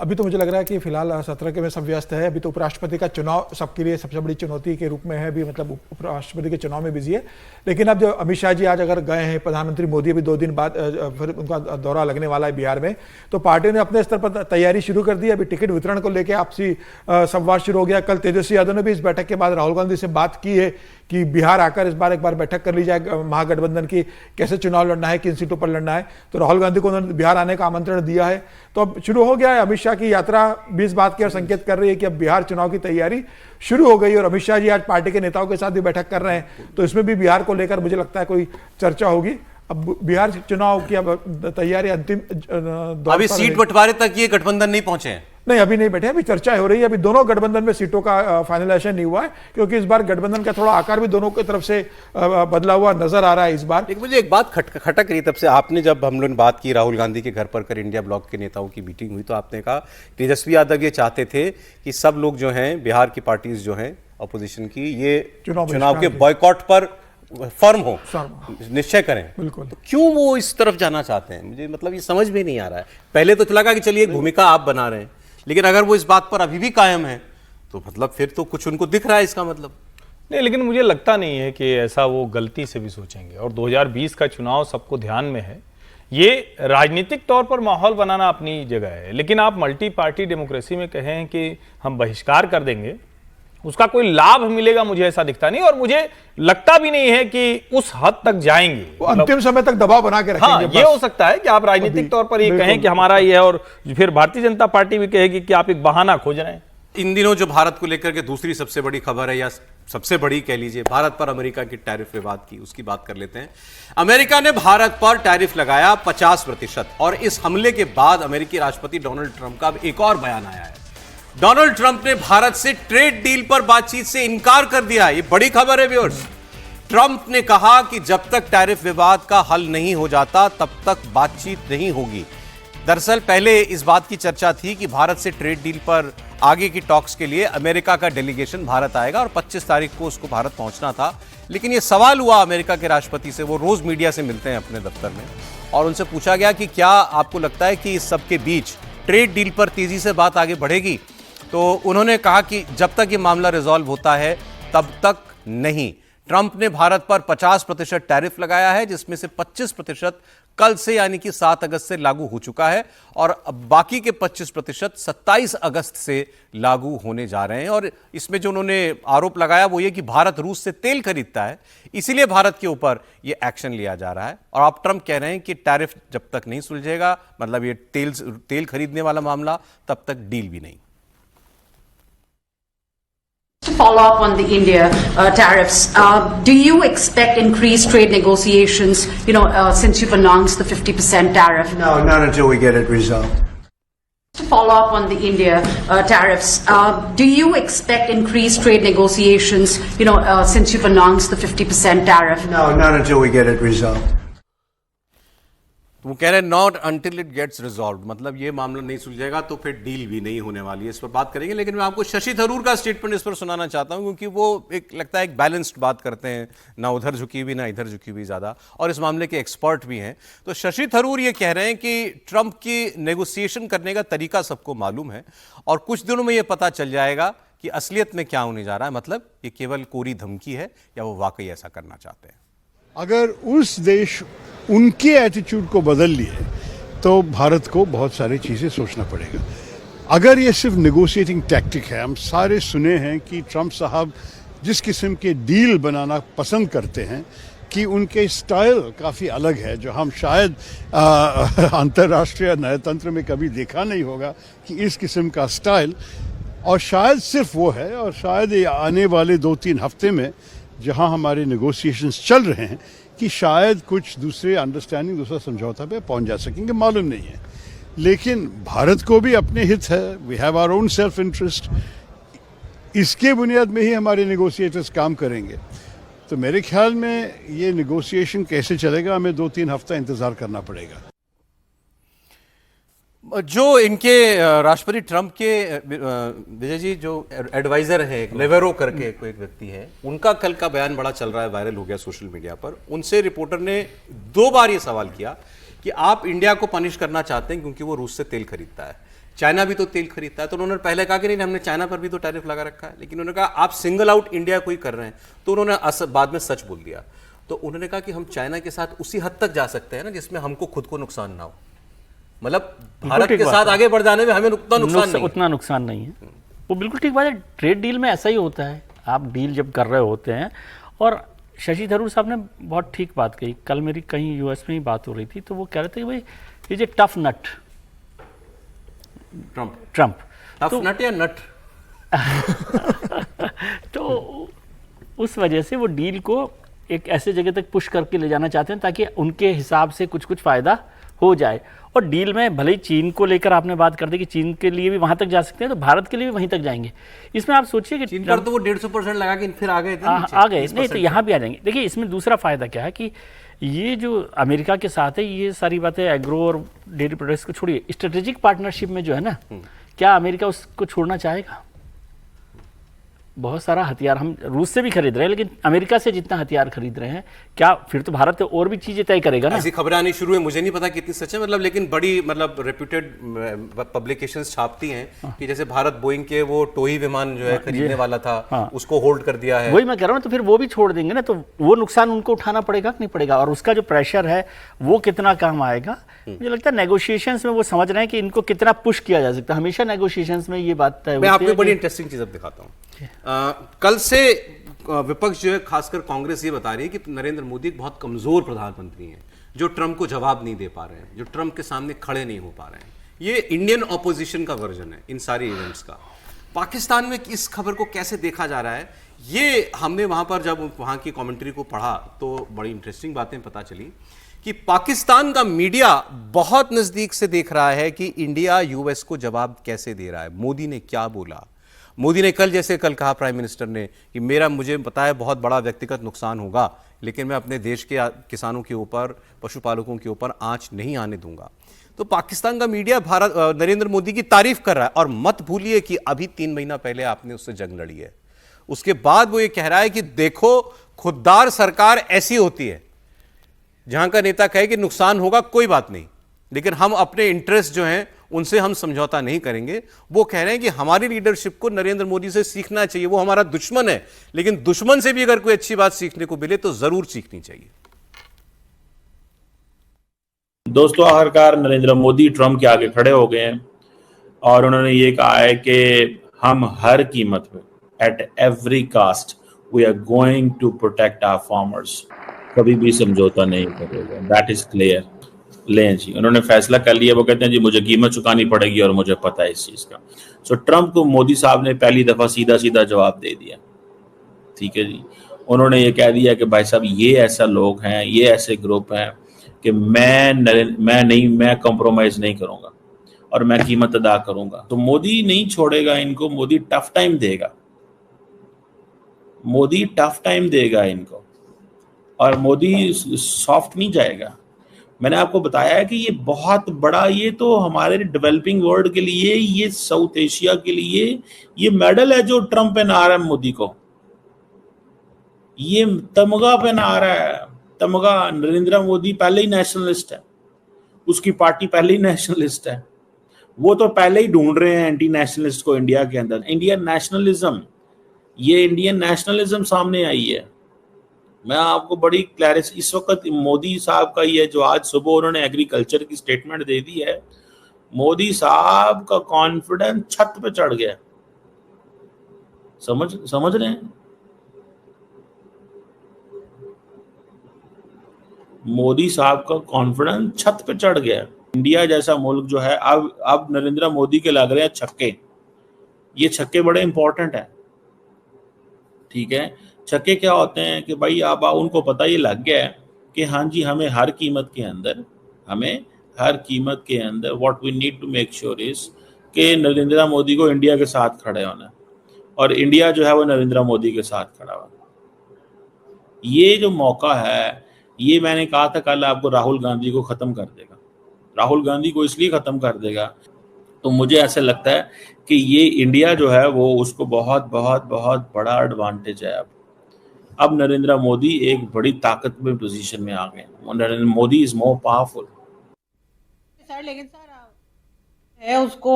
अभी तो मुझे लग रहा है कि फिलहाल 17 के में सब व्यस्त है। अभी तो उपराष्ट्रपति का चुनाव सबके लिए सबसे बड़ी चुनौती के रूप में है, अभी मतलब उपराष्ट्रपति के चुनाव में बिजी है। लेकिन अब जो अमित शाह जी आज अगर गए हैं, प्रधानमंत्री मोदी अभी 2 दिन बाद फिर उनका दौरा लगने वाला है बिहार में, तो पार्टी ने अपने स्तर पर तैयारी शुरू कर दी है। अभी टिकट वितरण को लेकर आपसी संवाद शुरू हो गया। कल तेजस्वी यादव ने भी इस बैठक के बाद राहुल गांधी से बात की है कि बिहार आकर इस बार एक बार बैठक कर ली जाए महागठबंधन की, कैसे चुनाव लड़ना है, किन सीटों पर लड़ना है। तो राहुल गांधी को उन्होंने बिहार आने का आमंत्रण दिया है। तो अब शुरू हो गया है। अमित शाह की यात्रा भी इस बात की ओर संकेत कर रही है कि अब बिहार चुनाव की तैयारी शुरू हो गई। और अमित शाह जी आज पार्टी के नेताओं के साथ भी बैठक कर रहे हैं, तो इसमें भी बिहार को लेकर मुझे लगता है कोई चर्चा होगी। अब बिहार चुनाव की अब तैयारी अंतिम अभी सीट बंटवारे तक ये गठबंधन नहीं पहुंचे हैं। नहीं, अभी नहीं बैठे, अभी चर्चा हो रही है। अभी दोनों गठबंधन में सीटों का फाइनलाइजेशन नहीं हुआ है, क्योंकि इस बार गठबंधन का थोड़ा आकार भी दोनों की तरफ से बदला हुआ नजर आ रहा है इस बार। मुझे एक बात खटक रही तब से, आपने जब हम लोगों ने बात की राहुल गांधी के घर पर कर इंडिया ब्लॉक के नेताओं की मीटिंग हुई, तो आपने कहा तेजस्वी यादव ये चाहते थे कि सब लोग जो हैं बिहार की पार्टीज जो हैं अपोजिशन की, ये चुनाव के बॉयकॉट पर फर्म हो, निश्चय करें। बिल्कुल। तो क्यों वो इस तरफ जाना चाहते हैं, मुझे मतलब ये समझ में नहीं आ रहा है। पहले तो लगा कि चलिए एक भूमिका आप बना रहे हैं, लेकिन अगर वो इस बात पर अभी भी कायम है तो मतलब फिर तो कुछ उनको दिख रहा है इसका मतलब। नहीं, लेकिन मुझे लगता नहीं है कि ऐसा वो गलती से भी सोचेंगे। और 2020 का चुनाव सबको ध्यान में है। ये राजनीतिक तौर पर माहौल बनाना अपनी जगह है, लेकिन आप मल्टी पार्टी डेमोक्रेसी में कहें कि हम बहिष्कार कर देंगे, उसका कोई लाभ मिलेगा, मुझे ऐसा दिखता नहीं। और मुझे लगता भी नहीं है कि उस हद तक जाएंगे, अंतिम समय तक दबाव बना के रखेंगे। हाँ, ये हो सकता है कि आप राजनीतिक तौर पर ये कहें कि हमारा ये है, और फिर भारतीय जनता पार्टी भी कहेगी कि आप एक बहाना खोज रहे हैं। इन दिनों जो भारत को लेकर के दूसरी सबसे बड़ी खबर है, या सबसे बड़ी कह लीजिए, भारत पर अमेरिका की टैरिफ विवाद की, उसकी बात कर लेते हैं। अमेरिका ने भारत पर टैरिफ लगाया 50%, और इस हमले के बाद अमेरिकी राष्ट्रपति डोनाल्ड ट्रंप का एक और बयान आया है। डोनाल्ड ट्रंप ने भारत से ट्रेड डील पर बातचीत से इनकार कर दिया। ये बड़ी खबर है व्यूअर्स। ट्रंप ने कहा कि जब तक टैरिफ विवाद का हल नहीं हो जाता तब तक बातचीत नहीं होगी। दरअसल पहले इस बात की चर्चा थी कि भारत से ट्रेड डील पर आगे की टॉक्स के लिए अमेरिका का डेलीगेशन भारत आएगा, और 25 तारीख को उसको भारत पहुंचना था। लेकिन यह सवाल हुआ अमेरिका के राष्ट्रपति से, वो रोज मीडिया से मिलते हैं अपने दफ्तर में, और उनसे पूछा गया कि क्या आपको लगता है कि इस सबके बीच ट्रेड डील पर तेजी से बात आगे बढ़ेगी। तो उन्होंने कहा कि जब तक ये मामला रिजॉल्व होता है तब तक नहीं। ट्रंप ने भारत पर 50% टैरिफ लगाया है, जिसमें से 25% कल से यानी कि 7 अगस्त से लागू हो चुका है, और बाकी के 25% 27 अगस्त से लागू होने जा रहे हैं। और इसमें जो उन्होंने आरोप लगाया वो ये कि भारत रूस से तेल खरीदता है, इसीलिए भारत के ऊपर ये एक्शन लिया जा रहा है। और आप ट्रंप कह रहे हैं कि टैरिफ जब तक नहीं सुलझेगा, मतलब ये तेल खरीदने वाला मामला, तब तक डील भी नहीं। To follow up on the India tariffs, do you expect increased trade negotiations, since you've announced the 50% tariff? No, not until we get it resolved. To follow up on the India tariffs, do you expect increased trade negotiations, since you've announced the 50% tariff? No, not until we get it resolved. वो कह रहे हैं not until it gets resolve, मतलब ये मामला नहीं सुलझेगा तो फिर डील भी नहीं होने वाली है। इस पर बात करेंगे, लेकिन मैं आपको शशि थरूर का स्टेटमेंट इस पर सुनाना चाहता हूं, क्योंकि वो एक लगता है एक बैलेंस्ड बात करते हैं, ना उधर झुकी हुई ना इधर झुकी हुई ज़्यादा, और इस मामले के एक्सपर्ट भी हैं। तो शशि थरूर ये कह रहे हैं कि ट्रंप की नेगोशिएशन करने का तरीका सबको मालूम है, और कुछ दिनों में ये पता चल जाएगा कि असलियत में क्या होने जा रहा है, मतलब ये केवल कोरी धमकी है या वो वाकई ऐसा करना चाहते हैं। अगर उस देश उनके एटीट्यूड को बदल लिए तो भारत को बहुत सारी चीज़ें सोचना पड़ेगा। अगर ये सिर्फ नेगोशिएटिंग टैक्टिक है, हम सारे सुने हैं कि ट्रंप साहब जिस किस्म के डील बनाना पसंद करते हैं कि उनके स्टाइल काफ़ी अलग है, जो हम शायद अंतर्राष्ट्रीय न्यायतंत्र में कभी देखा नहीं होगा कि इस किस्म का स्टाइल, और शायद सिर्फ वो है, और शायद ये आने वाले 2-3 हफ्ते में जहां हमारे नेगोशिएशंस चल रहे हैं कि शायद कुछ दूसरे अंडरस्टैंडिंग, दूसरा समझौता पे पहुंच जा सकेंगे, मालूम नहीं है। लेकिन भारत को भी अपने हित है, we have our own self interest, इसके बुनियाद में ही हमारे नेगोशिएटर्स काम करेंगे। तो मेरे ख्याल में ये नेगोशिएशन कैसे चलेगा, हमें 2-3 हफ्ता इंतजार करना पड़ेगा। जो इनके राष्ट्रपति ट्रंप के विजय जी जो एडवाइजर है, नेवेरो करके कोई एक व्यक्ति है, उनका कल का बयान बड़ा चल रहा है, वायरल हो गया सोशल मीडिया पर। उनसे रिपोर्टर ने 2 बार ये सवाल किया कि आप इंडिया को पनिश करना चाहते हैं क्योंकि वो रूस से तेल खरीदता है। चाइना भी तो तेल खरीदता है, तो उन्होंने पहले कहा कि नहीं हमने चाइना पर भी तो टैरिफ लगा रखा है, लेकिन उन्होंने कहा आप सिंगल आउट इंडिया को ही कर रहे हैं, तो उन्होंने बाद में सच बोल दिया। तो उन्होंने कहा कि हम चाइना के साथ उसी हद तक जा सकते हैं ना जिसमें हमको खुद को नुकसान ना हो, मतलब भारत के साथ आगे बढ़ जाने में हमें उतना नुकसान नहीं है। वो बिल्कुल ठीक बात है। ट्रेड डील में ऐसा ही होता है, आप डील जब कर रहे होते हैं। और शशि थरूर साहब ने बहुत ठीक बात कही, कल मेरी कहीं यूएस में ही बात हो रही थी, तो वो कह रहे थे कि भाई ये जो tough nut Trump tough nut या नट तो उस वजह से वो डील को एक ऐसे जगह तक पुश करके ले जाना चाहते हैं ताकि उनके हिसाब से कुछ फायदा हो जाए। और डील में भले ही चीन को लेकर आपने बात कर दी कि चीन के लिए भी वहां तक जा सकते हैं, तो भारत के लिए भी वहीं तक जाएंगे। इसमें आप सोचिए कि चीन पर तो वो 150% लगा के फिर आ गए थे, आ गए नहीं तो यहाँ भी आ जाएंगे। देखिए इसमें दूसरा फायदा क्या है कि ये जो अमेरिका के साथ है, ये सारी बातें एग्रो और डेयरी प्रोडक्ट्स को छोड़िए, स्ट्रेटेजिक पार्टनरशिप में जो है ना, क्या अमेरिका उसको छोड़ना चाहेगा? बहुत सारा हथियार हम रूस से भी खरीद रहे हैं, लेकिन अमेरिका से जितना हथियार खरीद रहे हैं, क्या फिर तो भारत और भी चीजें तय करेगा ना। ऐसी खबरें आनी शुरू है, मुझे नहीं पता कितनी सच है, मतलब लेकिन बड़ी मतलब रेप्यूटेड पब्लिकेशंस छापती हैं कि जैसे भारत बोइंग के वो टोही विमान जो है खरीदने वाला था, उसको होल्ड कर दिया है। वही मैं कह रहा हूँ, तो फिर वो भी छोड़ देंगे ना, तो वो नुकसान उनको उठाना पड़ेगा कि नहीं पड़ेगा, और उसका जो प्रेशर है वो कितना काम आएगा। मुझे लगता है नेगोशिएशंस में वो समझ रहे हैं कि इनको कितना पुश किया जा सकता है। हमेशा नेगोशिएशंस में ये बात तय होती है। मैं आपको बड़ी इंटरेस्टिंग चीज अब दिखाता हूँ। कल से विपक्ष जो है, खासकर कांग्रेस, ये बता रही है कि नरेंद्र मोदी एक बहुत कमजोर प्रधानमंत्री हैं, जो ट्रंप को जवाब नहीं दे पा रहे हैं, जो ट्रंप के सामने खड़े नहीं हो पा रहे हैं। ये इंडियन ऑपोजिशन का वर्जन है इन सारे इवेंट्स का। पाकिस्तान में इस खबर को कैसे देखा जा रहा है, ये हमने वहां पर जब वहां की कमेंट्री को पढ़ा तो बड़ी इंटरेस्टिंग बातें पता चली कि पाकिस्तान का मीडिया बहुत नजदीक से देख रहा है कि इंडिया यूएस को जवाब कैसे दे रहा है, मोदी ने क्या बोला। मोदी ने कल कहा प्राइम मिनिस्टर ने कि मुझे पता है बहुत बड़ा व्यक्तिगत नुकसान होगा, लेकिन मैं अपने देश के किसानों के ऊपर, पशुपालकों के ऊपर आंच नहीं आने दूंगा। तो पाकिस्तान का मीडिया नरेंद्र मोदी की तारीफ कर रहा है। और मत भूलिए कि अभी 3 महीना पहले आपने उससे जंग लड़ी है। उसके बाद वो ये कह रहा है कि देखो खुददार सरकार ऐसी होती है, जहां का नेता कहे कि नुकसान होगा कोई बात नहीं, लेकिन हम अपने इंटरेस्ट जो हैं उनसे हम समझौता नहीं करेंगे। वो कह रहे हैं कि हमारी लीडरशिप को नरेंद्र मोदी से सीखना चाहिए। वो हमारा दुश्मन है, लेकिन दुश्मन से भी अगर कोई अच्छी बात सीखने को मिले तो जरूर सीखनी चाहिए। दोस्तों, आखिरकार नरेंद्र मोदी ट्रंप के आगे खड़े हो गए हैं और उन्होंने ये कहा है कि हम हर कीमत पे, at every cost, we are going to protect our farmers. कभी भी समझौता नहीं करेगा, दैट इज क्लियर। लें जी, उन्होंने फैसला कर लिया। वो कहते हैं जी मुझे कीमत चुकानी पड़ेगी और मुझे पता है इस चीज का। सो ट्रंप को मोदी साहब ने पहली दफा सीधा सीधा जवाब दे दिया। ठीक है जी, उन्होंने ये कह दिया कि भाई साहब ये ऐसा लोग हैं, ये ऐसे ग्रुप हैं कि मैं कॉम्प्रोमाइज नहीं करूंगा और मैं कीमत अदा करूंगा। तो मोदी नहीं छोड़ेगा इनको, मोदी टफ टाइम देगा, मोदी टफ टाइम देगा इनको, और मोदी सॉफ्ट नहीं जाएगा। मैंने आपको बताया है कि ये बहुत बड़ा, ये तो हमारे डेवलपिंग वर्ल्ड के लिए, ये साउथ एशिया के लिए ये मेडल है जो ट्रंप पहना रहा है मोदी को। ये तमगा पहना रहा है, तमगा। नरेंद्र मोदी पहले ही नेशनलिस्ट है, उसकी पार्टी पहले ही नेशनलिस्ट है। वो तो पहले ही ढूंढ रहे हैं एंटी नेशनलिस्ट को इंडिया के अंदर। इंडियन नेशनलिज्म, ये इंडियन नेशनलिज्म सामने आई है। मैं आपको बड़ी क्लैरिटी, इस वक्त मोदी साहब का ये जो आज सुबह उन्होंने एग्रीकल्चर की स्टेटमेंट दे दी है, मोदी साहब का कॉन्फिडेंस छत पे चढ़ गया। समझ रहे हैं? मोदी साहब का कॉन्फिडेंस छत पे चढ़ गया। इंडिया जैसा मुल्क जो है, अब नरेंद्र मोदी के लग रहे हैं छक्के। ये छक्के बड़े इंपॉर्टेंट है। ठीक है, छक्के क्या होते हैं कि भाई अब उनको पता ही लग गया है कि हाँ जी, हमें हर कीमत के अंदर what we need to make sure is कि नरेंद्र मोदी को इंडिया के साथ खड़े होना है, और इंडिया जो है वो नरेंद्र मोदी के साथ खड़ा हुआ। ये जो मौका है, ये मैंने कहा था कल आपको, राहुल गांधी को खत्म कर देगा। राहुल गांधी को इसलिए खत्म कर देगा, तो मुझे ऐसा लगता है कि ये इंडिया जो है वो उसको बहुत बहुत बहुत बड़ा एडवांटेज है। अब नरेंद्र मोदी एक बड़ी ताकतवर पोजीशन में आ गए। Narendra Modi is more powerful. Sir, लेकिन सर है उसको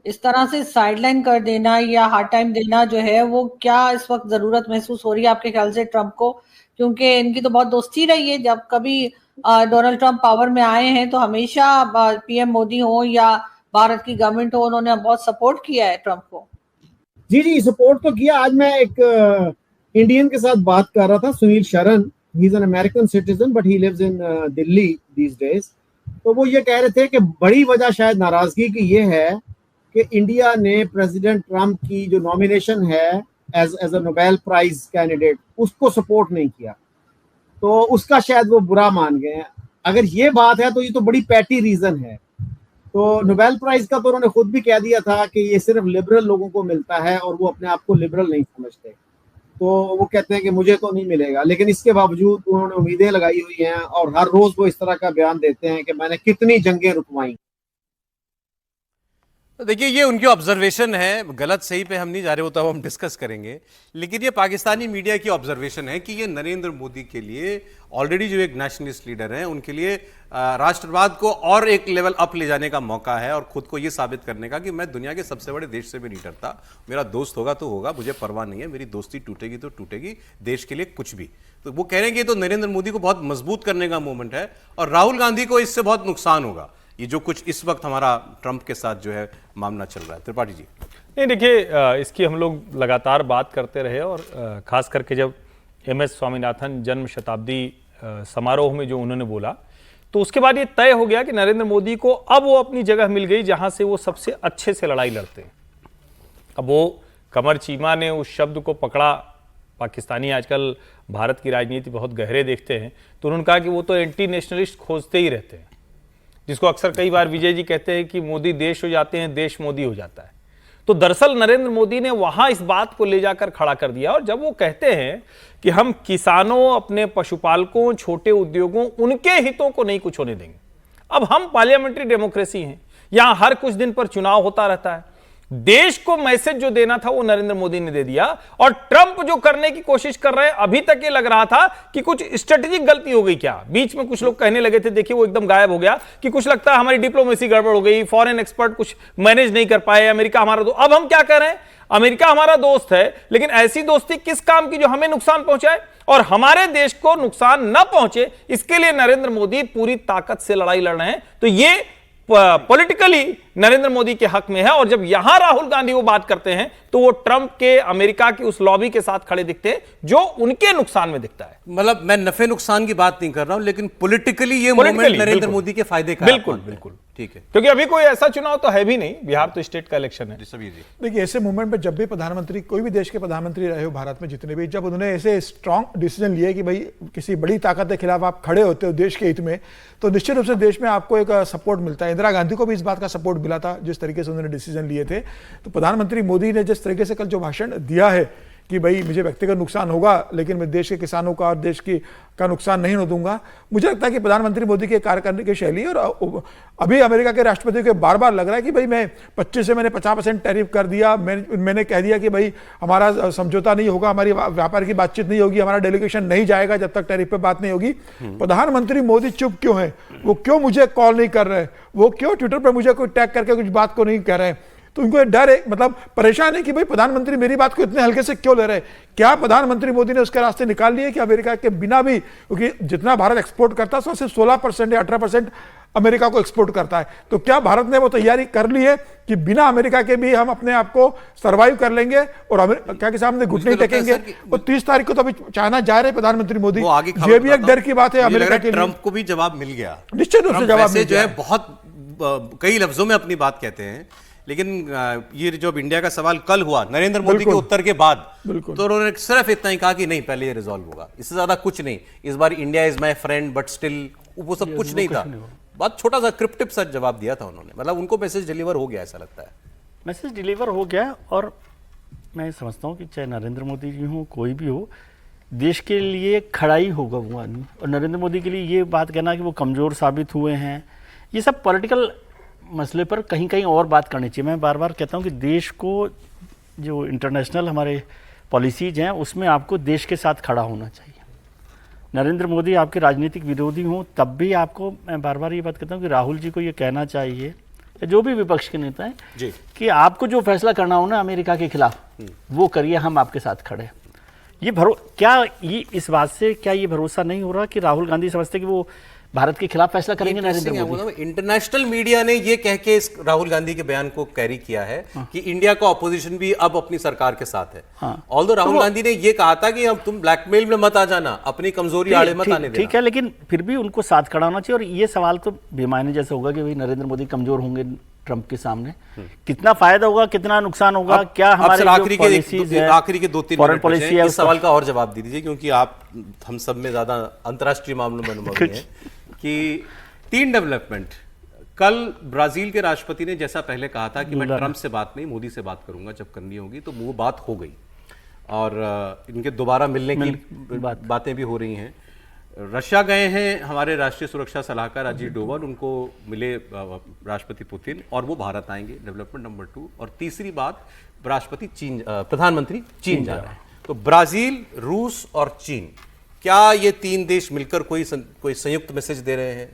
इस तरह से साइडलाइन कर देना या हार्ड टाइम देना जो है वो क्या इस वक्त जरूरत महसूस हो रही है आपके ख्याल से ट्रंप को? क्योंकि इनकी तो बहुत दोस्ती रही है, जब कभी डोनाल्ड ट्रंप पावर में आए हैं तो हमेशा पीएम मोदी हो या भारत की गवर्नमेंट हो, उन्होंने बहुत सपोर्ट किया है ट्रंप को। जी सपोर्ट तो किया। आज मैं एक इंडियन के साथ बात कर रहा था, Sunil Sharan, he is an American citizen but he lives in Delhi these days. तो वो ये कह रहे थे कि बड़ी वजह शायद नाराजगी की ये है कि इंडिया ने प्रेसिडेंट ट्रंप की जो नॉमिनेशन है as a Nobel prize candidate उसको सपोर्ट नहीं किया, तो उसका शायद वो बुरा मान गए हैं। अगर ये बात है तो ये तो बड़ी पैटी रीजन है। तो नोबेल प्राइज का तो उन्होंने खुद भी कह दिया था कि ये सिर्फ लिबरल लोगों को मिलता है और वो अपने आप को लिबरल नहीं समझते, तो वो कहते हैं कि मुझे तो नहीं मिलेगा। लेकिन इसके बावजूद उन्होंने उम्मीदें लगाई हुई हैं और हर रोज वो इस तरह का बयान देते हैं कि मैंने कितनी जंगें रुकवाई। तो देखिए, ये उनकी ऑब्जर्वेशन है, गलत सही पे हम नहीं जा रहे, वो तो हम डिस्कस करेंगे। लेकिन ये पाकिस्तानी मीडिया की ऑब्जर्वेशन है कि ये नरेंद्र मोदी के लिए ऑलरेडी जो एक नेशनलिस्ट लीडर हैं उनके लिए राष्ट्रवाद को और एक लेवल अप ले जाने का मौका है और खुद को ये साबित करने का कि मैं दुनिया के सबसे बड़े देश से भी नहीं डरता, मेरा दोस्त होगा तो होगा, मुझे परवाह नहीं है, मेरी दोस्ती टूटेगी तो टूटेगी, देश के लिए कुछ भी। तो वो कह रहे हैं कि तो नरेंद्र मोदी को बहुत मजबूत करने का मूवमेंट है और राहुल गांधी को इससे बहुत नुकसान होगा, ये जो कुछ इस वक्त हमारा ट्रंप के साथ जो है मामला चल रहा है। त्रिपाठी जी। नहीं, देखिए, इसकी हम लोग लगातार बात करते रहे और खास करके जब MS स्वामीनाथन जन्म शताब्दी समारोह में जो उन्होंने बोला, तो उसके बाद ये तय हो गया कि नरेंद्र मोदी को अब वो अपनी जगह मिल गई जहां से वो सबसे अच्छे से लड़ाई लड़ते हैं। अब वो कमर चीमा ने उस शब्द को पकड़ा। पाकिस्तानी आजकल भारत की राजनीति बहुत गहरे देखते हैं, तो उन्होंने कहा कि वो तो एंटी नेशनलिस्ट खोजते ही रहते हैं, जिसको अक्सर कई बार विजय जी कहते हैं कि मोदी देश हो जाते हैं, देश मोदी हो जाता है। तो दरअसल नरेंद्र मोदी ने वहां इस बात को ले जाकर खड़ा कर दिया। और जब वो कहते हैं कि हम किसानों, अपने पशुपालकों, छोटे उद्योगों, उनके हितों को नहीं कुछ होने देंगे। अब हम पार्लियामेंट्री डेमोक्रेसी हैं, यहां हर कुछ दिन पर चुनाव होता रहता है। देश को मैसेज जो देना था वो नरेंद्र मोदी ने दे दिया। और ट्रंप जो करने की कोशिश कर रहे हैं, अभी तक ये लग रहा था कि कुछ स्ट्रेटेजिक गलती हो गई क्या। बीच में कुछ लोग कहने लगे थे, देखिए वो एकदम गायब हो गया, कि कुछ लगता है हमारी डिप्लोमेसी गड़बड़ हो गई, फॉरेन एक्सपर्ट कुछ मैनेज नहीं कर पाए, अमेरिका हमारा दोस्त। अब हम क्या कह रहे हैं, अमेरिका हमारा दोस्त है, लेकिन ऐसी दोस्ती किस काम की जो हमें नुकसान पहुंचाए और हमारे देश को नुकसान न पहुंचे, इसके लिए नरेंद्र मोदी पूरी ताकत से लड़ाई लड़ रहे हैं। तो ये पॉलिटिकली नरेंद्र मोदी के हक में है। और जब यहां राहुल गांधी वो बात करते हैं तो वो ट्रंप के, अमेरिका की उस लॉबी के साथ खड़े दिखते हैं जो उनके नुकसान में दिखता है। मतलब मैं नफे नुकसान की बात नहीं कर रहा हूं, लेकिन पॉलिटिकली ये मूवमेंट नरेंद्र मोदी के फायदे का। बिल्कुल बिल्कुल ठीक है, क्योंकि अभी कोई ऐसा चुनाव तो है भी नहीं, बिहार तो स्टेट का इलेक्शन है। देखिए, ऐसे मूवमेंट में जब भी प्रधानमंत्री, कोई भी देश के प्रधानमंत्री रहे हो भारत में जितने भी, जब उन्होंने ऐसे स्ट्रांग डिसीजन लिए कि भाई किसी बड़ी ताकत के खिलाफ आप खड़े होते हो देश के हित में, तो निश्चित रूप से देश में आपको एक सपोर्ट मिलता है। इंदिरा गांधी को भी इस बात का सपोर्ट मिला था जिस तरीके से उन्होंने डिसीजन लिए थे। तो प्रधानमंत्री मोदी ने जिस तरीके से कल जो भाषण दिया है कि भाई मुझे व्यक्तिगत नुकसान होगा लेकिन मैं देश के किसानों का और देश की का नुकसान नहीं होने दूंगा, मुझे लगता है कि प्रधानमंत्री मोदी के कार्य करने की शैली, और अभी अमेरिका के राष्ट्रपति को बार बार लग रहा है कि भाई मैं 25 से मैंने 50% टैरिफ कर दिया, मैंने कह दिया कि भाई हमारा समझौता नहीं होगा, हमारी व्यापार की बातचीत नहीं होगी, हमारा डेलीगेशन नहीं जाएगा जब तक टैरिफ पे बात नहीं होगी। प्रधानमंत्री मोदी चुप क्यों है, वो क्यों मुझे कॉल नहीं कर रहे, वो क्यों ट्विटर पर मुझे कोई टैग करके कुछ बात को नहीं कह रहे हैं। तो उनको डर है, मतलब परेशान है कि भाई प्रधानमंत्री मेरी बात को इतने हल्के से क्यों ले रहे हैं। क्या प्रधानमंत्री मोदी ने उसके रास्ते निकाल लिए कि अमेरिका के बिना भी, क्योंकि जितना भारत एक्सपोर्ट करता है सिर्फ 16% या 18% अमेरिका को एक्सपोर्ट करता है, तो क्या भारत ने वो तैयारी कर ली है कि बिना अमेरिका के भी हम अपने आप को सर्वाइव कर लेंगे और अमेरिका के सामने घुटने टेकेंगे। और 30 तारीख को तो अभी चाइना जा रहे प्रधानमंत्री मोदी, ये भी एक डर की बात है अमेरिका के लिए। ट्रंप को भी जवाब मिल गया, निश्चित रूप से जवाब जो है बहुत कई लफ्जों में अपनी बात कहते हैं, लेकिन ये जो इंडिया का सवाल कल हुआ नरेंद्र मोदी के उत्तर के बाद, तो उन्होंने सिर्फ इतना ही कहा कि नहीं पहले ये रिजॉल्व होगा, इससे ज्यादा कुछ नहीं। इस बार India is my friend but still, वो सब कुछ नहीं था, बहुत छोटा सा क्रिप्टिव सा जवाब दिया था उन्होंने। मतलब उनको मैसेज डिलीवर हो गया, ऐसा लगता है मैसेज डिलीवर हो गया। और मैं समझता हूँ कि चाहे नरेंद्र मोदी जी हो, कोई भी हो, देश के लिए खड़ा ही होगा वो आदमी। और नरेंद्र मोदी के लिए ये बात कहना कि वो कमज़ोर साबित हुए हैं, ये सब पॉलिटिकल मसले पर कहीं कहीं और बात करनी चाहिए। मैं बार बार कहता हूँ कि देश को जो इंटरनेशनल हमारे पॉलिसीज हैं उसमें आपको देश के साथ खड़ा होना चाहिए। नरेंद्र मोदी आपके राजनीतिक विरोधी हों तब भी आपको, मैं बार बार ये बात कहता हूँ कि राहुल जी को ये कहना चाहिए या जो भी विपक्ष के नेता हैं जी, कि आपको जो फैसला करना हो ना अमेरिका के खिलाफ, वो करिए, हम आपके साथ खड़े हैं। ये इस बात से क्या ये भरोसा नहीं हो रहा कि राहुल गांधी समझते कि वो भारत के खिलाफ फैसला करेंगे नरेंद्र मोदी? इंटरनेशनल मीडिया ने ये कह के इस राहुल गांधी के बयान को कैरी किया है कि इंडिया का ऑपोजिशन भी अब अपनी सरकार के साथ है। ऑल्दो राहुल गांधी ने ये कहा था कि अब तुम ब्लैकमेल में मत आ जाना, अपनी कमजोरी आड़े मत आने देना। ठीक है, लेकिन फिर भी उनको साथ खड़ा होना चाहिए। और ये सवाल तो बेमायने जैसे होगा कि भाई नरेंद्र मोदी कमजोर होंगे ट्रंप के सामने, कितना फायदा होगा, कितना नुकसान होगा, क्या हमारे आखिरी के 2-3 मिनट पॉलिसी है, इस सवाल का और जवाब दे दीजिए, क्योंकि आप हम सब में ज्यादा अंतर्राष्ट्रीय मामलों में अनुभवी हैं कि 3 डेवलपमेंट। कल ब्राजील के राष्ट्रपति ने जैसा पहले कहा था कि मैं ट्रंप से बात नहीं मोदी से बात करूंगा जब करनी होगी, तो वो बात हो गई और इनके दोबारा मिलने की बातें भी हो रही हैं। रशिया गए हैं हमारे राष्ट्रीय सुरक्षा सलाहकार अजीत डोभाल, उनको मिले राष्ट्रपति पुतिन, और वो भारत आएंगे, डेवलपमेंट नंबर 2। और तीसरी बात, प्रधानमंत्री चीन जा रहे हैं। तो ब्राजील, रूस और चीन, क्या ये 3 देश मिलकर कोई संयुक्त मैसेज दे रहे हैं,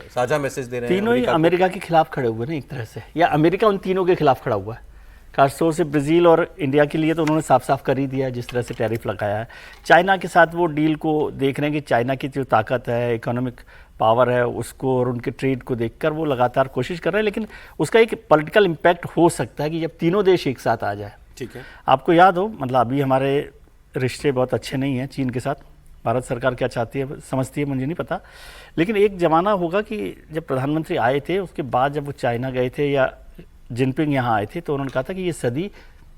साझा मैसेज दे रहे हैं? तीनों ही अमेरिका के खिलाफ खड़े हुए ना एक तरह से, या अमेरिका उन तीनों के खिलाफ खड़ा हुआ है। खासतौर से ब्राजील और इंडिया के लिए तो उन्होंने साफ साफ कर ही दिया जिस तरह से टैरिफ लगाया है। चाइना के साथ वो डील को देख रहे हैं कि चाइना की जो ताकत है, इकोनॉमिक पावर है, उसको और उनके ट्रेड को देखकर वो लगातार कोशिश कर रहे हैं, लेकिन उसका एक पॉलिटिकल इम्पैक्ट हो सकता है कि जब तीनों देश एक साथ आ जाए। ठीक है, आपको याद हो, मतलब अभी हमारे रिश्ते बहुत अच्छे नहीं हैं चीन के साथ, भारत सरकार क्या चाहती है समझती है मुझे नहीं पता, लेकिन एक ज़माना होगा कि जब प्रधानमंत्री आए थे उसके बाद जब वो चाइना गए थे या जिनपिंग यहाँ आए थे, तो उन्होंने कहा था कि ये सदी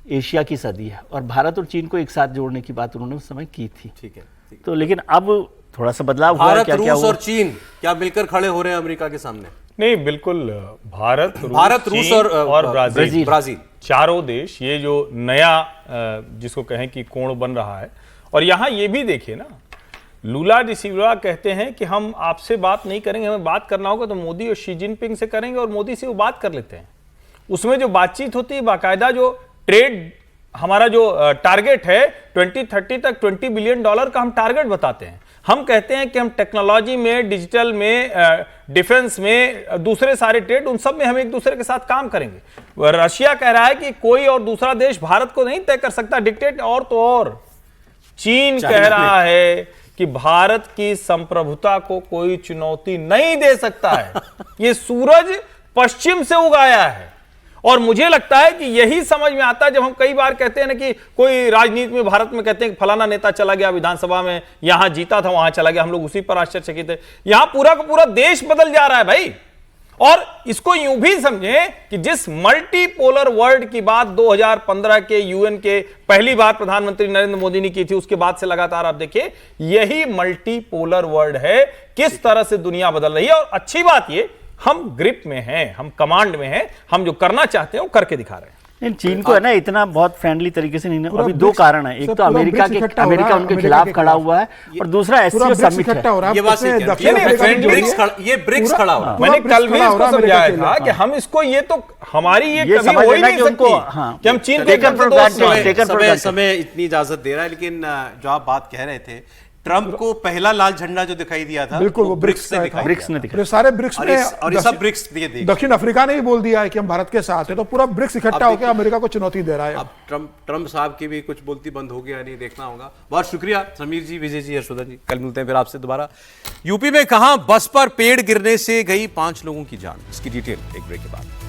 एशिया की सदी है, और भारत और चीन को एक साथ जोड़ने की बात उन्होंने उस समय की थी। ठीक है, तो लेकिन अब थोड़ा सा बदलाव हुआ है। भारत, रूस और चीन क्या मिलकर खड़े हो रहे हैं अमेरिका के सामने? नहीं, बिल्कुल। भारत, रूस और ब्राजील, चारों देश, ये जो नया जिसको कहें कि कोण बन रहा है। और यहाँ ये भी देखिए ना, लूला डिसिल्वा कहते हैं कि हम आपसे बात नहीं करेंगे, हमें बात करना होगा तो मोदी और शी जिनपिंग से करेंगे, और मोदी से वो बात कर लेते हैं। उसमें जो बातचीत होती है, बाकायदा जो ट्रेड, हमारा जो टारगेट है 2030 तक $20 बिलियन का हम टारगेट बताते हैं। हम कहते हैं कि हम टेक्नोलॉजी में, डिजिटल में, डिफेंस में, दूसरे सारे ट्रेड, उन सब में हम एक दूसरे के साथ काम करेंगे। रशिया कह रहा है कि कोई और दूसरा देश भारत को नहीं तय कर सकता डिक्टेट, और तो और चीन कह रहा है कि भारत की संप्रभुता को कोई चुनौती नहीं दे सकता है। ये सूरज पश्चिम से उगाया है। और मुझे लगता है कि यही समझ में आता है जब हम कई बार कहते हैं ना कि कोई राजनीति में भारत में कहते हैं कि फलाना नेता चला गया विधानसभा में, यहां जीता था वहां चला गया, हम लोग उसी पर आश्चर्यचकित है। यहां पूरा का पूरा देश बदल जा रहा है भाई। और इसको यूं भी समझें कि जिस मल्टीपोलर वर्ल्ड की बात 2015 के यूएन के पहली बार प्रधानमंत्री नरेंद्र मोदी ने की थी, उसके बाद से लगातार आप देखिए यही मल्टीपोलर वर्ल्ड है, किस तरह से दुनिया बदल रही है। और अच्छी बात ये, हम ग्रिप में हैं, हम कमांड में हैं, हम जो करना चाहते हैं वो करके दिखा रहे हैं। चीन को है ना इतना बहुत फ्रेंडली तरीके से नहीं, अभी 2 कारण है, एक तो अमेरिका उनके खिलाफ खड़ा हुआ है, और दूसरा एससीओ समिट है। ये बात ये ब्रिक्स खड़ा हुआ। मैंने कल भी इसको समझाया था कि हम इसको, ये तो हमारी ये कभी हो ही नहीं सकती कि हम चीन को समय इतनी इजाजत दे रहा है। लेकिन जो आप बात कह रहे थे, ट्रंप को पहला लाल झंडा जो दिखाई दिया था, बिल्कुल वो ब्रिक्स ने दिखाया। सारे ब्रिक्स में, और सब ब्रिक्स दक्षिण अफ्रीका ने भी बोल दिया है कि हम भारत के साथ हैं, तो पूरा ब्रिक्स इकट्ठा होकर अमेरिका को चुनौती दे रहा है। अब ट्रंप साहब की भी कुछ बोलती बंद हो गया नहीं, देखना होगा। बहुत शुक्रिया समीर जी, विजय जी, हर्षवर्धन जी। कल मिलते हैं फिर आपसे दोबारा। यूपी में कहां बस पर पेड़ गिरने से गई 5 लोगों की जान, इसकी डिटेल एक ब्रेक के बाद।